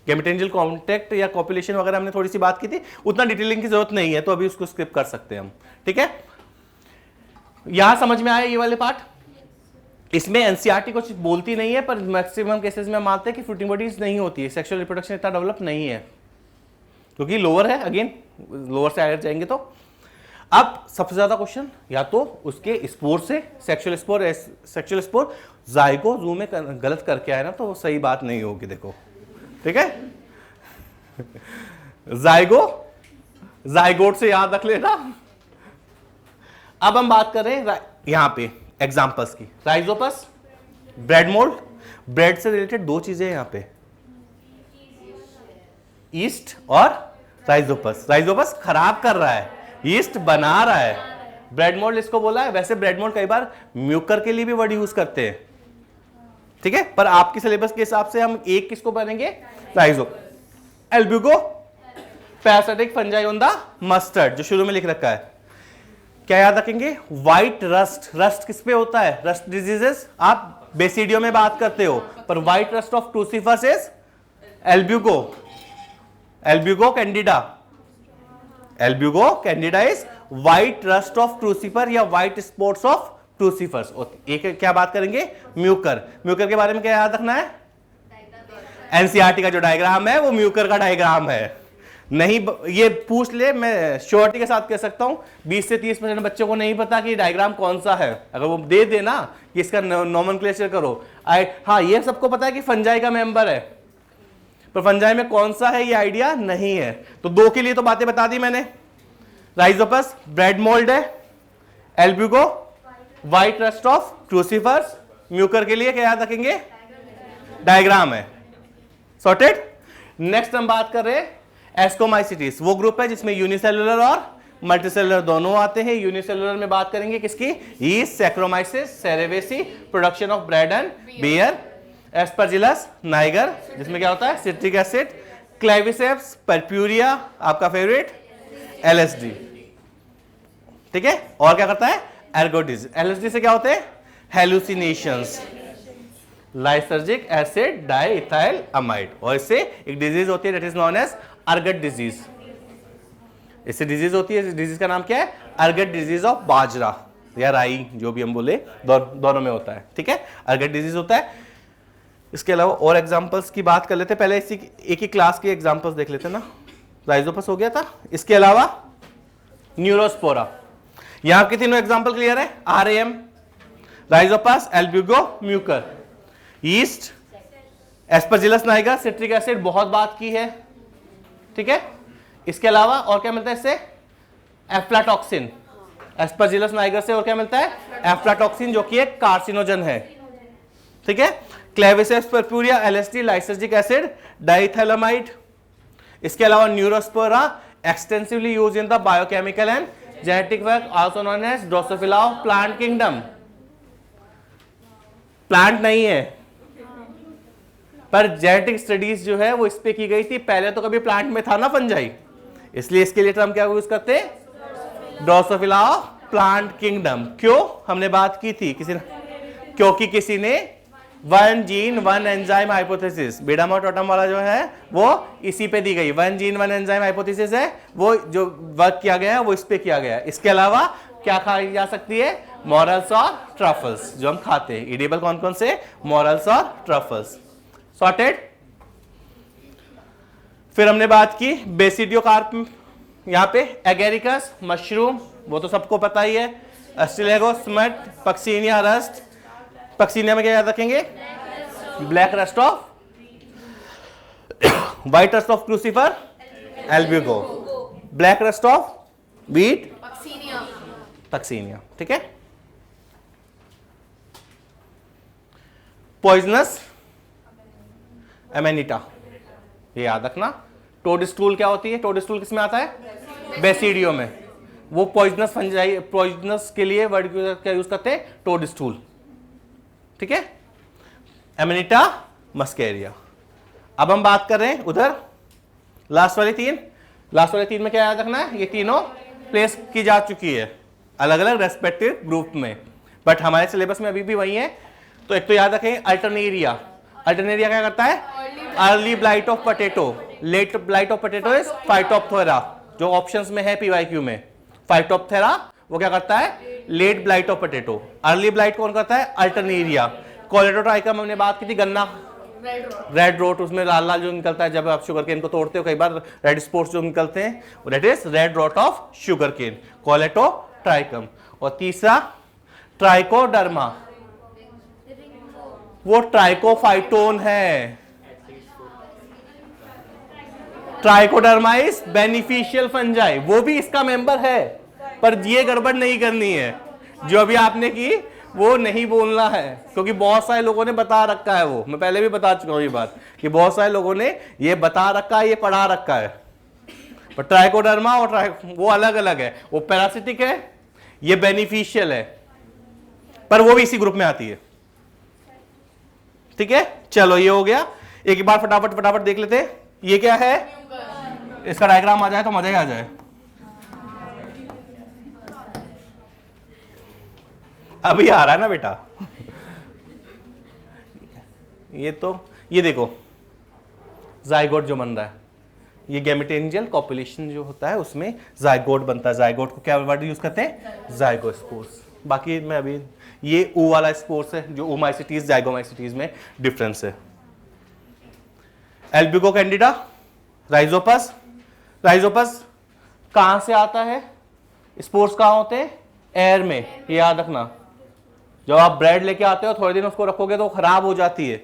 गैमेटेंजियल कांटेक्ट या कॉपुलेशन वगैरह हमने थोड़ी सी बात की थी, उतना डिटेलिंग की जरूरत नहीं है तो अभी उसको स्किप कर सकते हैं हम, ठीक है। यहां समझ में आया ये वाले पार्ट। इसमें एनसीईआरटी कुछ बोलती नहीं है, पर मैक्सिमम केसेस में मानते हैं कि फ्रूटिंग बॉडीज नहीं होती है, सेक्सुअल रिप्रोडक्शन इतना डेवलप नहीं है क्योंकि लोअर है, अगेन लोअर से हायर जाएंगे। तो अब सबसे ज्यादा क्वेश्चन या तो उसके स्पोर से, सेक्सुअल स्पोर जाइगो जू में गलत करके आए ना तो वो सही बात नहीं होगी, देखो, ठीक है। जाइगोट से याद रख लेना। अब हम बात कर रहे हैं यहां पे एग्जांपल्स की, राइजोपस, ब्रेड मोल्ड। ब्रेड से रिलेटेड दो चीजें यहां पे, ईस्ट और राइजोपस। राइजोपस खराब कर रहा है, ईस्ट बना रहा है। ब्रेड मोल्ड इसको बोला है। वैसे ब्रेड मोल्ड कई बार म्यूकर के लिए भी वर्ड यूज करते हैं, ठीक है, पर आपके सिलेबस के हिसाब से हम एक किसको बनेंगे, राइजो। Albugo parasitic fungi on the mustard, जो शुरू में लिख रखा है, क्या याद रखेंगे, व्हाइट रस्ट। रस्ट किस पे होता है, रस्ट डिजीजेस आप बेसिडियो में बात करते हो, पर white rust of cruciferous is Albugo, Albugo Candida. Albugo Candida is white rust of crucifer या व्हाइट स्पॉट्स ऑफ क्रूसीफर्स। एक क्या बात करेंगे, म्यूकर। म्यूकर के बारे में क्या याद रखना है, एनसीईआरटी का जो डायग्राम है वो म्यूकर का डायग्राम है। नहीं ये पूछ ले, मैं श्योरिटी के साथ कह सकता हूं 20 से 30% बच्चों को नहीं पता कि डायग्राम कौन सा है। अगर वो दे देना कि इसका नोमेनक्लेचर करो, हाँ ये सबको पता है कि फंजाई का मेंबर है, पर फंजाई में कौन सा है ये आइडिया नहीं है। तो दो के लिए तो बातें बता दी मैंने, राइजोपस ब्रेड मोल्ड है, Albugo white rust of crucifers. Mucor के लिए क्या याद रखेंगे, डायग्राम है, सॉर्टेड। नेक्स्ट हम बात कर रहे हैं एस्कोमाइसिटीज। वो ग्रुप है जिसमें यूनिसेलुलर और मल्टीसेलुलर दोनों आते हैं। यूनिसेलुलर में बात करेंगे किसकी, yeast, Saccharomyces, cerevisiae, production of bread and beer, Aspergillus niger जिसमें क्या होता है सिट्रिक एसिड, क्लेविसेप्स, परप्यूरिया आपका फेवरेट, एलएसडी, ठीक है। और क्या करता है, एर्गोडिज। एलएसडी से क्या होते हैं, hallucinations, lysergic acid diethyl amide. और इससे एक डिजीज होती है that is known as ergot disease. इससे डिजीज होती है, इस डिजीज का नाम क्या है, अर्गट डिजीज ऑफ बाजरा या राई, जो भी हम बोले, दोनों में होता है, ठीक है, अर्गट डिजीज होता है। इसके अलावा और एग्जांपल्स की बात कर लेते हैं, पहले इसी एक ही क्लास के एग्जांपल्स देख लेते हैं ना। राइजोपस हो गया था, इसके अलावा न्यूरोस्पोरा। यहां के तीनों एग्जांपल क्लियर है, RM, Rhizopus, Albugo, Mucor. East, Aspergillus Niger citric acid बहुत बात की है, ठीक है। इसके अलावा और क्या मिलता है इससे? एफ्लाटॉक्सिन। एस्परजिलस नाइगर से और क्या मिलता है? एफ्लाटॉक्सिन, जो कि एक कार्सिनोजन है, ठीक है। Claviceps purpurea, LSD, lysergic acid, diethylamide. इसके अलावा Neurospora extensively use in the biochemical and genetic work also known as Drosophila of plant kingdom. Plant नहीं है, पर जेनेटिक स्टडीज जो है वो इस पे की गई थी। पहले तो कभी प्लांट में था ना फंजाई, इसलिए इसके लिए टर्म क्या यूज करते हैं? Drosophila of plant kingdom. क्यों? हमने बात की थी किसी ने, क्योंकि किसी ने one gene one enzyme hypothesis, बीडामा टोटम वाला जो है वो इसी पे दी गई। One gene one enzyme hypothesis है, वो जो वर्क किया गया है वो इस पे किया गया है। इसके अलावा क्या खाई जा सकती है? मॉरल्स और ट्रफल्स, जो हम खाते हैं। इडिबल कौन कौन से? मॉरल्स और ट्रफल्स। सॉर्टेड। फिर हमने बात की बेसिडियोकार्प, यहां पे एगेरिकस, मशरूम, वो तो सबको पता ही है। Ustilago, smut, Puccinia rust. Puccinia में क्या याद रखेंगे? Black rust of, white rust of crucifer, Albugo. Black rust of wheat, Puccinia, ठीक है। पॉइजनस एमेनिटा, ये याद रखना। टोडस्टूल क्या होती है? टोडस्टूल किस में आता है? बेसिडियो में। वो पॉइजनस फंजाई, पॉइजनस के लिए वर्ड क्या यूज करते हैं? टोडस्टूल, ठीक है। एमेनिटा, मस्केरिया। अब हम बात कर रहे हैं उधर लास्ट वाली तीन। लास्ट वाले तीन में क्या याद रखना है? ये तीनों प्लेस की जा चुकी है अलग अलग रेस्पेक्टिव ग्रुप में, बट हमारे सिलेबस में अभी भी वही है। तो एक तो याद रखें अल्टरनेरिया। अल्टरनेरिया क्या करता है? Early blight of potato, late blight of potato is Phytophthora, जो ऑप्शंस में है पीवाईक्यू में। फाइटोप्थेरा वो क्या करता है? Late blight of potato. Early blight कौन करता है? अल्टरनेरिया। कोलेडोट्राइकम हमने बात की थी, गन्ना, रेड रोट, उसमें लाल लाल जो निकलता है जब आप शुगर केन को तोड़ते हो, कई बार रेड स्पॉट्स जो निकलते हैं, that is red rot of sugar cane, Colletotrichum. और तीसरा ट्राइकोडर्मा, वो ट्राइकोफाइटोन है। ट्राइकोडर्मा इज बेनिफिशियल फंजाई, वो भी इसका मेंबर है, पर ये गड़बड़ नहीं करनी है जो अभी आपने की, वो नहीं बोलना है, क्योंकि बहुत सारे लोगों ने बता रखा है। वो मैं पहले भी बता चुका हूं ये बात कि बहुत सारे लोगों ने ये बता रखा है, ये पढ़ा रखा है। पर ट्राइकोडर्मा और वो अलग अलग है, वो पैरासिटिक है, ये बेनिफिशियल है, पर वो भी इसी ग्रुप में आती है, ठीक है। चलो ये हो गया। एक बार फटाफट फटाफट देख लेते हैं ये क्या है। इसका डायग्राम आ जाए तो मजा ही आ जाए। अभी आ रहा है ना बेटा? ये देखो जाइगोट जो बन रहा है, ये गैमेटेंजियल कॉपुलेशन जो होता है उसमें जाइगोट बनता है। जाइगोट को क्या वर्ड यूज करते हैं? जाइगोस्पोर्स। बाकी मैं अभी ये ओ वाला स्पोर्स है, जो ओमाइसिटीज जाइगोमाइसिटीज में डिफरेंस है। Albugo Candida, Rhizopus. राइजोपस कहां से आता है? स्पोर्स कहां होते हैं? एयर में, ये याद रखना। जब आप ब्रेड लेके आते हो थोड़े दिन उसको रखोगे तो खराब हो जाती है,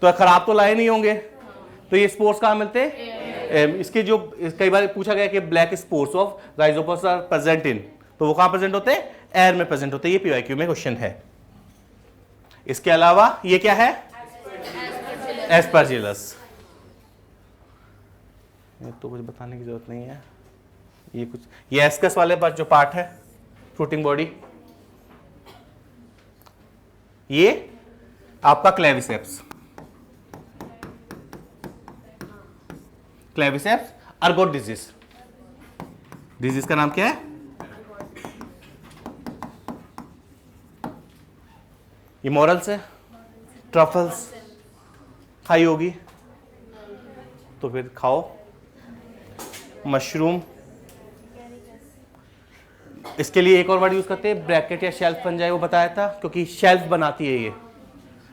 तो खराब तो लाए नहीं होंगे, तो ये स्पोर्स कहां मिलते हैं? इसके जो कई बार पूछा गया कि black spores of rhizopus are present in, तो वो कहां प्रेजेंट होते हैं? एयर में प्रेजेंट होते हैं। ये पीवाईक्यू में क्वेश्चन है। इसके अलावा ये क्या है? एस्परजिलस। ये तो कुछ बताने की जरूरत नहीं है। ये कुछ, ये एस्कस वाले पास जो पार्ट है, फ्रूटिंग बॉडी, ये आपका Claviceps. Claviceps ergot disease. Disease का नाम क्या है? ये मॉरल्स है, ट्रफल्स खाई होगी तो फिर खाओ। मशरूम, इसके लिए एक और वर्ड यूज करते हैं ब्रैकेट या शेल्फ फंजाई, वो बताया था, क्योंकि शेल्फ बनाती है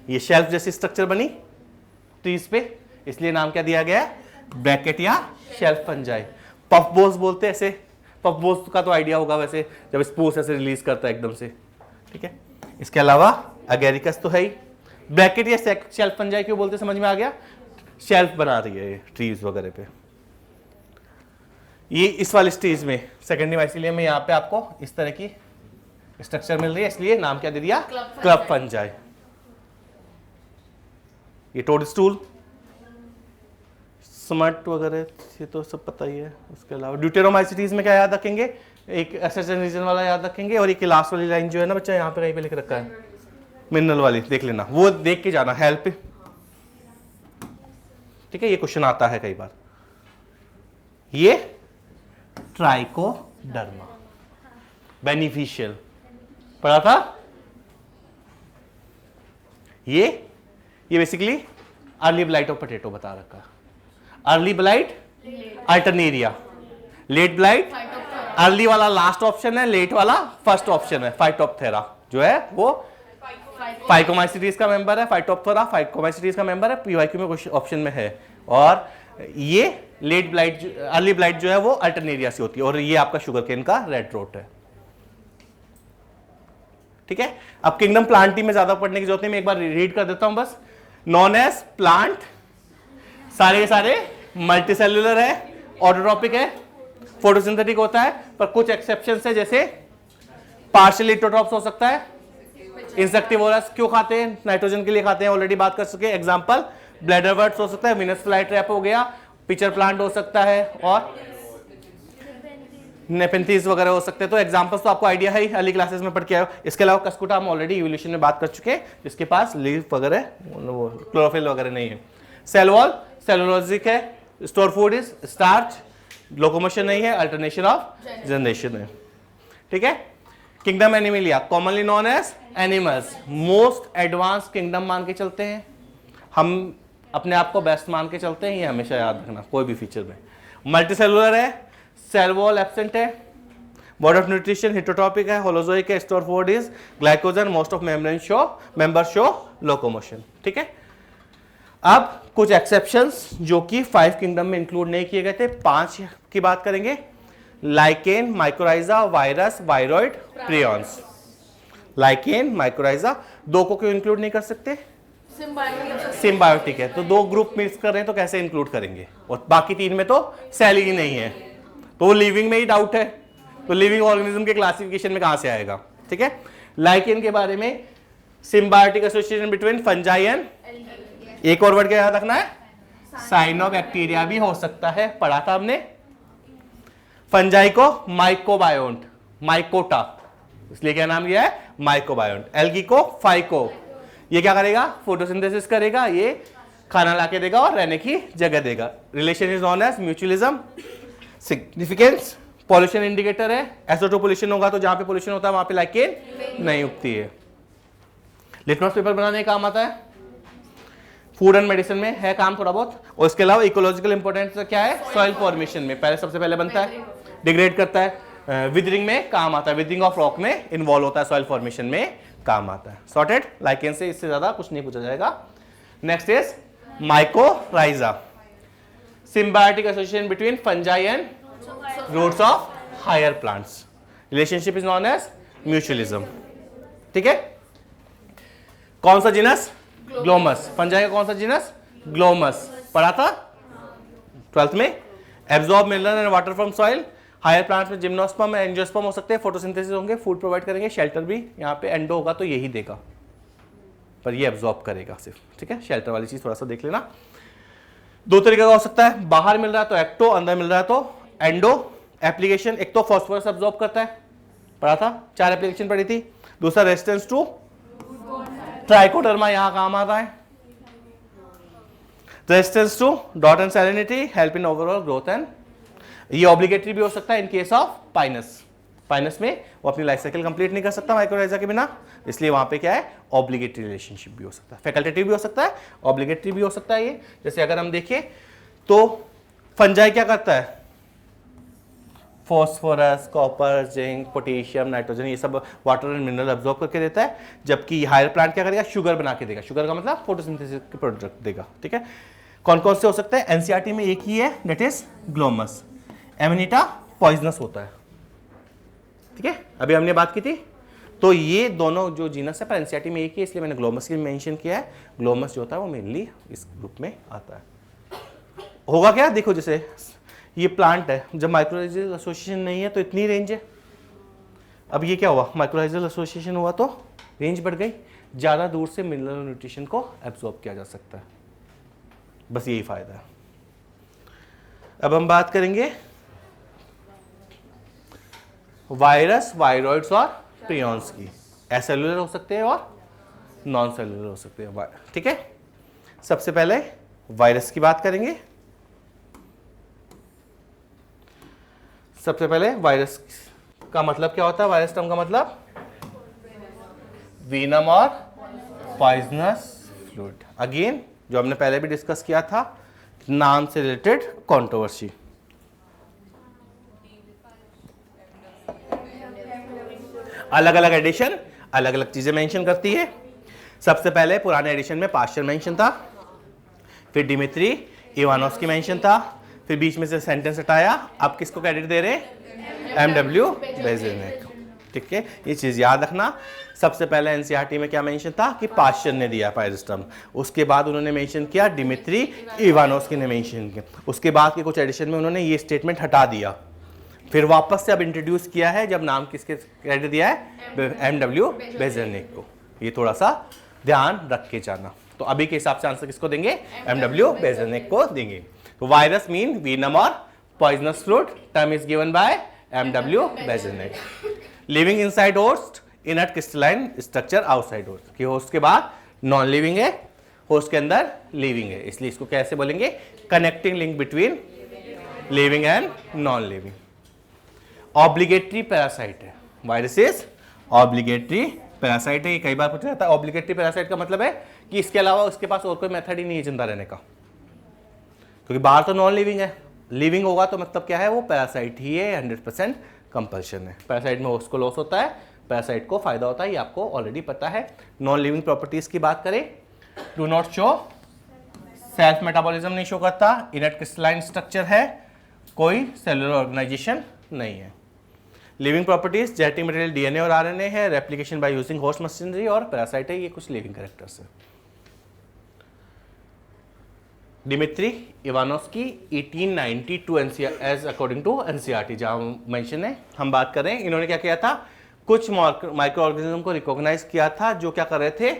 ये शेल्फ जैसी स्ट्रक्चर बनी ट्रीज पे, इसलिए नाम क्या दिया गया? ब्रैकेट या शेल्फ फंजाई। पफ बोस बोलते हैं ऐसे, पफ बोस का तो आइडिया होगा वैसे, जब स्पोर्स ऐसे रिलीज करता है एकदम से, ठीक है। इसके अलावा अगेरिकस तो है ही, ब्रैकेट या शेल्फ फंजाई क्यों बोलते, समझ में आ गया? शेल्फ बना रही है ये ट्रीज वगैरह पे। ये इस वाले स्टेज में सेकेंडरी माइसीलियम में यहाँ पे आपको इस तरह की स्ट्रक्चर मिल रही है, इसलिए नाम क्या दे दिया? Club fungi. ये टोडस्टूल, स्मट वगैरह ये तो सब पता ही है। उसके अलावा ड्यूटेरोमाइसिटीज में क्या याद रखेंगे? एक एसेशन रीजन वाला याद रखेंगे, और एक लास्ट वाली लाइन जो है ना बच्चा यहाँ पे कहीं पे लिख रखा है मिनरल वाली, देख लेना, वो देख के जाना, हेल्प। ठीक है, ये क्वेश्चन आता है कई बार। ये ट्राइकोडर्मा बेनिफिशियल पढ़ा था। ये basically early blight of potato बता रखा। Early blight alternaria, late blight early वाला लास्ट ऑप्शन है, लेट वाला फर्स्ट ऑप्शन है। फाइटोप्थेरा जो है वो फाइकोमाइसीटीज का मेंबर है, फाइटोप्थेरा फाइकोमाइसीटीज का मेंबर है, पीवाईक्यू में क्वेश्चन ऑप्शन में है। और ये लेट ब्लाइट अर्ली ब्लाइट जो है वो अल्टरनेरिया से होती है, और ये आपका शुगर केन का रेड रोट है। ठीक है, अब किंगडम प्लांटी में ज्यादा पढ़ने की जरूरत नहीं, मैं एक बार रीड कर देता हूं बस। नॉन एज प्लांट, सारे के सारे मल्टीसेल्युलर है, ऑटोट्रॉपिक है, फोटोसिंथेटिक होता है, पर कुछ एक्सेप्शन है, जैसे पार्शियल लिटोट्रॉप्स हो सकता है। इंसेक्टिवोरस क्यों खाते हैं? नाइट्रोजन के लिए खाते हैं, ऑलरेडी बात कर चुके हैं। एग्जांपल ब्लैडरवर्ट्स हो सकता है, विनस फ्लाई ट्रैप हो गया, पिचर प्लांट हो सकता है, और नेपेंथीज वगैरह हो सकते हैं। तो एग्जांपल्स तो आपको आइडिया है ही, अर्ली क्लासेस में पढ़ के आए हो। इसके अलावा कस्कुटा हम ऑलरेडी इवोल्यूशन में बात कर चुके हैं, जिसके पास लीफ वगैरह क्लोरोफिल वगैरह नहीं है। सेल वॉल सेलुलोजिक है, store food is starch, locomotion नहीं है, अल्टरनेशन ऑफ जनरेशन है। ठीक है, kingdom animalia commonly known as animals, most advance kingdom मान के चलते हैं हम, अपने आप को बेस्ट मान के चलते हैं, ये हमेशा याद रखना कोई भी फीचर में। मल्टीसेलुलर है, सेल वॉल एब्सेंट है, मोड ऑफ न्यूट्रिशन हिटोट्रॉपिक है, होलोजोइक है, store food is glycogen, most of member show locomotion. ठीक है, अब कुछ एक्सेप्शंस जो कि 5 किंगडम में इंक्लूड नहीं किए गए थे, 5 की बात करेंगे। Lichen, mycorrhiza, virus, viroid, prions. Lichen, mycorrhiza, 2 को क्यों इंक्लूड नहीं कर सकते? सिम्बायोटिक है, तो 2 ग्रुप मिक्स कर रहे हैं तो कैसे इंक्लूड करेंगे? और बाकी 3 में तो सेल ही नहीं है, तो वो लिविंग में ही डाउट है, तो लिविंग ऑर्गेनिज्म के क्लासिफिकेशन में कहां से आएगा? ठीक है, लाइकेन के बारे में symbiotic association between fungi and, एक और वर्ड क्या याद रखना है? साइनोबैक्टीरिया भी हो सकता है, पढ़ा था हमने। फंजाई को माइकोबायोन्ट, माइकोटा, इसलिए क्या नाम लिया है? माइकोबायोन्ट। एल्गी को फाइको, ये क्या करेगा? फोटोसिंथेसिस करेगा, ये खाना लाके देगा और रहने की जगह देगा। Relation is known as mutualism. Significance pollution indicator है, SO2 पॉल्यूशन होगा तो जहां पे पॉल्यूशन होता है वहां पे लाइकेन नहीं उगती है। लिटमस पेपर बनाने का काम आता है, फूड एंड मेडिसिन में है काम थोड़ा बहुत। और इसके अलावा इकोलॉजिकल इंपोर्टेंस क्या है? सॉइल फॉर्मेशन में पहले सबसे पहले बनता है, डिग्रेड करता है, विदरिंग में काम आता है, विदरिंग ऑफ रॉक में इन्वॉल्व होता है, सॉइल फॉर्मेशन में काम आता है। सॉर्टेड, लाइकेन से इससे ज्यादा कुछ नहीं पूछा जाएगा। Next is mycorrhiza, symbiotic association between fungi and roots of higher plants. Relationship is known as mutualism. ठीक है, कौन सा जीनस? ग्लोमस। फंजाई का कौन सा जीनस? ग्लोमस, पढ़ा था 12th में। Absorb mineral and water from soil. Higher plants में जिम्नोस्पर्म एंड एंजियोस्पर्म हो सकते हैं, फोटोसिंथेसिस होंगे, फूड प्रोवाइड करेंगे, शेल्टर भी यहाँ पे एंडो होगा तो यही देगा, पर ये एब्जॉर्ब करेगा सिर्फ। ठीक है, शेल्टर वाली चीज थोड़ा सा देख लेना। 2 तरीके का हो सकता है, बाहर मिल रहा है तो एक्टो, अंदर मिल रहा है तो एंडो। एप्लीकेशन, एक तो फॉस्फोरस एब्जॉर्ब करता है, पढ़ा था, 4 एप्लीकेशन पढ़ी थी। दूसरा रेजिस्टेंस टू ट्राइकोडर्मा, यहां काम आता है। Resistance to dot and salinity, help in overall growth and, ये ऑब्लिगेटरी भी हो सकता है in case of Pinus. Pinus में वो अपनी लाइफ साइकिल कंप्लीट नहीं कर सकता माइक्रोराइजा के बिना, इसलिए वहां पे क्या है? ऑब्लिगेटरी रिलेशनशिप भी हो सकता है, फैकल्टेटिव भी हो सकता है, ऑब्लिगेटरी भी हो सकता है। ये जैसे अगर हम देखें तो फंजाई क्या करता है? Phosphorus, copper, zinc, potassium, nitrogen, ये सब वाटर एंड मिनरल अब्सॉर्ब करके देता है, जबकि हायर प्लांट क्या करेगा? शुगर बना के देगा। शुगर का मतलब फोटोसिंथेसिस के प्रोडक्ट देगा। ठीक है, कौन कौन से हो सकते हैं? एनसीईआरटी में एक ही है, दैट इज ग्लोमस। एमिनिटा पॉइजनस होता है। ठीक है, अभी हमने बात की थी तो ये दोनों जो जीनस है पर एनसीईआरटी में एक ही है, इसलिए मैंने ग्लोमस की मेंशन किया है। ग्लोमस जो होता है वो मेनली इस ग्रुप में आता है। होगा क्या, देखो जैसे ये प्लांट है, जब माइक्रोराइजल एसोसिएशन नहीं है तो इतनी रेंज है। अब ये क्या हुआ, माइक्रोराइजल एसोसिएशन हुआ तो रेंज बढ़ गई, ज़्यादा दूर से मिनरल न्यूट्रिशन को एब्जॉर्ब किया जा सकता है। बस यही फायदा है। अब हम बात करेंगे वायरस, वायरॉइड्स और प्रियॉन्स की। एसेलुलर हो सकते हैं और नॉन सेलुलर हो सकते हैं, ठीक है। सबसे पहले वायरस की बात करेंगे। सबसे पहले वायरस का मतलब क्या होता है, वायरस टर्म का मतलब वीनम और पॉइजनस फ्लूइड। अगेन जो हमने पहले भी डिस्कस किया था, नाम से रिलेटेड कंट्रोवर्सी। अलग अलग एडिशन अलग अलग चीजें मेंशन करती है। सबसे पहले पुराने एडिशन में पास्चर मेंशन था, फिर डिमित्री इवानोव्स्की मेंशन था, फिर बीच में से सेंटेंस हटाया। अब किसको क्रेडिट दे रहे हैं, एमडब्ल्यू बेज़ेलेक, ठीक है। ये चीज याद रखना। सबसे पहले एनसीईआरटी में क्या मेंशन था कि पास्चर ने दिया वायरस टर्म, उसके बाद उन्होंने मेंशन किया डिमित्री इवानोव्स्की ने मेंशन किया, उसके बाद के कुछ एडिशन में उन्होंने ये स्टेटमेंट हटा दिया, फिर वापस से अब इंट्रोड्यूस किया है जब नाम किसके क्रेडिट दिया है, एमडब्ल्यू बेज़ेलेक को। ये थोड़ा सा ध्यान रख के जाना। तो अभी के हिसाब से आंसर किसको देंगे, एमडब्ल्यू बेज़ेलेक को देंगे। तो वायरस मीन वीनम और poisonous fluid, term is given by MW Beijerinck. Living inside host, inert crystalline structure outside host. कि होस्ट के बाद नॉन लिविंग है, होस्ट के अंदर लिविंग है, इसलिए इसको कैसे बोलेंगे, connecting link between living and non living. Obligatory parasite है, वायरस इज ऑब्लिगेटरी पैरासाइट है। ये कई बार पूछा जाता है। ऑब्लिगेटरी पैरासाइट का मतलब है कि इसके अलावा उसके पास और कोई मेथड ही नहीं है जिंदा रहने का, क्योंकि बाहर तो नॉन लिविंग है, लिविंग होगा तो मतलब क्या है, वो पैरासाइट ही है, 100% कंपल्शन है। पैरासाइट में होस्ट को लॉस होता है, पैरासाइट को फायदा होता है, ये आपको ऑलरेडी पता है। नॉन लिविंग प्रॉपर्टीज की बात करें, do not show self metabolism नहीं शो करता, इनर्ट क्रिस्टलाइन स्ट्रक्चर है, कोई सेलुलर ऑर्गेनाइजेशन नहीं है। Living properties genetic material DNA और आरएनए है, replication by using host machinery और पैरासाइट है। ये कुछ लिविंग कैरेक्टर्स है। Dmitri Ivanovsky 1892 as according to NCERT जहां मेंशन है, हम बात कर रहे हैं। इन्होंने क्या किया था, कुछ माइक्रो ऑर्गेनिज्म को रिकॉग्नाइज किया था जो क्या कर रहे थे,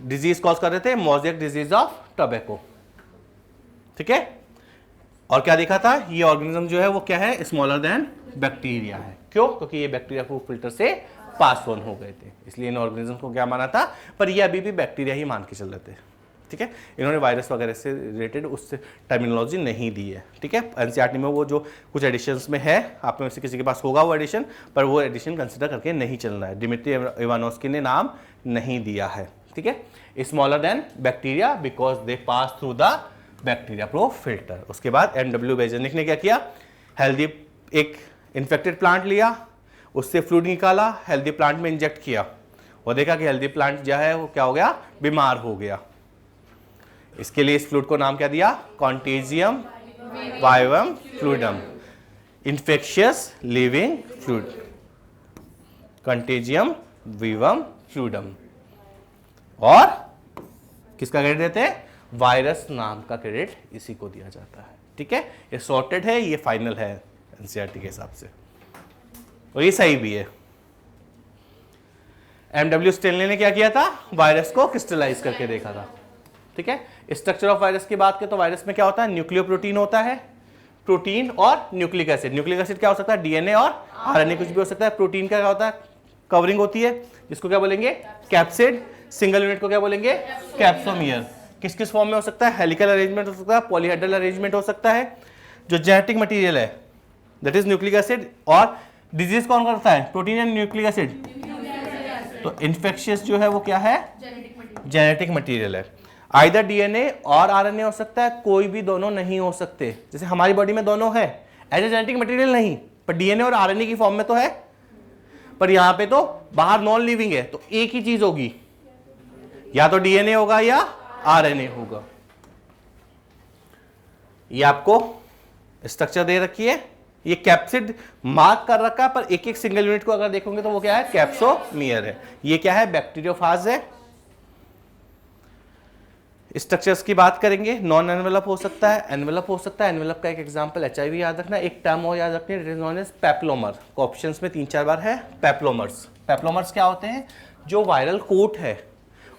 डिजीज कॉज कर रहे थे, मोज़ेक डिजीज ऑफ टोबैको, ठीक है। और क्या देखा था, ये ऑर्गेनिज्म जो है वो क्या है, स्मॉलर देन बैक्टीरिया है। क्यों, क्योंकि ये बैक्टीरिया को फिल्टर से पास ऑन हो गए थे, इसलिए इन ऑर्गेनिज्म को क्या माना था, पर ये अभी भी बैक्टीरिया ही मान के चल रहे थे, ठीक है। इन्होंने वायरस वगैरह से रिलेटेड उससे टर्मिनोलॉजी नहीं दी है, ठीक है। एनसीईआरटी में वो जो कुछ एडिशंस में है, आप में से किसी के पास होगा वो एडिशन, पर वो एडिशन कंसिडर करके नहीं चलना है। डिमित्री इवानोव्स्की ने नाम नहीं दिया है, ठीक है। Smaller than bacteria because they pass through the bacteria pro filter. उसके बाद एमडब्ल्यू बेज़ेलेक ने क्या किया, हेल्दी एक इन्फेक्टेड प्लांट लिया, उससे फ्लूइड निकाला, हेल्दी प्लांट में इंजेक्ट किया और देखा कि हेल्दी प्लांट जो है वो क्या हो गया, बीमार हो गया। इसके लिए इस फ्लूइड को नाम क्या दिया, contagium vivum fluidum, infectious living fluid, contagium वीवम fluidum. और किसका क्रेडिट देते हैं, वायरस नाम का क्रेडिट इसी को दिया जाता है, ठीक है। ये सॉर्टेड है, ये फाइनल है एनसीईआरटी के हिसाब से, और ये सही भी है। एमडब्ल्यू स्टेनले ने क्या किया था, वायरस को क्रिस्टलाइज करके देखा था, ठीक है। स्ट्रक्चर ऑफ वायरस की बात करें तो वायरस में क्या होता है, न्यूक्लियोप्रोटीन होता है, प्रोटीन और न्यूक्लिक एसिड। न्यूक्लिक एसिड क्या हो सकता है, डीएनए और आरएनए कुछ भी हो सकता है। प्रोटीन का क्या होता है, कवरिंग होती है, जिसको क्या बोलेंगे, कैप्सिड। सिंगल यूनिट को क्या बोलेंगे, कैप्सोमियर। किस किस फॉर्म में हो सकता है, हेलिकल अरेंजमेंट हो सकता है, पॉलीहेड्रल अरेंजमेंट हो सकता है। जो जेनेटिक मटेरियल है दैट इज न्यूक्लिक एसिड, और डिजीज कौन करता है, प्रोटीन एंड न्यूक्लिक एसिड। तो इन्फेक्शियस जो है वो क्या है, जेनेटिक मटेरियल है। आइदर डीएनए और आरएनए हो सकता है, कोई भी दोनों नहीं हो सकते। जैसे हमारी बॉडी में दोनों है, एज ए जेनेटिक मटेरियल नहीं, पर डीएनए और आरएनए की फॉर्म में तो है। पर यहां पे तो बाहर नॉन लिविंग है, तो एक ही चीज होगी, या तो डीएनए होगा या आरएनए होगा। ये आपको स्ट्रक्चर दे रखी है, ये कैप्सिड मार्क कर रखा है, पर एक एक सिंगल यूनिट को अगर देखोगे तो वो क्या है, कैप्सोमियर है। ये क्या है, बैक्टीरियोफाज है। स्ट्रक्चर्स की बात करेंगे, नॉन एनवेलप हो सकता है, एनवेलप हो सकता है। एनवेलप का एक एग्जांपल एचआईवी याद रखना। एक टर्म और याद रखनी है, it is known as peplomer. Options में 3-4 बार है पेप्लोमर्स। पेप्लोमर्स क्या होते हैं, जो वायरल कोट है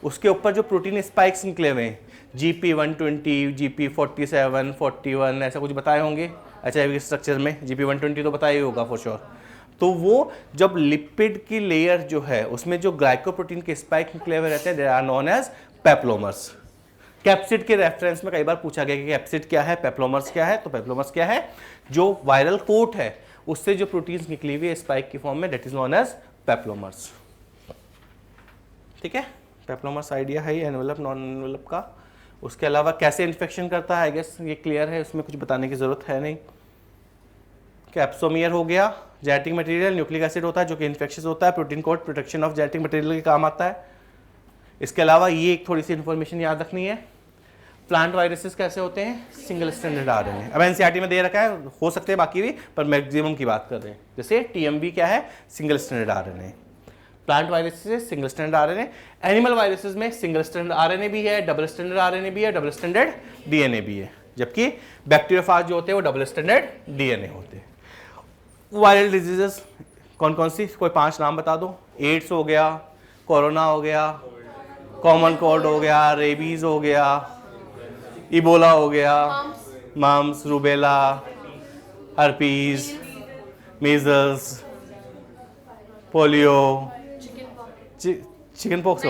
उसके ऊपर जो प्रोटीन स्पाइक्स निकले हुए हैं, GP120, GP47, 41 ऐसा कुछ बताए होंगे एचआईवी के स्ट्रक्चर में। GP120 तो बताया ही होगा फॉर श्योर। तो वो जब लिपिड की लेयर जो है उसमें जो ग्लाइकोप्रोटीन के स्पाइक निकले हुए रहते हैं, they are known as peplomers. Capsid के रेफरेंस में कई बार पूछा गया कि कैप्सिड क्या है, पेप्लोमर्स क्या है। तो पेप्लोमर्स क्या है, जो वायरल कोट है उससे जो प्रोटीन्स निकली हुई है स्पाइक की फॉर्म में, that is known as peplomers. ठीक है, पेप्लोमर्स आइडिया है एनवेलप नॉन एनवेलप का। उसके अलावा कैसे इन्फेक्शन करता है, आई गेस ये क्लियर है, उसमें कुछ बताने की जरूरत है नहीं। कैप्सोमियर हो गया, जेनेटिक मटेरियल न्यूक्लिक एसिड होता है जो कि इन्फेक्शियस होता है। Protein code protection of genetic material के काम आता है। इसके अलावा ये एक थोड़ी सी इंफॉर्मेशन याद रखनी है, प्लांट वायरसेस कैसे होते हैं, सिंगल स्टैंडर्ड आरएनए। अब एनसीईआरटी में दे रखा है, हो सकते हैं बाकी भी, पर मैक्सिमम की बात कर रहे हैं। जैसे टीएमबी क्या है, single standard RNA. Plant viruses single standard RNA. Animal viruses में सिंगल स्टैंडर्ड आरएनए भी है, डबल स्टैंडर्ड आरएनए भी है, डबल स्टैंडर्ड डीएनए भी है। जबकि बैक्टीरियोफाज जो होते हैं वो डबल स्टैंडर्ड डीएनए होते हैं। वायरल डिजीजेस कौन कौन सी, कोई 5 नाम बता दो। एड्स हो गया, कोरोना हो गया, कॉमन कोल्ड हो गया, रेबीज हो गया, इबोला हो गया, mumps, rubella, herpes, measles, polio, chicken pox.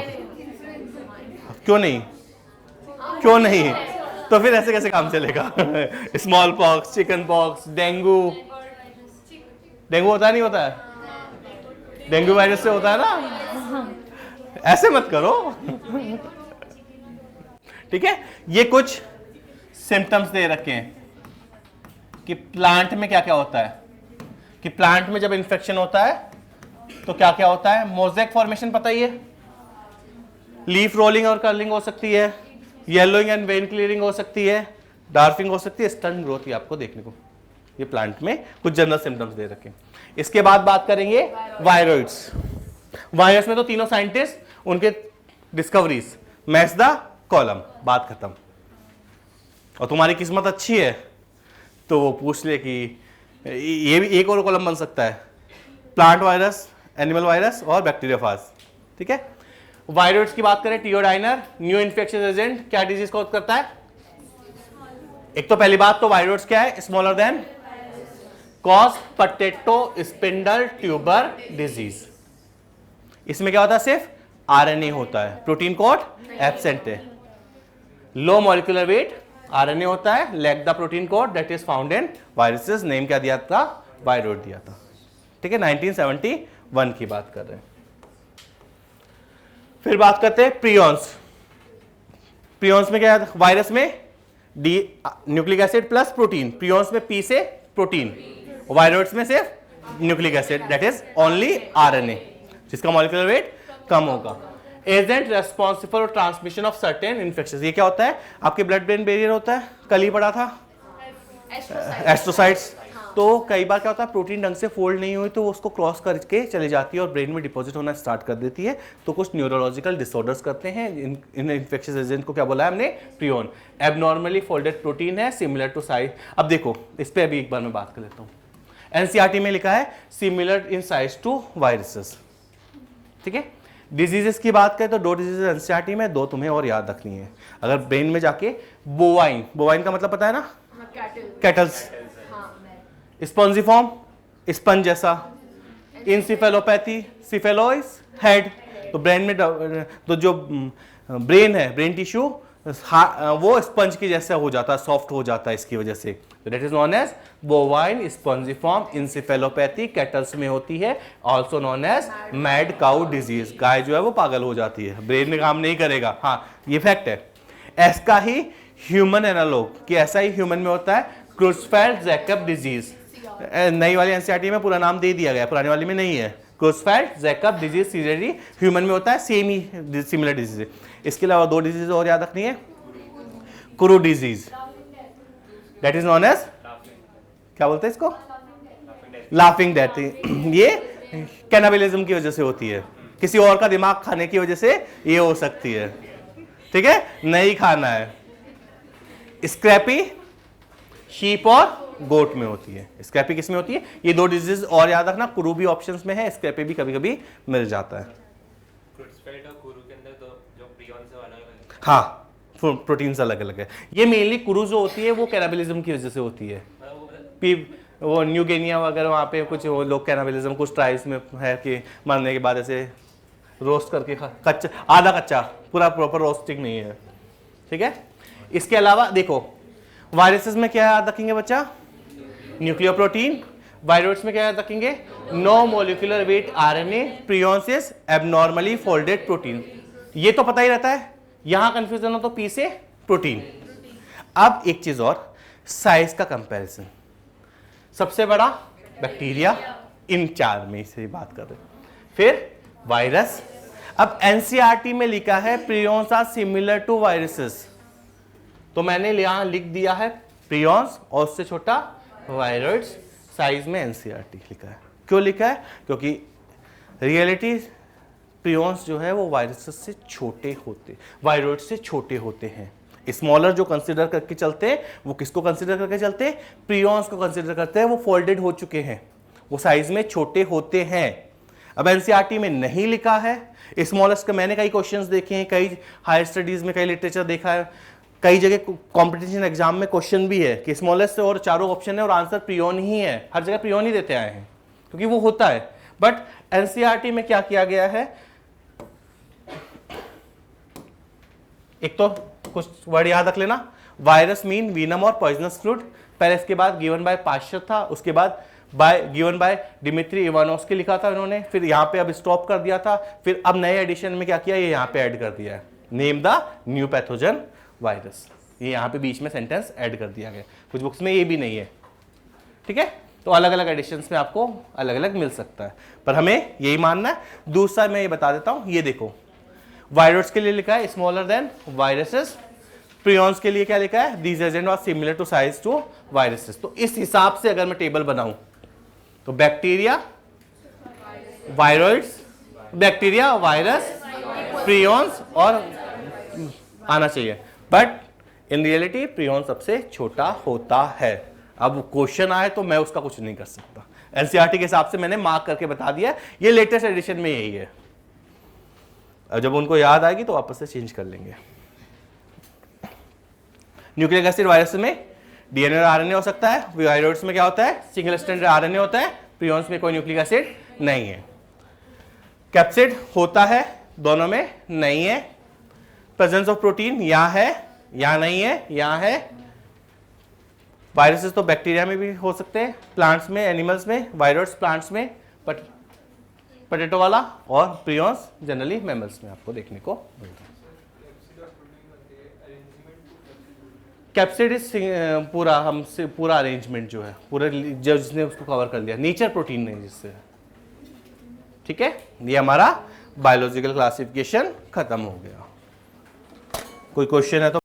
क्यों नहीं, क्यों नहीं, तो फिर ऐसे कैसे काम चलेगा। Small pox, chicken pox, dengue. Dengue होता है नहीं होता है, डेंगू वायरस से होता है ना, ऐसे मत करो। ठीक है, ये कुछ सिम्टम्स दे रखे हैं कि प्लांट में क्या क्या होता है, कि प्लांट में जब इन्फेक्शन होता है तो क्या क्या होता है। मोज़ेक फॉर्मेशन पता ही है, लीफ रोलिंग और कर्लिंग हो सकती है, येलोइंग एंड वेन क्लियरिंग हो सकती है, डार्फिंग हो सकती है, स्टन ग्रोथ ही आपको देखने को, ये प्लांट में कुछ जनरल सिम्टम्स दे रखे हैं। इसके बाद बात करेंगे वायरॉइड्स। वायरस में तो तीनों साइंटिस्ट, उनके डिस्कवरीज, मैच द कॉलम, बात खत्म। और तुम्हारी किस्मत अच्छी है तो वो पूछ ले कि ये भी एक और कॉलम बन सकता है, प्लांट वायरस, एनिमल वायरस और बैक्टीरियोफाज। ठीक है, वायरॉइड्स की बात करें, टियोडाइनर न्यू इन्फेक्शियस एजेंट क्या डिजीज कॉज करता है। एक तो पहली बात तो वायरॉइड्स क्या है, smaller than cause potato spindle tuber disease. इसमें क्या होता है, सिर्फ आरएनए होता है, प्रोटीन कोड एब्सेंट है। लो मॉलिक्यूलर वेट आरएनए होता है, lack the protein code that is found in viruses. Name क्या दिया था, वायरॉइड दिया था। ठीक है, 1971 की बात कर रहे हैं। फिर बात करते हैं प्रियॉन्स। प्रियॉन्स में क्या है, वायरस में D nucleic acid plus protein, prions में पी से प्रोटीन, वायरॉइड्स में सिर्फ nucleic acid that is only RNA, जिसका मॉलिक्यूलर वेट कम होगा। Agent responsible for transmission of certain infection. ये क्या होता है, आपके ब्लड ब्रेन बैरियर होता है, कल ही पढ़ा था, एस्ट्रोसाइट्स। तो कई बार क्या होता है, प्रोटीन ढंग से फोल्ड नहीं हुई तो वो उसको क्रॉस करके चली जाती है और ब्रेन में डिपॉजिट होना स्टार्ट कर देती है। तो कुछ न्यूरोलॉजिकल डिसऑर्डर्स करते हैं। इन इन्फेक्शियस एजेंट को क्या बोला है हमने, प्रियॉन। एबनॉर्मली फोल्डेड प्रोटीन है, सिमिलर टू साइज। अब देखो इस पर अभी एक बार मैं बात कर लेता हूँ। एनसीईआरटी में लिखा है similar in size to viruses. ठीक है, डिजीजेस की बात करें तो 2 डिजीजेस एनसीईआरटी में, 2 तुम्हें और याद रखनी है। अगर ब्रेन में जाके बोवाइन, बोवाइन का मतलब पता है ना, कैटल्स, स्पॉन्जिफॉर्म स्पंज जैसा, इंसिफेलोपैथी सिफेलोइस हेड। तो ब्रेन में तो जो ब्रेन है, ब्रेन टिश्यू वो स्पंज की जैसा हो जाता है, सॉफ्ट हो जाता है इसकी वजह से। That is known as bovine spongiform encephalopathy, cattles में होती है। Also known as mad cow disease, गाय जो है वो पागल हो जाती है, ब्रेन में काम नहीं करेगा। हाँ, ये फैक्ट है। ऐसा ही ह्यूमन एनालॉग, कि ऐसा ही ह्यूमन में होता है, क्रुज़फेल्ड जैकब डिजीज। नई वाली एनसीईआरटी में पूरा नाम दे दिया गया, पुरानी वाली में नहीं है। क्रुज़फेल्ड जैकब डिजीज सीरियसली ह्यूमन में होता है, सेम ही सिमिलर डिजीज। इसके अलावा 2 डिजीज और याद रखनी है। Kuru disease, that is known as, क्या बोलते हैं इसको, लाफिंग डेथ, ये कैनाबिलिज्म की वजह से होती है, किसी और का दिमाग खाने की वजह से ये हो सकती है, ठीक है, नहीं खाना है। स्क्रैपी शीप और गोट में होती है। स्क्रैपी किस में होती है? ये दो डिजीज और याद रखना, कुरू भी ऑप्शंस में है, स्क्रैपी भी कभी कभी मिल जाता है। हाँ, प्रोटीन्स अलग अलग है। ये मेनली कुरू जो होती है वो कैनाबिलिज्म की वजह से होती है। वो न्यू गिनिया वगैरह वहाँ पे कुछ वो लोग कैनाबिलिज्म कुछ ट्राइब्स में है कि मरने के बाद ऐसे रोस्ट करके कच्चा, आधा कच्चा, पूरा प्रॉपर रोस्टिंग नहीं है, ठीक है। इसके अलावा देखो वायरसेस में क्या याद रखेंगे बच्चा? Nuclear protein. वायरस में क्या याद रखेंगे? No molecular weight RNA, prions abnormally folded protein. ये तो पता ही रहता है, यहां कंफ्यूजन हो तो पी से प्रोटीन। अब एक चीज और, साइज का कंपैरिजन। सबसे बड़ा बैक्टीरिया, इन चार में से बात कर रहे हैं। फिर वायरस। अब एनसीईआरटी में लिखा है prions are similar to viruses, तो मैंने यहां लिख दिया है प्रियोन्स और उससे छोटा वायरस। साइज में एनसीईआरटी लिखा है। क्यों लिखा है? क्योंकि रियलिटी प्रियोन्स जो है वो वायरसेस से छोटे होते, वायरस से छोटे होते हैं। स्मॉलर जो कंसिडर करके चलते हैं वो किसको कंसिडर करके चलते हैं? प्रियोन्स को कंसिडर करते हैं, वो फोल्डेड हो चुके हैं, वो साइज में छोटे होते हैं। अब एनसीईआरटी में नहीं लिखा है। स्मॉलेस्ट का मैंने कई क्वेश्चंस देखे हैं, कई हायर स्टडीज में, कई लिटरेचर देखा है, कई जगह कंपटीशन एग्जाम में क्वेश्चन भी है कि स्मॉलेस्ट और चारों ऑप्शन है और आंसर प्रियोन ही है। हर जगह प्रियोन ही देते आए हैं क्योंकि वो होता है। बट एनसीईआरटी में क्या किया गया है, एक तो कुछ वर्ड याद रख लेना, वायरस मीन वीनम और पॉइजनस फ्लूइड। पहले इसके बाद गिवन बाय पाश्चर था, उसके बाद गिवन बाय डिमित्री इवानोव्स्की लिखा था इन्होंने, फिर यहाँ पे अब स्टॉप कर दिया था, फिर अब नए एडिशन में क्या किया, ये यहाँ पे ऐड कर दिया है, name the new pathogen virus. ये यहाँ पे बीच में सेंटेंस ऐड कर दिया गया, कुछ बुक्स में ये भी नहीं है, ठीक है। तो अलग अलग एडिशंस में आपको अलग अलग मिल सकता है, पर हमें यही मानना है। दूसरा मैं ये बता देता हूँ, ये देखो वायरस के लिए लिखा है स्मॉलर देन वायरसेस, प्रियोन्स के लिए क्या लिखा है, these agent was similar to size to viruses. तो इस हिसाब से अगर मैं टेबल बनाऊं तो bacteria, viroids, bacteria, virus, prions और आना चाहिए, बट इन रियलिटी प्रियोन सबसे छोटा होता है। अब क्वेश्चन आए तो मैं उसका कुछ नहीं कर सकता, एनसीईआरटी के हिसाब से मैंने मार्क करके बता दिया, ये लेटेस्ट एडिशन में यही है। अब जब उनको याद आएगी तो वापस से चेंज कर लेंगे। न्यूक्लिक एसिड वायरस में डीएनए और आरएनए हो सकता है, वायरस में क्या होता है, सिंगल स्ट्रैंडेड आरएनए होता है, प्रियोन्स में कोई न्यूक्लिक एसिड नहीं है। कैप्सिड होता है, दोनों में नहीं है। प्रेजेंस ऑफ प्रोटीन यहाँ है, यहाँ नहीं है, यहाँ है। वायरसेस तो बैक्टीरिया में भी हो सकते हैं, प्लांट्स में, एनिमल्स में, वायरस प्लांट्स में, बट पोटैटो वाला, और प्रियोन्स जनरली मैमल्स में आपको देखने को मिलता है। कैप्सिड इज पूरा हमसे पूरा अरेंजमेंट जो है, पूरे जो जिसने उसको कवर कर लिया, नेचर प्रोटीन नहीं जिससे, ठीक है। ये हमारा बायोलॉजिकल क्लासिफिकेशन खत्म हो गया। कोई क्वेश्चन है तो